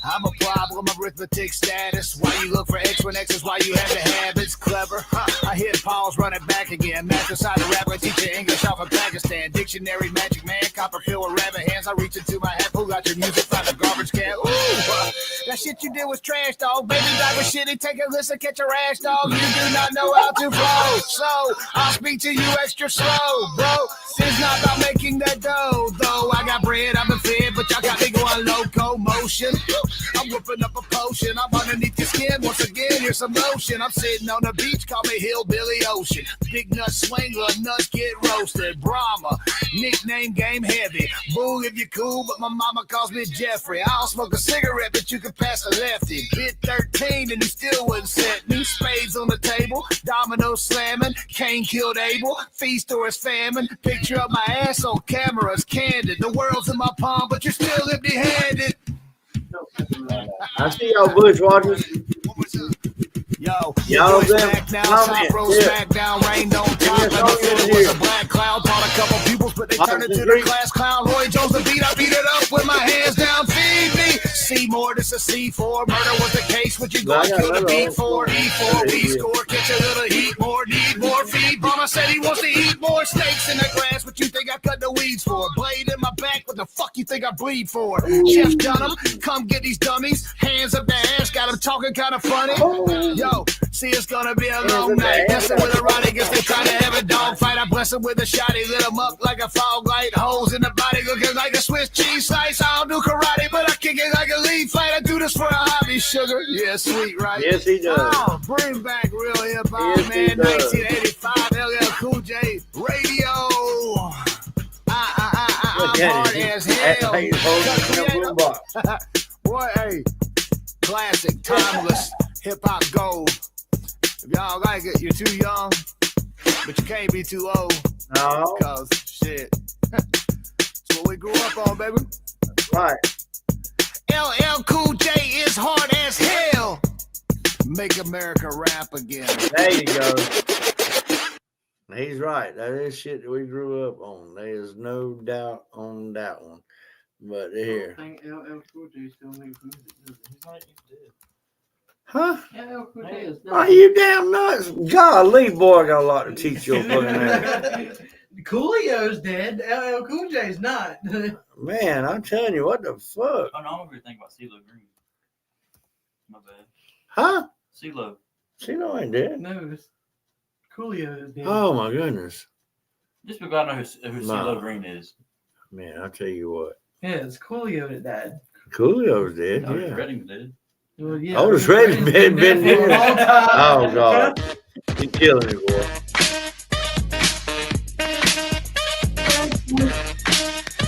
I'm a problem, arithmetic status. Why you look for X when X is why you have the habits. Clever. I hit pause, run it back again. Match inside the rapper, teaching English off of Pakistan. Dictionary, magic man, Copperfield with rabbit hands. I reach into my hat, pull out your music, find a garbage can. Ooh, that shit you did was trash, dog. Baby driver shitty, take a listen, catch your ass, dog. You do not know how to flow. So, I'll speak to you extra slow, bro. It's not about making that dough, though. I got bread, I'm a fed, but y'all got me going locomotion. I'm whipping up a potion. I'm underneath your skin. Once again, here's some lotion. I'm sitting on the beach, call me Hillbilly Ocean. Big nut swinger, nuts get roasted. Brahma, nickname game heavy. Boo if you cool, but my mama calls me Jeffrey. I don't smoke a cigarette, but you can pass a lefty. Hit 13 and you still wouldn't set me. Spades on the table, dominoes slamming. Cain killed Abel, feast or his famine. Picture of my ass on camera is candid. The world's in my palm, but you're still empty-handed.
I see y'all bushwalkers.
Yo,
y'all
back now, top roll back down, rained on top. Like it was a black cloud, taught a couple pupils, but they turned into the class clown. Roy Jones the beat, I beat it up with my hands down, feed me. C-more, this a C4. Murder was the case, what you gonna kill the beat for? E4, B score, catch a little heat more, need more feed. Mama said he wants to eat more steaks in the grass, what you think I cut the weeds for? Blade in my back, what the fuck you think I bleed for? Chef Dunham, come get these dummies. Hands up the ass, got them talking kind of funny. Yo, see it's gonna be a long night. Messing with a Roddy, guess they trying to have a dog fight. I bless him with a shotty, lit him up like a fog light. Holes in the body looking like a Swiss cheese slice. I don't do karate, but I kick it like a lead fight. I do this for a hobby, sugar. Yeah, sweet, right?
Yes, he does.
Oh, bring back real hip hop, yes, man. 1985, LL Cool J radio. Hard as hell. Boy, hey, classic, timeless, hip hop gold. If y'all like it, you're too young, but you can't be too old.
No.
Because shit, that's what we grew up on, baby.
Right.
LL Cool J is hard as hell. Make America rap again.
There you go. He's right. That is shit that we grew up on. There is no doubt on that one. But here.
I think LL Cool J still makes music. He's not even dead.
Huh?
LL Cool J is
Are you damn nuts? Golly, boy, I got a lot to teach your fucking ass.
Coolio's dead. LL Cool J's not.
Man, I'm telling you, what the fuck?
Oh, no, I'm over here thinking about CeeLo Green. My bad.
Huh?
CeeLo.
CeeLo ain't dead.
No, Coolio is dead.
Oh, my goodness.
Just because I know who CeeLo Green is.
Man, I'll tell you what.
Yeah, it's Coolio that died.
Coolio's dead,
Otis
yeah.
Redding's dead.
Well, yeah.
Otis Redding's been dead. Oh, God. You're killing me, boy.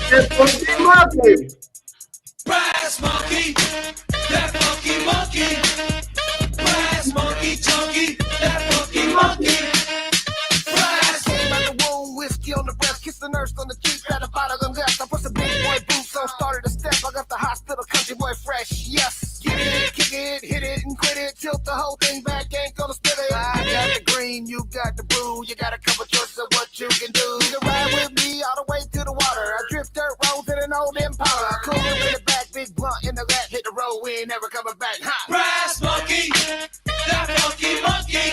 That funky monkey.
Brass monkey, that funky monkey. Brass monkey, chunky, that funky monkey. Brass.
Came out the womb, whiskey on the breast, kiss the nurse on the cheek, had a bottle of left. I put the big boy boots on, started to step. I left the hospital, country boy fresh. Yes, get it, kick it, hit it, and quit it. Tilt the whole thing back, ain't gonna spit it. I got the green, you got the blue. You got a couple choices of what you can do. You can ride with me all the way to the water. I drift dirt roads in an old Impala. Cool in the back, big blunt in the lap, hit the road, we ain't never coming back. Ha!
Brass monkey, that funky monkey.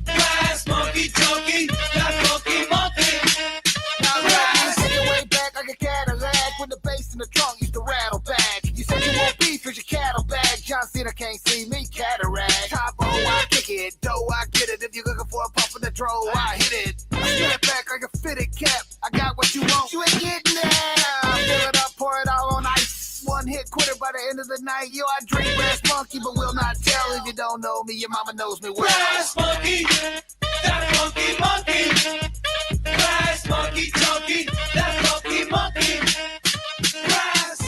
Brass monkey, chunky, that funky monkey.
Now let me take it way back like a Cadillac when the bass in the trunk used to rattle back. You said you want beef, cause your cattle bag. John Cena can't see me, cataract. Top O, I kick it, dough, I get it. If you're looking for a pump in the throw, I hit it. I spin it back like a fitted cap. I got what you want, you ain't getting that. Fill it up, pour it all on ice. One hit hit quitter by the end of the night. Yo, I drink brass monkey, but will not tell. If you don't know me, your mama knows me well.
Brass monkey, that funky monkey. Brass monkey junkie, that funky monkey. Brass.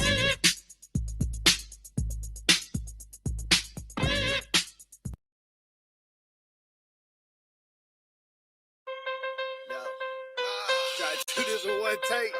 Try to do this in one take.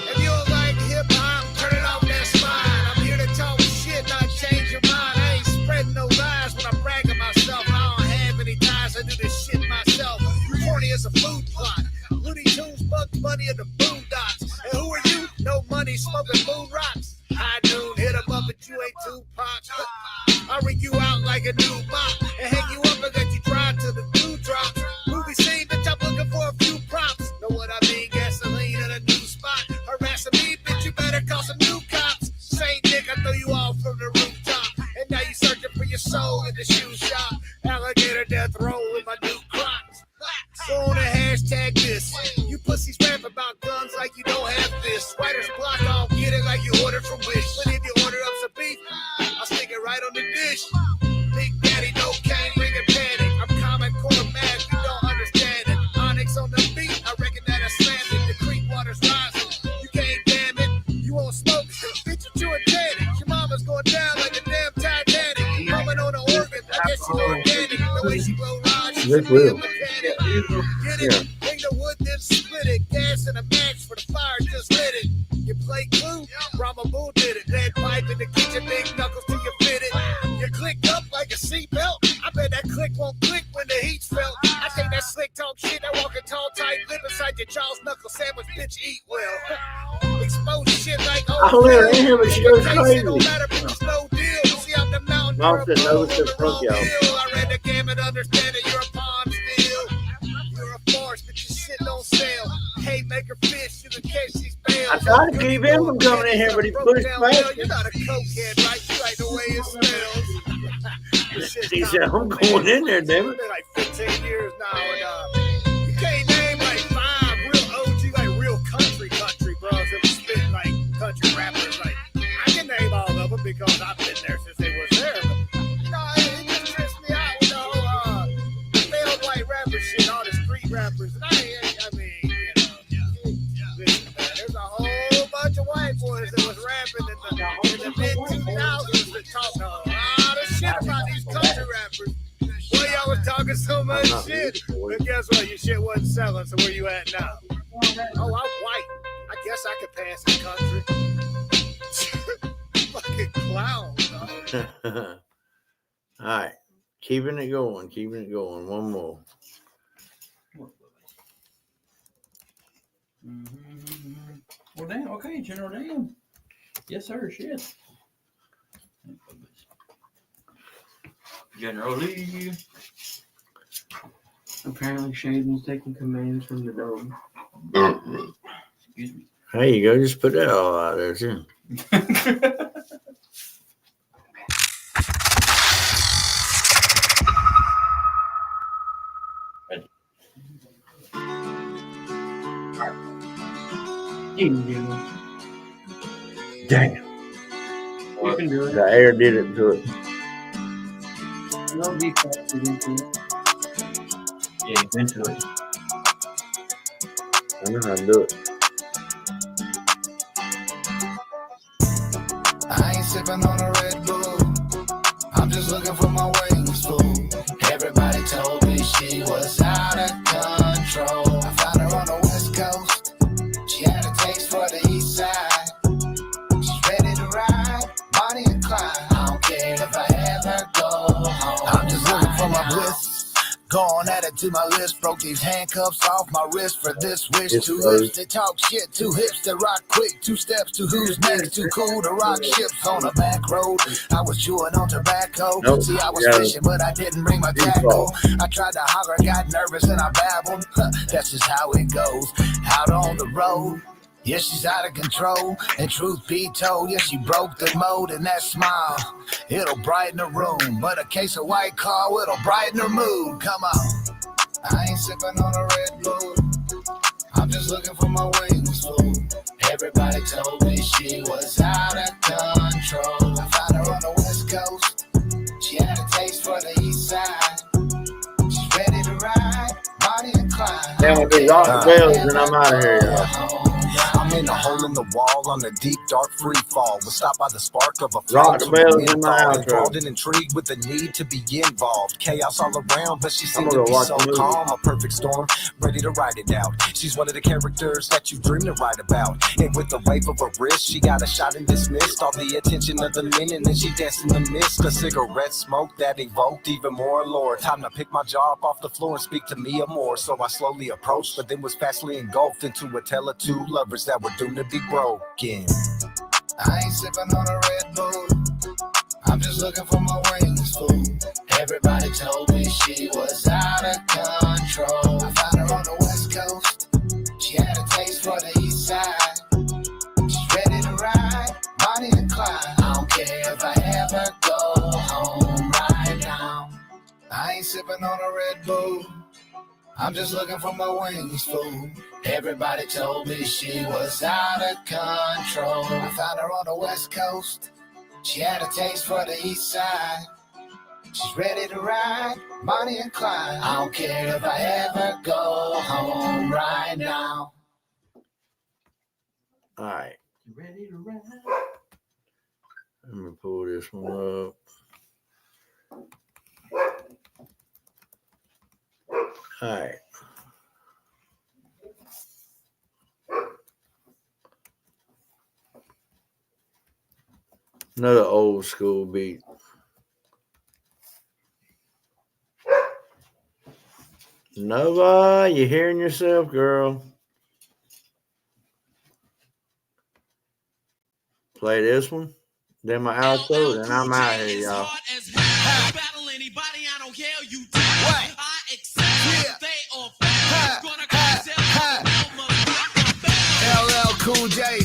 If you don't like hip hop, turn it off, that's fine. I'm here to talk shit, not change your mind. I ain't spreading no lies when I'm bragging myself. I don't have any ties, I do this shit myself. Corny as a food plot. Looney Tunes, Bugs Bunny, and the Boondocks. And who are you? No money, smoking moon rocks. High noon, hit 'em up, but you ain't Tupac. I'll ring you out like a new mop and hang you up and let you drive to the new drop. Movie scene, bitch, I'm looking for a few props. Know what I mean? Gasoline in a new spot. Harassing me, bitch, you better call some new cops. Saint Nick, I throw you off from the rooftop. And now you searching for your soul in the shoe shop. Alligator death roll with my new Crocs. So on a hashtag this. You pussies rap about guns like you don't have this. Writer's block, I don't get it like you ordered from Wish. But if you order up some beef, I'll stick it right on the dish. Big Daddy, no cane, ring and panic. I'm common core mad, you don't understand it. Onyx on the beat, I reckon that I slammed it. The creek water's rising, you can't damn it. You won't smoke, bitch, you Titanic. Your mama's going down like a damn Titanic. Woman on the organ, I guess she's organic. The way she blow lines, she should be a mechanic. Get it? Bring the wood, then split it. Gas in a match for the fire, just lit it. You play glue? Brahma Bull did it. Lead pipe in the kitchen, big knuckles till you fit it. You click up like a seatbelt. I bet that click won't click when the heat's felt. I think that slick talk shit, that walking tall, tight lip inside your Charles Knuckle sandwich, bitch, eat well. Expose shit like
I live in here, but she goes crazy.
No matter, bitch, no deal. See out the mountain,
Mom said no to
the
fuck y'all.
I read the gamut, understand that you're a pawn still. You're a farce, but your shit don't sell. Hey, make her fish, you can catch these bails.
I tried to keep him from coming in here, but he pushed past
You're not a cokehead, right? You like the way it smells.
He said, I'm going in there, damn it.
It's been like 15 years now, and you can't name like 5 real OG, like real country bros that was spitting like country rappers. Like I can name all of them because I've been there since they was there. But it just trips me out, the failed white rapper shit, all the street rappers. And I mean, listen, man, there's a whole bunch of white boys that was rapping in the mid-2000s that talked a lot of shit about these country rappers. Well, y'all was talking so much shit. But guess what? Your shit wasn't selling, so where you at now? Oh, I'm white. I guess I could pass the country. Fucking clown, dog.
All right. Keeping it going. One more.
Well, damn. Okay, General Dan. Yes, sir. Shit. General Lee.
Apparently, Shaden's taking commands from the dog.
Excuse me.
There you go. Just put that all out there, too.
You can do it.
Damn.
You can do it.
The air did it to it.
No defense into it.
Yeah, eventually.
I know how to do it.
I ain't sipping on a Red Bull. I'm just looking for my wings full. Everybody told me she was out of control. I found her on the West Coast. She had a taste for the East Side. She's ready to ride, Bonnie and Clyde. I don't care if I ever go home. I'm just looking for my bliss. Gone, added to my list, broke these handcuffs off my wrist for this wish.
It's
2
close.
lips that talk shit, 2 hips that rock quick, 2 steps to who's next, too cool to rock ships on a back road. I was chewing on tobacco.
Nope.
See, I was
Yeah.
fishing, but I didn't bring my tackle. I tried to holler, got nervous, and I babbled. That's just how it goes. Out on the road. Yeah, she's out of control, and truth be told, yeah, she broke the mold, and that smile, it'll brighten the room, but a case of White Claw, it'll brighten her mood, come on. I ain't sipping on a Red Bull, I'm just looking for my wings full. Everybody told me she was out of control. I found her on the West Coast. She had a taste for the East Side. She's ready to ride, Bonnie and Clyde.
Then with these rock bells, and I'm out of here, y'all.
I'm in a hole in the wall on a deep, dark free fall. Was stopped by the spark of a
Rock the bells in my outro.
Enthralled and intrigued with the need to be involved. Chaos all around, but she seemed
I'm
to
gonna
be
watch
so
the movie.
calm. A perfect storm, ready to ride it out. She's one of the characters that you dream to write about. And with the wave of her wrist, she got a shot and dismissed all the attention of the men, and then she danced in the mist. A cigarette smoke that evoked even more allure. Time to pick my jaw up off the floor and speak to me more. So I slowly approached, but then was fastly engulfed into a tale of two lovers that were doomed to be broken.
I ain't sipping on a Red Bull. I'm just looking for my wings, fool. Everybody told me she was out of control. I found her on the West Coast. She had a taste for the East Side. She's ready to ride, Bonnie and Clyde. I don't care if I ever go home right now. I ain't sipping on a Red Bull. I'm just looking for my wings, fool. Everybody told me she was out of control. I found her on the West Coast. She had a taste for the East Side. She's ready to ride, Bonnie and Clyde. I don't care if I ever go home right now.
All right.
Ready to ride?
Let me pull this one up. All right. Another old school beat. Nova, you hearing yourself, girl? Play this one. Then my outro, and I'm out here, y'all.
Battle anybody, I don't care, you do. I accept they are gonna
LL Cool J,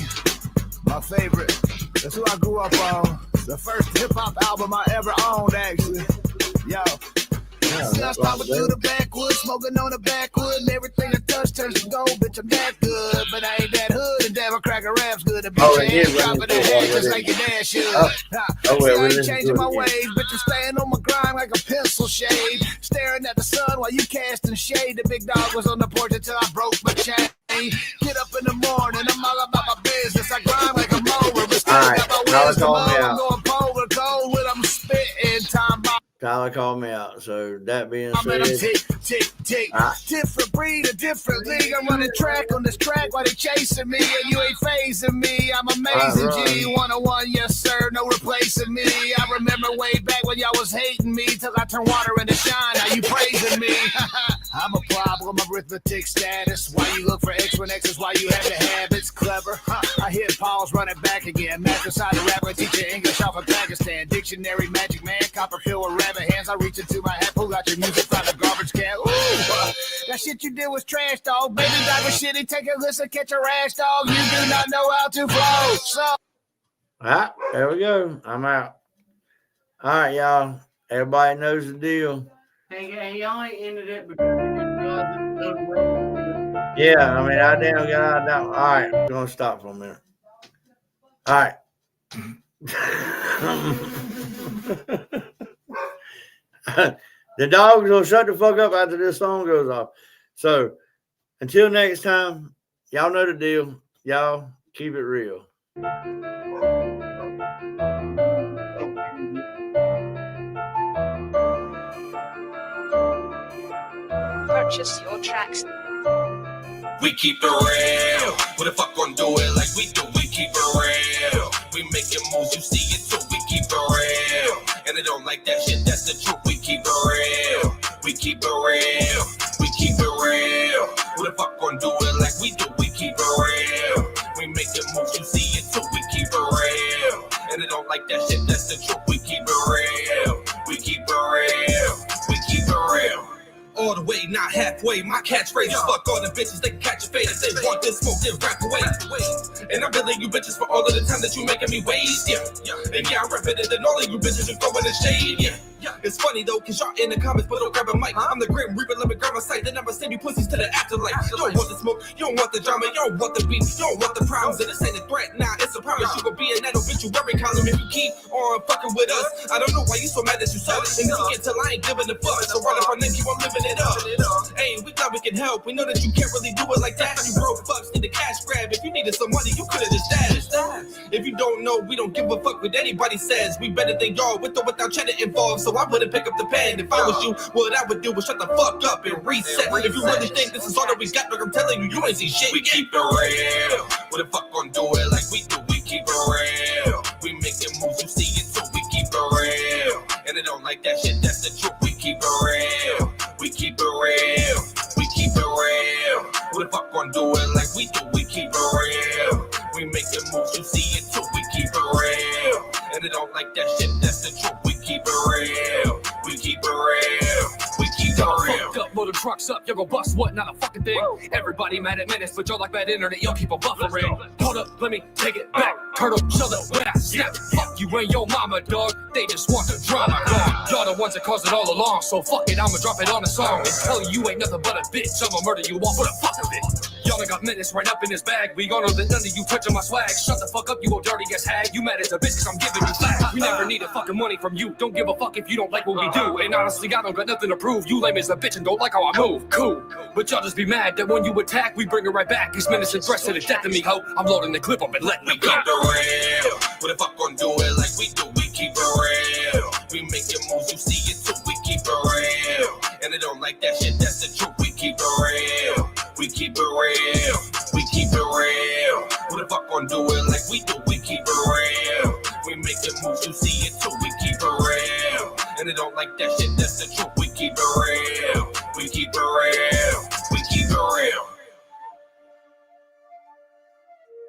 my favorite. That's who I grew up on. The first hip hop album I ever owned, actually. Yo. See, I stomping through the backwoods, smoking on the backwood, and everything I touch turns to gold. Bitch, I'm that good, but I ain't that hood. And damn, a cracker rap's good. A bitch ain't dropping the head just like your dad should. See, I ain't changing my ways, bitch. I'm staying on my grind like a pencil shade, staring at the sun while you casting shade. The big dog was on the porch until I broke my chain. Get up in the morning, I'm all about my business. I grind like a mower, but still got my wheels to mow. I'm going polar cold when I'm spitting. Time bomb.
Tyler called me out. So that being said,
tick. Different breed, a different league. I'm running track on this track while they chasing me, and you ain't phasing me. I'm amazing, G. 101, yes sir, no replacing me. I remember way back when y'all was hating me till I turned water into shine. Now you praising me. I'm a problem, arithmetic status. Why you look for X when X is why you have the habits. Clever. I hit pause, run it back again. Master side of rapper, teacher English off of Pakistan. Dictionary, magic man, Copperfield with rabbit hands. I reach into my hat, pull out your music from the garbage can. Ooh, that shit you did was trash, dog. Baby dog was shitty. Take a listen, catch a rash, dog. You do not know how to flow. So.
there we go. I'm out. All right, y'all. Everybody knows the deal.
Hey, y'all ain't ended it
Yeah, I mean, I damn got out that one. All right, we're going to stop for a minute. All right. The dogs will shut the fuck up after this song goes off. So, until next time, y'all know the deal. Y'all keep it real.
Purchase your tracks.
We keep it real. What the fuck gonna do it like we do? We keep it real. We making moves, you see it too. We keep it real. And they don't like that shit, that's the truth. We keep it real. We keep it real. We keep it real. What the fuck gonna do it like we do? We keep it real. We making moves, you see it too. We keep it real. And they don't like that shit, that's the truth. We keep it real. We keep it real. We keep it real. All the way, not halfway. My catchphrase is fuck all the bitches, they can catch a fade. If they want this smoke, then rap away. And I'm billing you bitches for all of the time that you making me waste, yeah. And yeah, I'm rapping it, and all of you bitches are throwing the shade, yeah. It's funny though, cause y'all in the comments, but don't grab a mic. I'm the Grim Reaper, let me grab my sight. Then I'ma send you pussies to the afterlife. You don't want the smoke, you don't want the drama, you don't want the beef, you don't want the problems. And this ain't a threat, nah, it's a promise. You gon' be in that obituary column if you keep on fucking with us. I don't know why you so mad that you suck. And you get till I ain't giving a fuck. So run up our name, keep on living it up. Hey, we thought we could help. We know that you can't really do it like that. You broke fucks, need a cash grab. If you needed some money, you could've just dashed. If you don't know, we don't give a fuck what anybody says. We better than y'all with or without cheddar involved. So I wouldn't pick up the pen. If I was you, what I would do was shut the fuck up and reset. If you really think this is all that we got, like I'm telling you, you ain't see shit. We keep it real. What the fuck gon' do it like we do? We keep it real. We making moves, you see it too. We keep it real. And they don't like that shit, that's the truth. We keep it real. We keep it real. We keep it real. What the fuck gon' do it like we do? We keep it real. We making moves, you see it too. We keep it real. And they don't like that shit, that's the truth. We keep it real. We keep it real. We keep it real.
Fucked up, load the trucks up, y'all go bust what? Not a fucking thing. Everybody mad at Menace, but y'all like bad internet, y'all keep on buffering. Hold up, let me take it back. Turtle, shut up when I snap. Fuck you and your mama, dog. They just want the drama, dog. Y'all the ones that caused it all along, so fuck it, I'ma drop it on a song. And tell you ain't nothing but a bitch, I'ma murder you all for the fuck of it. Y'all ain't got Menace right up in his bag. We gonna know that none of you touching my swag. Shut the fuck up, you old dirty ass hag. You mad as a bitch cause I'm giving you flack. We never needed fucking money from you. Don't give a fuck if you don't like what we do. And honestly, I don't got nothing to prove. You lame as a bitch and don't like how I move. Cool. But y'all just be mad that when you attack, we bring it right back. It's menacing threats to the death of me, ho. I'm loading the clip up and letting me go.
Keep it real. What the fuck gon' do it like we do? We keep it real. We making moves, you see it too. We keep it real. And they don't like that shit, that's the truth. We keep it real. We keep it real. We keep it real. What the fuck gon' do it